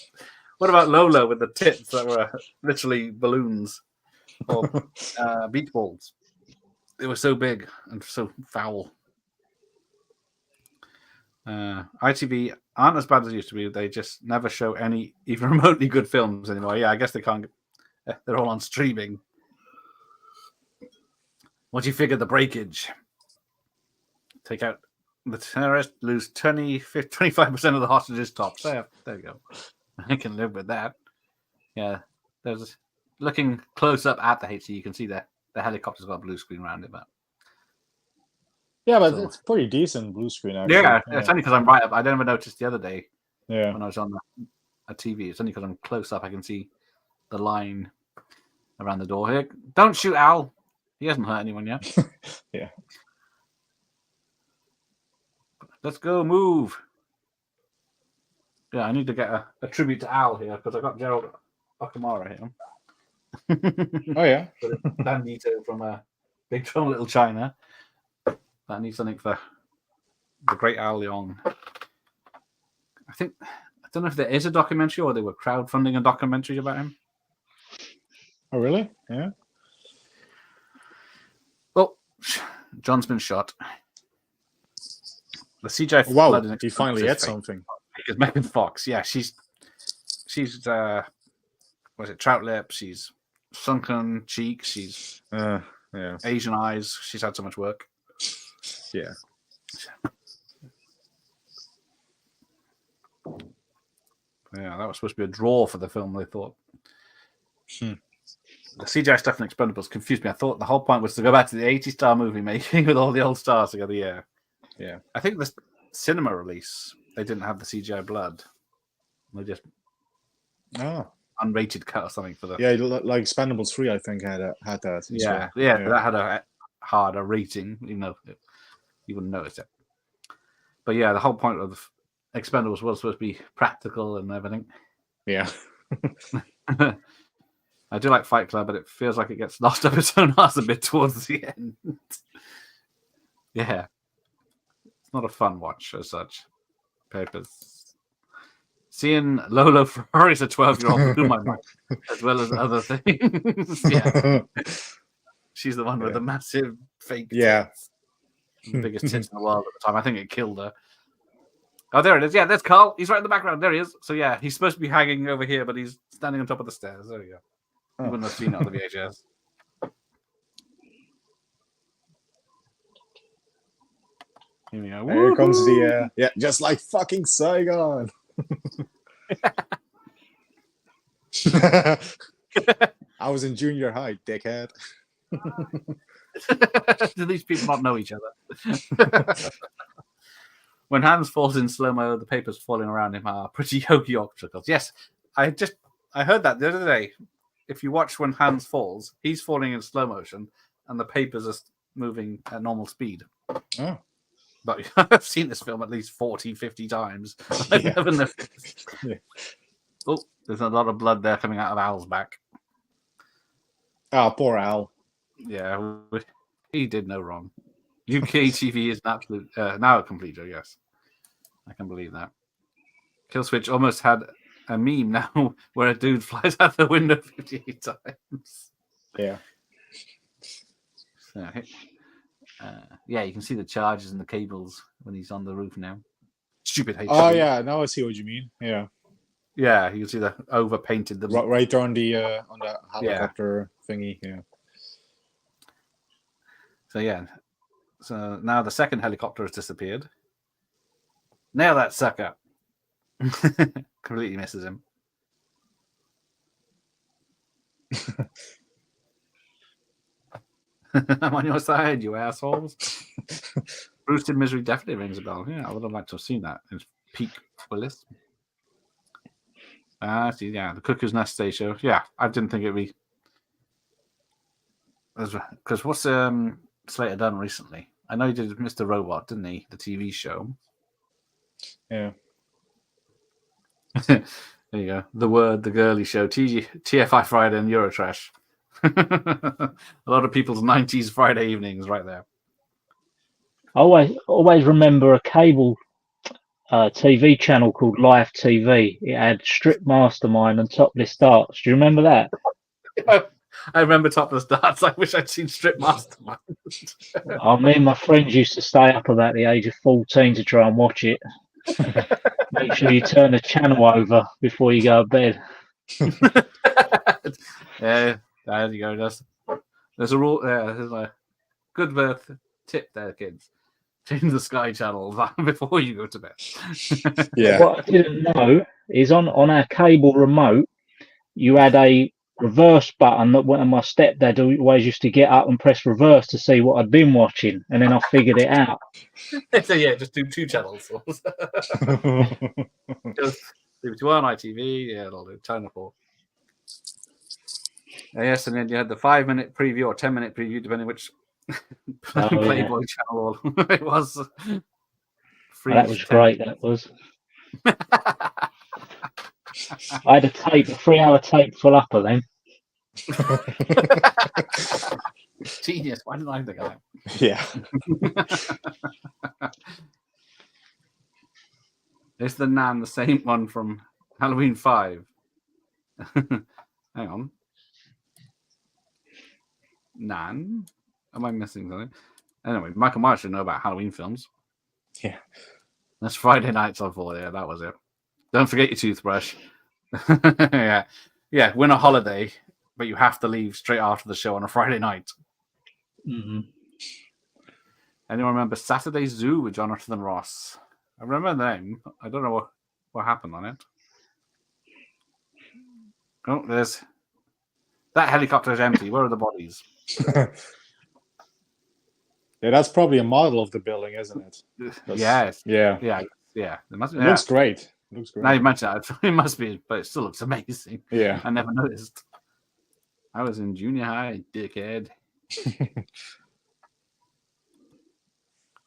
What about Lolo with the tits that were literally balloons or beach balls? They were so big and so foul. ITV aren't as bad as they used to be. They just never show any even remotely good films anymore. Yeah, I guess they can't. They're all on streaming. What do you figure the breakage? Take out the terrorist, lose 25% of the hostages tops. There you go. I can live with that. Yeah, there's looking close up at the HC. You can see the helicopter's got a blue screen around it, but yeah, but it's pretty decent blue screen. Actually. Yeah, it's only because I'm right up. I never noticed the other day. Yeah, when I was on a TV, it's only because I'm close up. I can see the line around the door here. Don't shoot Al. He hasn't hurt anyone yet. Yeah. Let's go move. Yeah, I need to get a tribute to Al here because I got Gerald Okamura here. Oh yeah. Dan Nito from Big Trouble in Little China. That needs something for the great Al Leong. I don't know if there is a documentary or they were crowdfunding a documentary about him. Oh really? Yeah. Well, John's been shot. The CGI. Wow, he finally had something. Because Megan Fox, yeah, she's was it trout lips? She's sunken cheeks. She's yeah, Asian eyes. She's had so much work. Yeah. Yeah, that was supposed to be a draw for the film, they thought. The CGI stuff in Expendables confused me. I thought the whole point was to go back to the 80-star movie making with all the old stars together. Yeah. I think the cinema release, they didn't have the CGI blood. They just unrated cut or something for the... Yeah, like Expendables 3, I think, had that. Yeah, that had a harder rating, even though you wouldn't notice it. But yeah, the whole point of Expendables was supposed to be practical and everything. Yeah. I do like Fight Club, but it feels like it gets lost up its own ass a bit towards the end. Yeah. It's not a fun watch as such. Papers. Seeing Lolo Ferrari as a 12-year-old blew my mind, as well as other things. Yeah. She's the one with the massive fake tits. The biggest tits in the world at the time. I think it killed her. Oh, there it is. Yeah, there's Carl. He's right in the background. There he is. So, yeah, he's supposed to be hanging over here, but he's standing on top of the stairs. There we go. You wouldn't have seen it on the VHS. Here we go. Here comes the... just like fucking Saigon. I was in junior high, dickhead. Do these people not know each other? When Hans falls in slow-mo, the papers falling around him are pretty hokey obstacles. Yes, I heard that the other day. If you watch when Hans falls, he's falling in slow motion and the papers are moving at normal speed. Oh. But I've seen this film at least 40, 50 times. I never noticed. Yeah. Oh, there's a lot of blood there coming out of Al's back. Oh, poor Al. Yeah, he did no wrong. UK TV is an absolute now a complete joke. Yes, I can believe that. Killswitch almost had a meme now where a dude flies out the window 58 times. Yeah. So, yeah, you can see the charges and the cables when he's on the roof now. Stupid HD. Oh yeah, now I see what you mean. Yeah. Yeah, you can see the overpainted the right there on the helicopter thingy. Yeah. So yeah. So now the second helicopter has disappeared. Nail that sucker. Completely misses him. I'm on your side, you assholes. Bruce in Misery definitely rings a bell. Yeah, I would have liked to have seen that in peak Willis. See, yeah, the Cuckoo's Nest station. Yeah, I didn't think it'd be because what's Slater done recently? I know he did Mr. Robot, didn't he? The TV show. Yeah. There you go. The Word, the Girly Show, TFI Friday, and Eurotrash. A lot of people's 90s Friday evenings right there. I always remember a cable TV channel called Live TV. It had Strip Mastermind and Topless Darts. Do you remember that? I remember Topless Darts. I wish I'd seen Strip Mastermind. Me and my friends used to stay up about the age of 14 to try and watch it. Make sure you turn the channel over before you go to bed. Yeah, there you go. There's a rule. There's a good tip there, kids. Change the Sky Channel before you go to bed. Yeah. What I didn't know is on our cable remote, you had a reverse button that my stepdad always used to get up and press reverse to see what I'd been watching, and then I figured it out. So yeah, just do 2 channels. Just leave it to 1 ITV. Yeah, it'll do Channel 4. Yes, and then you had the 5-minute preview or 10-minute preview, depending which Playboy channel it was. That was great. That was. I had a 3-hour tape full up of them. Genius. Why didn't I think of that? Yeah. Is the Nan the same one from Halloween 5? Hang on. Nan? Am I missing something? Anyway, Michael Myers should know about Halloween films. Yeah. That's Friday nights on 4. Yeah, that was it. Don't forget your toothbrush. Yeah. Win a holiday, but you have to leave straight after the show on a Friday night. Mm-hmm. Anyone remember Saturday Zoo with Jonathan Ross? I remember the name. I don't know what happened on it. Oh, there's... That helicopter is empty. Where are the bodies? Yeah, that's probably a model of the building, isn't it? Yes. Yeah. It must be. It looks great. Now you mention that, it must be, but it still looks amazing. Yeah. I never noticed. I was in junior high, dickhead.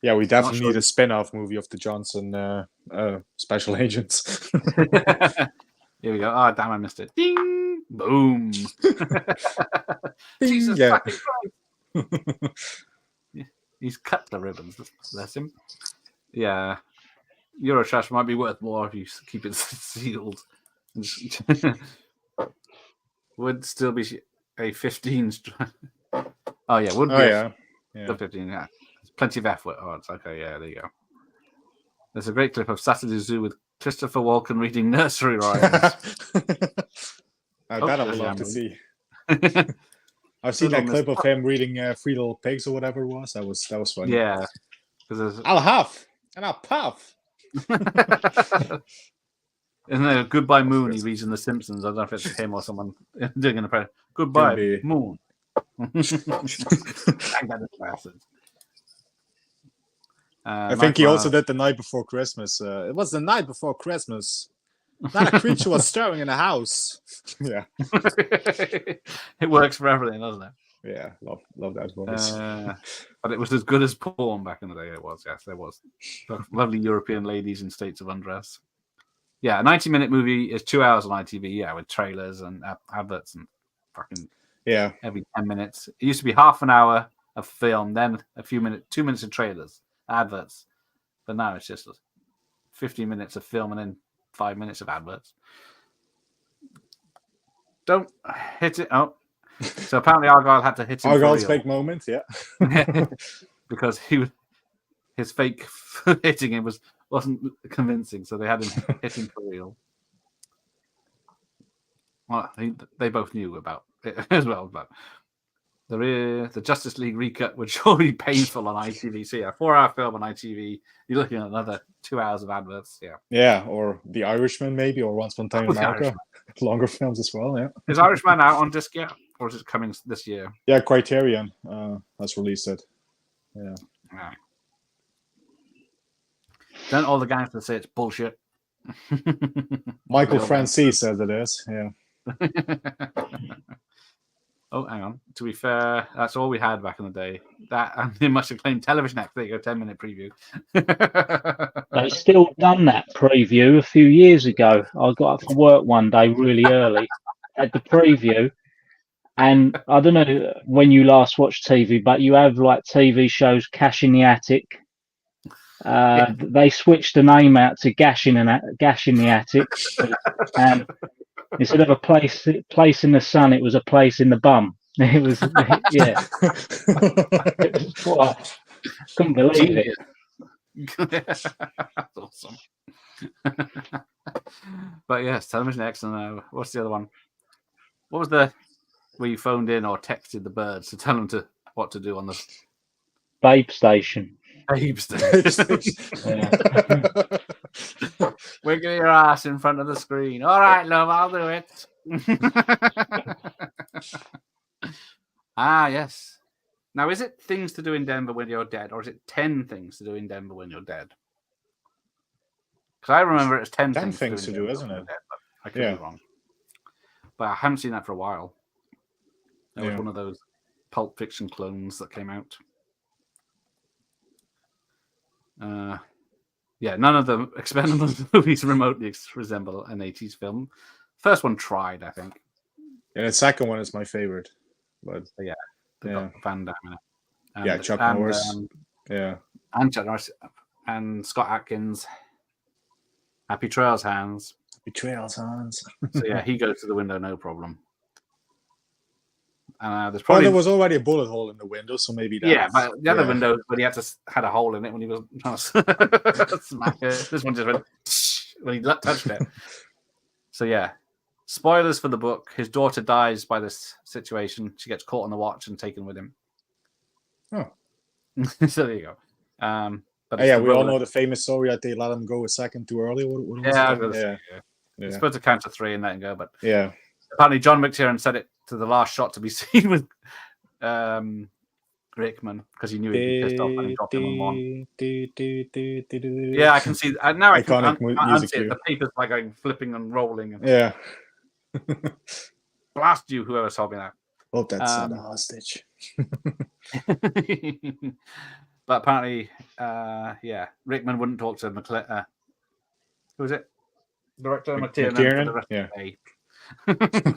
Yeah, we definitely need a spin-off movie of the Johnson special agents. Here we go. Oh, damn, I missed it. Ding! Boom! Jesus fucking Christ! He's cut the ribbons, bless him. Yeah. Eurotrash might be worth more if you keep it sealed. Would still be a 15. Oh, yeah. Would be yeah. The 15, yeah. There's plenty of F words. Okay, yeah, there you go. There's a great clip of Saturday Zoo with Christopher Walken reading nursery rhymes. That I would love to see. I've seen that clip of him reading Three Little Pigs or whatever it was. That was funny. Yeah. I'll huff and I'll puff. Isn't there Goodbye Moon he reads in The Simpsons? I don't know if it's him or someone doing an impression. Goodbye Moon. I think he also did The Night Before Christmas. It was the night before Christmas. Not a creature was stirring in the house. Yeah. It works for everything, doesn't it? Yeah, love that voice. But it was as good as porn back in the day. It was, yes, there was. Lovely European ladies in states of undress. Yeah, a 90-minute movie is 2 hours on ITV, yeah, with trailers and adverts and fucking every 10 minutes. It used to be half an hour of film, then 2 minutes of trailers, adverts. But now it's just 15 minutes of film and then 5 minutes of adverts. Don't hit it. Oh. So apparently Argyle had to hit him. Argyle's fake moment, yeah. Because his fake hitting him wasn't convincing, so they had him hit him for real. Well, they both knew about it as well, but the Justice League recut would surely be painful on ITV. So yeah, 4-hour film on ITV. You're looking at another 2 hours of adverts. Yeah. Yeah, or The Irishman maybe, or Once Upon a Time in America. Longer films as well. Yeah. Is Irishman out on disc yet, or is it coming this year? Yeah, Criterion has released it. Yeah. Right. Don't all the gangsters say it's bullshit? Michael Francis says it is. Yeah. Oh, hang on. To be fair, that's all we had back in the day. That and the much acclaimed television act. There you go, 10-minute preview. They still done that preview a few years ago. I got up for work one day really early, had the preview, And I don't know when you last watched TV, but you have like TV shows, Cash in the Attic. They switched the name out to Gash in the Attic, and instead of a place in the sun, it was a place in the bum. It was yeah. It was couldn't believe it. That's awesome. But yes, Television Excellent. What's the other one? What was the where you phoned in or texted the birds to tell them what to do on the Babe Station? Babe Station. Wiggle your ass in front of the screen. All right, love, I'll do it. Yes. Now, is it things to do in Denver when you're dead, or is it 10 things to do in Denver when you're dead? Because I remember it's 10 things to do, isn't it? I could be wrong. But I haven't seen that for a while. That was one of those Pulp Fiction clones that came out. None of the Expendables movies remotely resemble an 80s film. First one tried, I think. Yeah, the second one is my favorite. But got Van Damme in it. And, Chuck Norris. And Chuck Norris and Scott Atkins. Happy Trails, Hans. Happy Trails, Hans. So he goes to the window, no problem. There's probably there was already a bullet hole in the window, so maybe that. But the other window, when he had a hole in it when he was trying to smack it. This one just went when he touched it. So spoilers for the book. His daughter dies by this situation. She gets caught on the watch and taken with him. Oh, so there you go. But we all know the famous story that they let him go a second too early. What was You're supposed to count to 3 and let him go, but apparently John McTiernan said it to the last shot to be seen with Rickman because he knew he'd be pissed off and he dropped him on one. Yeah, I can see now. I can see it. The paper's like going flipping and rolling. And blast you, whoever told me that. Hope that's not a hostage. But apparently, Rickman wouldn't talk to McLeod. Who was it? Director McTiernan. For the rest of the day.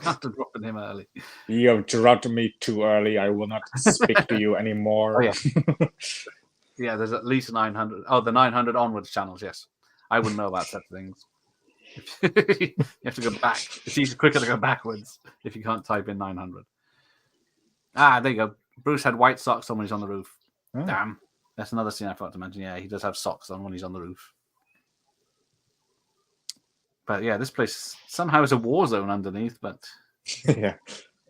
After dropping him early. You have dropped me too early. I will not speak to you anymore. There's at least 900. Oh, the 900 onwards channels. Yes, I wouldn't know about such things. You have to go back. It's easier, quicker to go backwards if you can't type in 900. There you go. Bruce had white socks on when he's on the roof. Oh. Damn, that's another scene I forgot to mention. Yeah, he does have socks on when he's on the roof. But this place somehow is a war zone underneath, but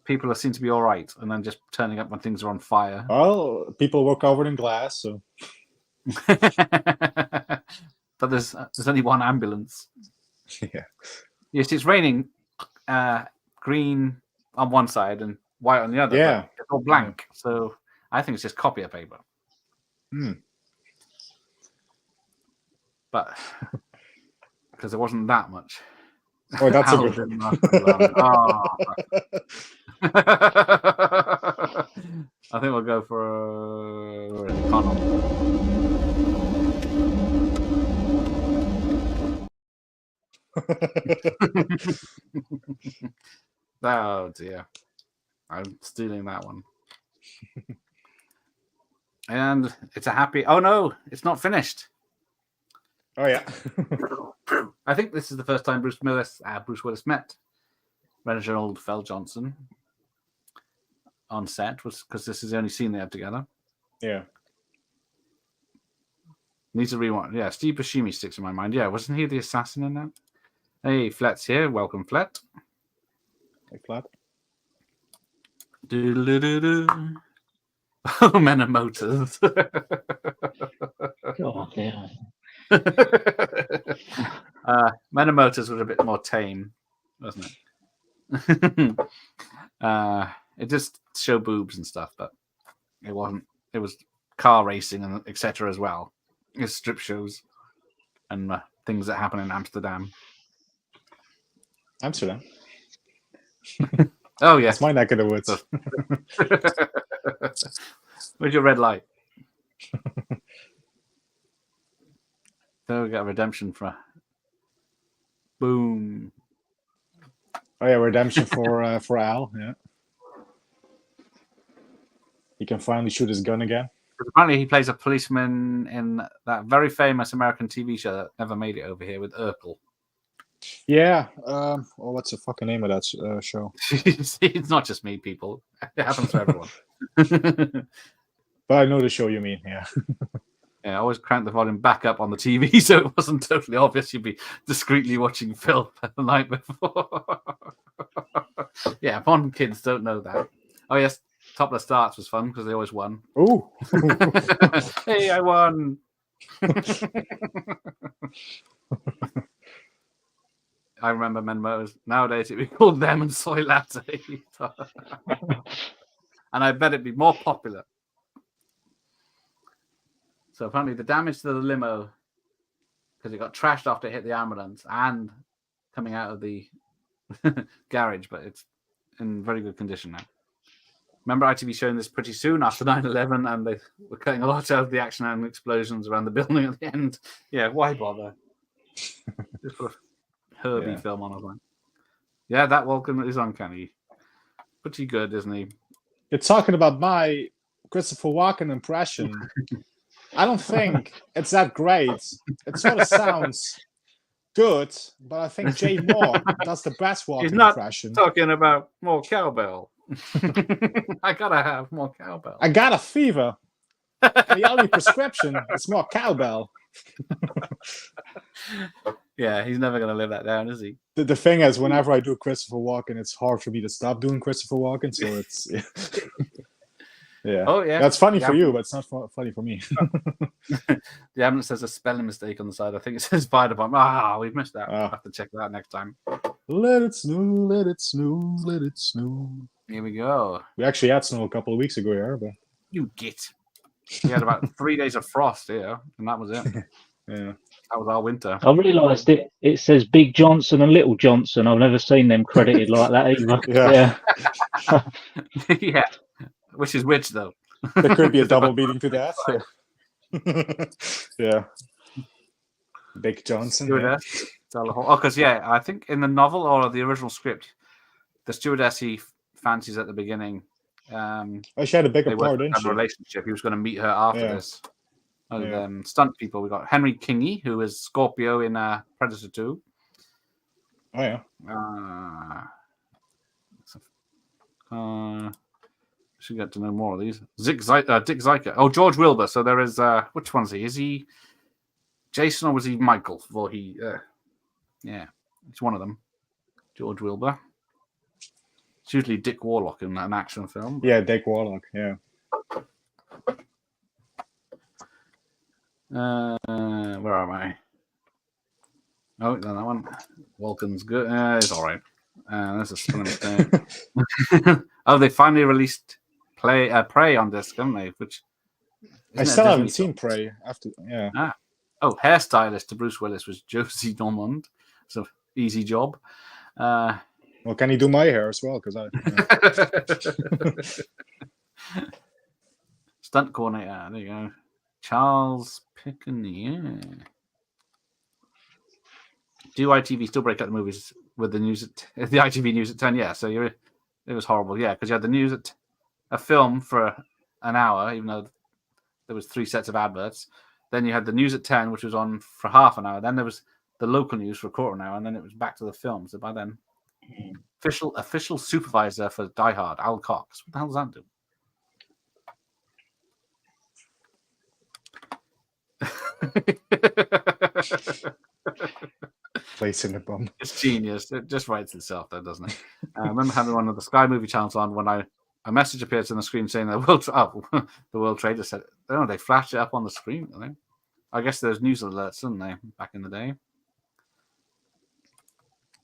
people seem to be all right, and then just turning up when things are on fire. Well, people were covered in glass, so. But there's only one ambulance. Yes, it's raining green on one side and white on the other. Yeah. It's all blank, so I think it's just copier paper. But because there wasn't that much. Oh, that's a good one. I think we'll go for Connell. Oh dear. I'm stealing that one. And it's a happy. Oh no, it's not finished. Oh yeah. I think this is the first time Bruce Willis met Reginald Fell Johnson on set, was because this is the only scene they had together. Yeah. Needs to rewind. Yeah, Steve Buscemi sticks in my mind. Yeah, wasn't he the assassin in that? Hey, Flet's here. Welcome, Flet. Hey, Flet. Do-do-do-do-do. Oh, Men and Motors. God, yeah. Men and Motors was a bit more tame, wasn't it? It just showed boobs and stuff, but it wasn't. It was car racing and etc. as well. It's strip shows and things that happen in Amsterdam. Amsterdam. Oh yeah, it's my neck of the woods. Where's your red light? So we got a redemption for boom. Oh yeah, redemption for Al. Yeah. he can finally shoot his gun again. Apparently, he plays a policeman in that very famous American TV show that never made it over here with Urkel. Yeah. What's the fucking name of that show? It's not just me, people. It happens to everyone. But I know the show you mean. Yeah. Yeah, I always crank the volume back up on the TV so it wasn't totally obvious you'd be discreetly watching film the night before. Yeah, Bond kids don't know that. Oh, yes, Topless Darts was fun because they always won. Ooh. Hey, I won. I remember Menmos. Nowadays it'd be called them and Soy Latte. And I bet it'd be more popular. So apparently the damage to the limo, because it got trashed after it hit the ambulance and coming out of the garage, but it's in very good condition now. Remember ITV showing this pretty soon after 9/11, and they were cutting a lot out of the action and explosions around the building at the end. Yeah, why bother? Just put a Herbie film on a line. Yeah, that Walken is uncanny. Pretty good, isn't he? You're talking about my Christopher Walken impression. I don't think it's that great. It sort of sounds good, but I think Jay Moore does the best Walken He's not impression. Talking about more cowbell. I gotta have more cowbell. I got a fever. The only prescription is more cowbell. Yeah, he's never gonna live that down, is he? The thing is, whenever I do Christopher Walken, it's hard for me to stop doing Christopher Walken. So it's yeah. Oh yeah, That's funny for you, but it's not funny for me. The ambulance says a spelling mistake on the side. I think it says fire department. We've missed that. Ah. I'll have to check that next time. Let it snow, let it snow, let it snow. Here we go. We actually had snow a couple of weeks ago here, but You git. We had about 3 days of frost here, and that was it. yeah. That was our winter. I realised it says Big Johnson and Little Johnson. I've never seen them credited like that either. Yeah. Yeah. Which is which, though? There could be a double beating to death. Yeah. Big Johnson. Stewardess. Oh, because, I think in the novel or the original script, the stewardess he fancies at the beginning. She had a bigger they part, weren't didn't in a she? relationship. He was going to meet her after Yeah. this. Stunt people. We got Henry Kingy, who is Scorpio in Predator 2. Oh yeah. Should get to know more of these. Dick Zyker. Oh, George Wilbur. So there is. Which one's he? Is he Jason or was he Michael? Well, he. Yeah, it's one of them. George Wilbur. It's usually Dick Warlock in an action film. Yeah, Dick Warlock. Yeah. Where am I? Oh, that one. Walken's good. It's all right. That's a spelling mistake. Oh, they finally released Prey on disc, haven't they? Which I still haven't seen Prey. After Oh, hairstylist to Bruce Willis was Josie Normand. So easy job. Well, can he do my hair as well? Because Stunt coordinator. There you go. Charles Piccini. Do ITV still break out the movies with the news at the ITV news at 10? Yeah, so it was horrible. Yeah, because you had the news at a film for an hour, even though there was 3 sets of adverts. Then you had the news at 10, which was on for half an hour. Then there was the local news for a quarter of an hour, and then it was back to the film. So by then, official supervisor for Die Hard, Al Cox. What the hell does that do? place in the bum. It's genius. It just writes itself, though, doesn't it? I remember having one of the Sky Movie channels on when a message appears on the screen saying the World Trade just said, oh, they flashed it up on the screen. I guess there's news alerts, didn't they, back in the day?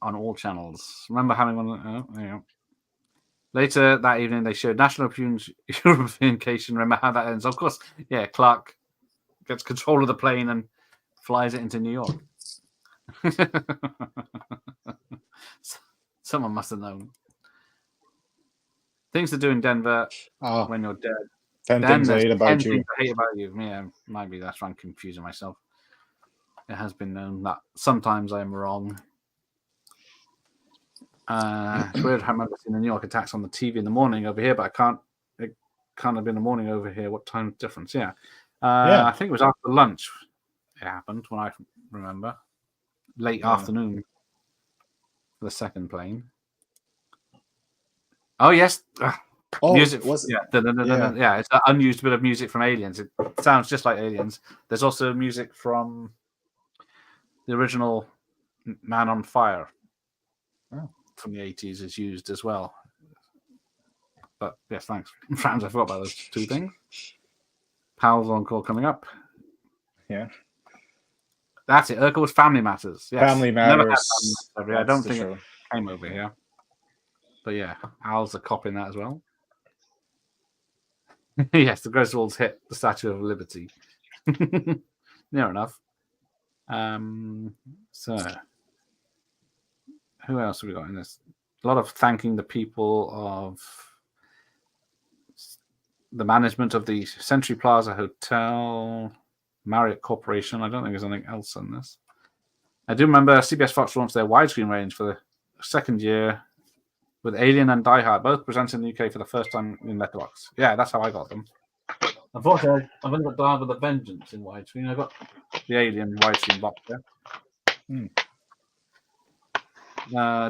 On all channels. Remember having one? Oh, there you go. Later that evening, they showed National Unification. Remember how that ends? Of course, yeah, Clark gets control of the plane and flies it into New York. Someone must have known. Things to do in Denver when you're dead. 10 things I hate about you. Things I hate about you. Yeah, maybe that's why I'm confusing myself. It has been known that sometimes I'm wrong. It's weird. I remember seeing the New York attacks on the TV in the morning over here, but I kind of in the morning over here. What time difference? Yeah. Yeah. I think it was after lunch. It happened when I remember. Late afternoon for the second plane. Oh yes. Music. Yeah, it's an unused bit of music from Aliens. It sounds just like Aliens. There's also music from the original Man on Fire from the 80s is used as well. But yes, thanks. Frans, I forgot about those two things. Pal's on call coming up. Yeah. That's it. Urkel's Family Matters. Yes. Family Matters. I don't think it came over here. But yeah, Al's a cop in that as well. Yes, the Griswolds hit the Statue of Liberty. Near enough. So, who else have we got in this? A lot of thanking the people of the management of the Century Plaza Hotel, Marriott Corporation. I don't think there's anything else on this. I do remember CBS Fox launched their widescreen range for the second year with Alien and Die Hard, both presented in the UK for the first time in letterbox. Yeah, that's how I got them. Unfortunately, I've only got Die Hard with a Vengeance in widescreen. I got the Alien widescreen box there.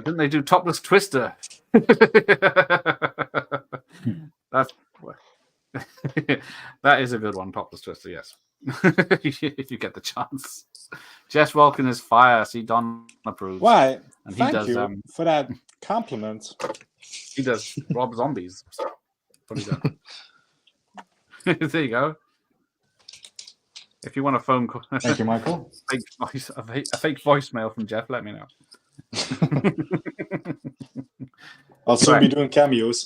Didn't they do Topless Twister? That's that is a good one, Topless Twister. Yes, if you get the chance. Jess Walken is fire. See, Don approves. Why? And Thank you for that compliment. He does Rob Zombies. What he does. There you go. If you want a phone call, thank you, Michael. a fake voicemail from Jeff, let me know. I'll soon be doing cameos.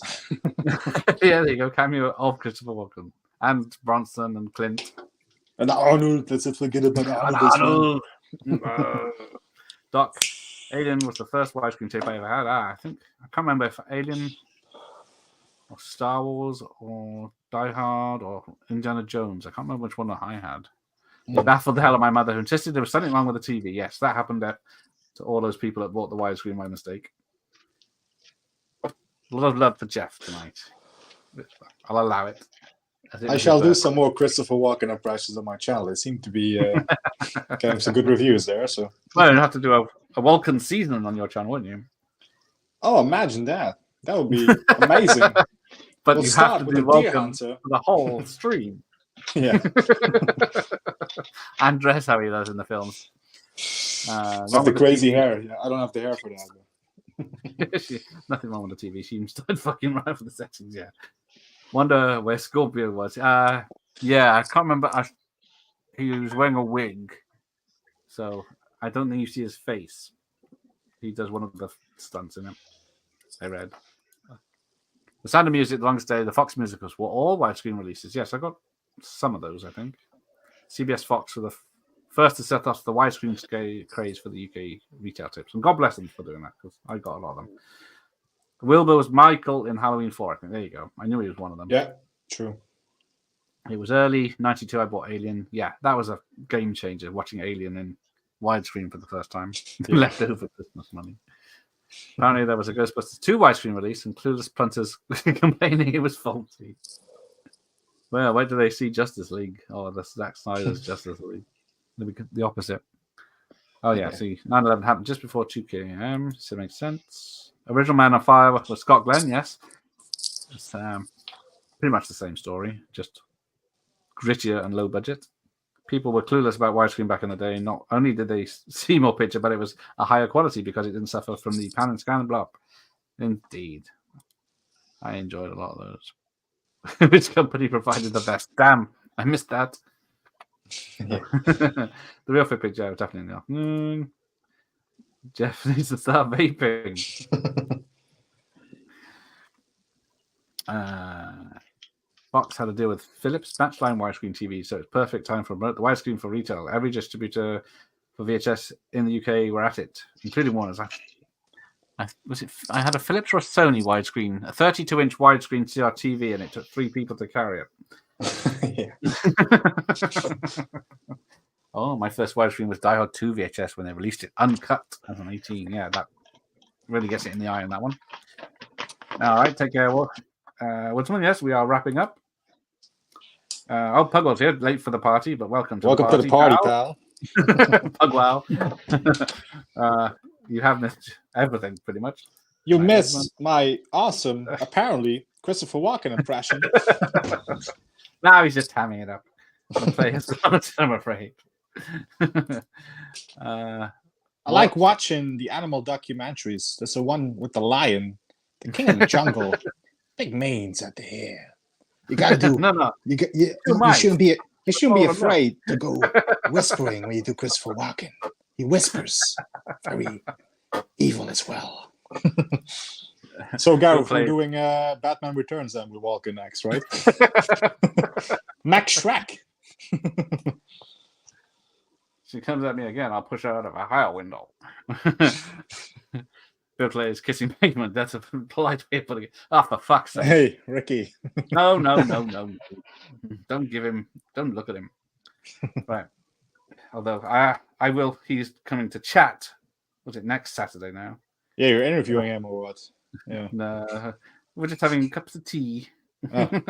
Yeah, there you go. Cameo of Christopher Walken and Bronson and Clint and Arnold. Let's not forget about Arnold. Doc, Alien was the first widescreen tape I ever had. I can't remember if Alien or Star Wars or Die Hard or Indiana Jones. I can't remember which one that I had. It baffled the hell of my mother, who insisted there was something wrong with the TV. Yes, that happened to all those people that bought the widescreen by mistake. A lot of love for Jeff tonight. I'll allow it. I shall do some more Christopher Walken impressions on my channel. It seemed to be getting some good reviews there. So, well, you'd have to do a Walken season on your channel, wouldn't you? Oh, imagine that! That would be amazing. But you have to do Walken for the whole stream. Yeah. And dress how he does in the films. Not the crazy hair. Yeah, I don't have the hair for that. Nothing wrong with the TV. She started fucking right for the settings. Yeah. Wonder where Scorpio was. Yeah, I can't remember. He was wearing a wig, so I don't think you see his face. He does one of the stunts in it. I read. The Sound of Music, The Longest Day, the Fox musicals were all widescreen releases. Yes, I got some of those, I think. CBS Fox were the first to set off the widescreen craze for the UK retail tips. And God bless them for doing that, because I got a lot of them. Wilbur was Michael in Halloween 4, I think. There you go. I knew he was one of them. Yeah, true. It was early 92. I bought Alien. Yeah, that was a game changer, watching Alien in widescreen for the first time. Leftover Christmas money. Apparently, there was a Ghostbusters 2 widescreen release, and clueless punters complaining it was faulty. Well, where do they see Justice League? Oh, the Zack Snyder's Justice League. The opposite. Oh, yeah. See, 9/11 happened just before 2 p.m. So it makes sense. Original Man on Fire was Scott Glenn, yes. It's pretty much the same story, just grittier and low budget. People were clueless about widescreen back in the day. Not only did they see more picture, but it was a higher quality because it didn't suffer from the pan and scan and blow up. Indeed. I enjoyed a lot of those. Which company provided the best? Damn, I missed that. The real fit picture was definitely in the afternoon. Jeff needs to start vaping. Fox had a deal with Philips Matchline widescreen TV, so it's perfect time for the widescreen for retail. Every distributor for VHS in the UK were at it, including Warner's. I had a Philips or a Sony widescreen, a 32-inch widescreen CRTV, and it took 3 people to carry it. Oh, my first widescreen was Die Hard 2 VHS when they released it uncut as an 18. Yeah, that really gets it in the eye on that one. All right, take care. Woodsman, yes, we are wrapping up. Pugwell's here, late for the party, but welcome to Welcome the to the party, pal. pal. Pugwell. You have missed everything, pretty much. You Right, missed my awesome, apparently, Christopher Walken impression. Now he's just hamming it up. I'll play his I'm afraid. I like watching the animal documentaries. There's the one with the lion, the king of the jungle, big manes at the hair. You gotta do. No. You mice. shouldn't be. You shouldn't be Oh, no. afraid to go whispering when you do Christopher Walken. He whispers, very evil as well. So, Gareth, we're doing Batman Returns. Then we're Walken next, right? Max Shrek. She comes at me again. I'll push her out of a higher window. Bill Clay is kissing pavement. That's a polite way of putting it. Oh, for fuck's sake. Hey, Ricky. No. Don't look at him. Right. Although I will. He's coming to chat. Was it next Saturday now? Yeah, you're interviewing him or what? Yeah. No. We're just having cups of tea and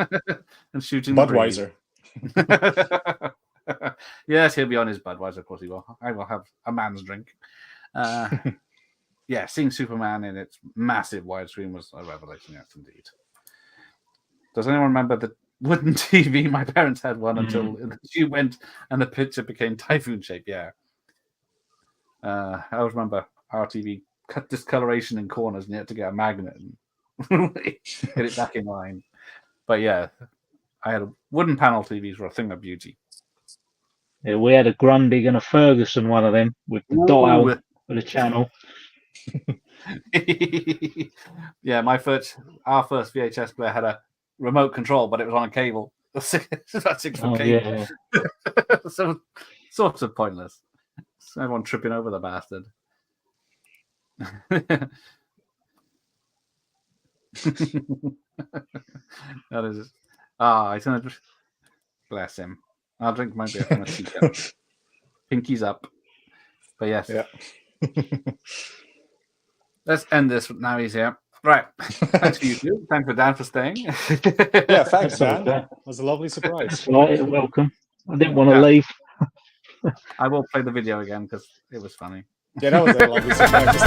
shooting Budweiser. Yes, he'll be on his Budweiser, of course he will. I will have a man's drink. Yeah, seeing Superman in its massive widescreen was a revelation, yes, indeed. Does anyone remember the wooden TV? My parents had one until she went and the picture became typhoon shape. Yeah. I always remember our TV cut discoloration in corners and you had to get a magnet and get it back in line. But yeah, I had a wooden panel TVs were a thing of beauty. Yeah, we had a Grundig and a Ferguson, one of them, with the dial for the channel. Yeah, our first VHS player had a remote control, but it was on a cable. That 6-foot cable. Yeah. So sort of pointless. So everyone tripping over the bastard. That is. I don't. Bless him. I'll drink my beer from a teacup. Pinky's up. But yes. Yeah. Let's end this now. He's here. Right. Thanks for you two. Thanks for Dan for staying. Yeah, thanks, Dan. That was a lovely surprise. Right, welcome. I didn't want to leave. I will play the video again because it was funny. Yeah, that was a lovely surprise.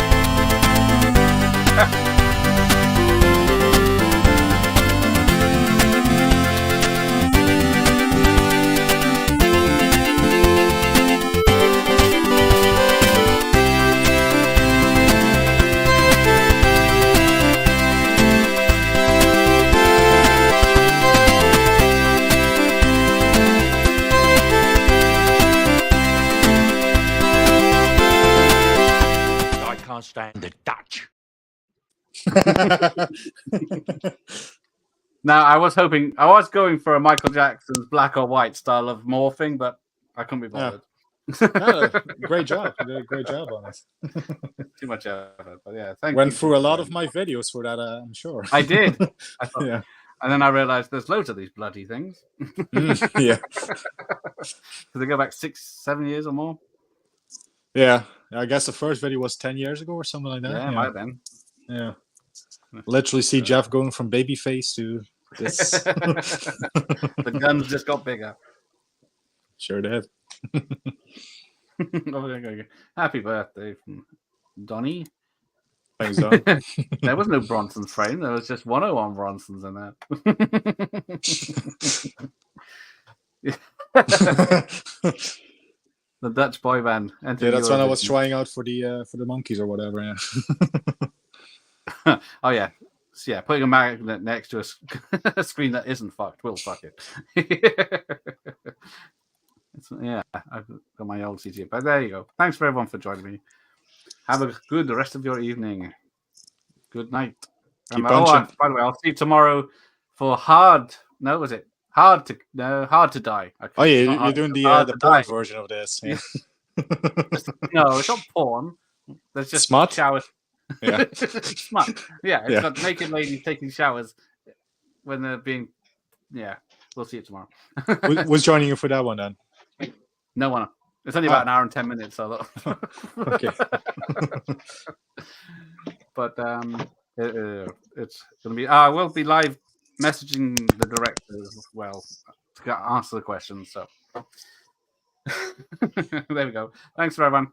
Can't stand the Dutch. Now, I was going for a Michael Jackson's black or white style of morphing, but I couldn't be bothered. No, great job. You did a great job on it. Too much effort, but yeah, thank you. Went through a lot of my videos for that, I'm sure. I did. I thought, yeah. And then I realized there's loads of these bloody things. Yeah. Do they go back 6-7 years or more? Yeah. I guess the first video was 10 years ago or something like that. Yeah, might have been. Yeah. Literally see Jeff going from babyface to this. The guns just got bigger. Sure did. Happy birthday from Donnie. Thanks, Don. There was no Bronson frame. There was just 101 Bronsons in that. The Dutch boy band. Yeah, that's when I was trying out for the Monkeys or whatever. Yeah. Oh yeah, so, yeah. Putting a magnet next to a screen that isn't fucked will fuck it. Yeah, I've got my old CG, but there you go. Thanks for everyone for joining me. Have a good rest of your evening. Good night. Keep by the way, I'll see you tomorrow for Hard to Die. Okay. Oh yeah, you're doing the porn version of this. Yeah. No, it's not porn. There's just smart showers. Yeah, smart. Yeah, it's got naked ladies taking showers when they're being. Yeah, we'll see it tomorrow. Who's joining you for that one then? No one. It's only about an hour and 10 minutes. So okay. But it's gonna be. I will be live messaging the director as well to answer the questions. So there we go. Thanks for everyone.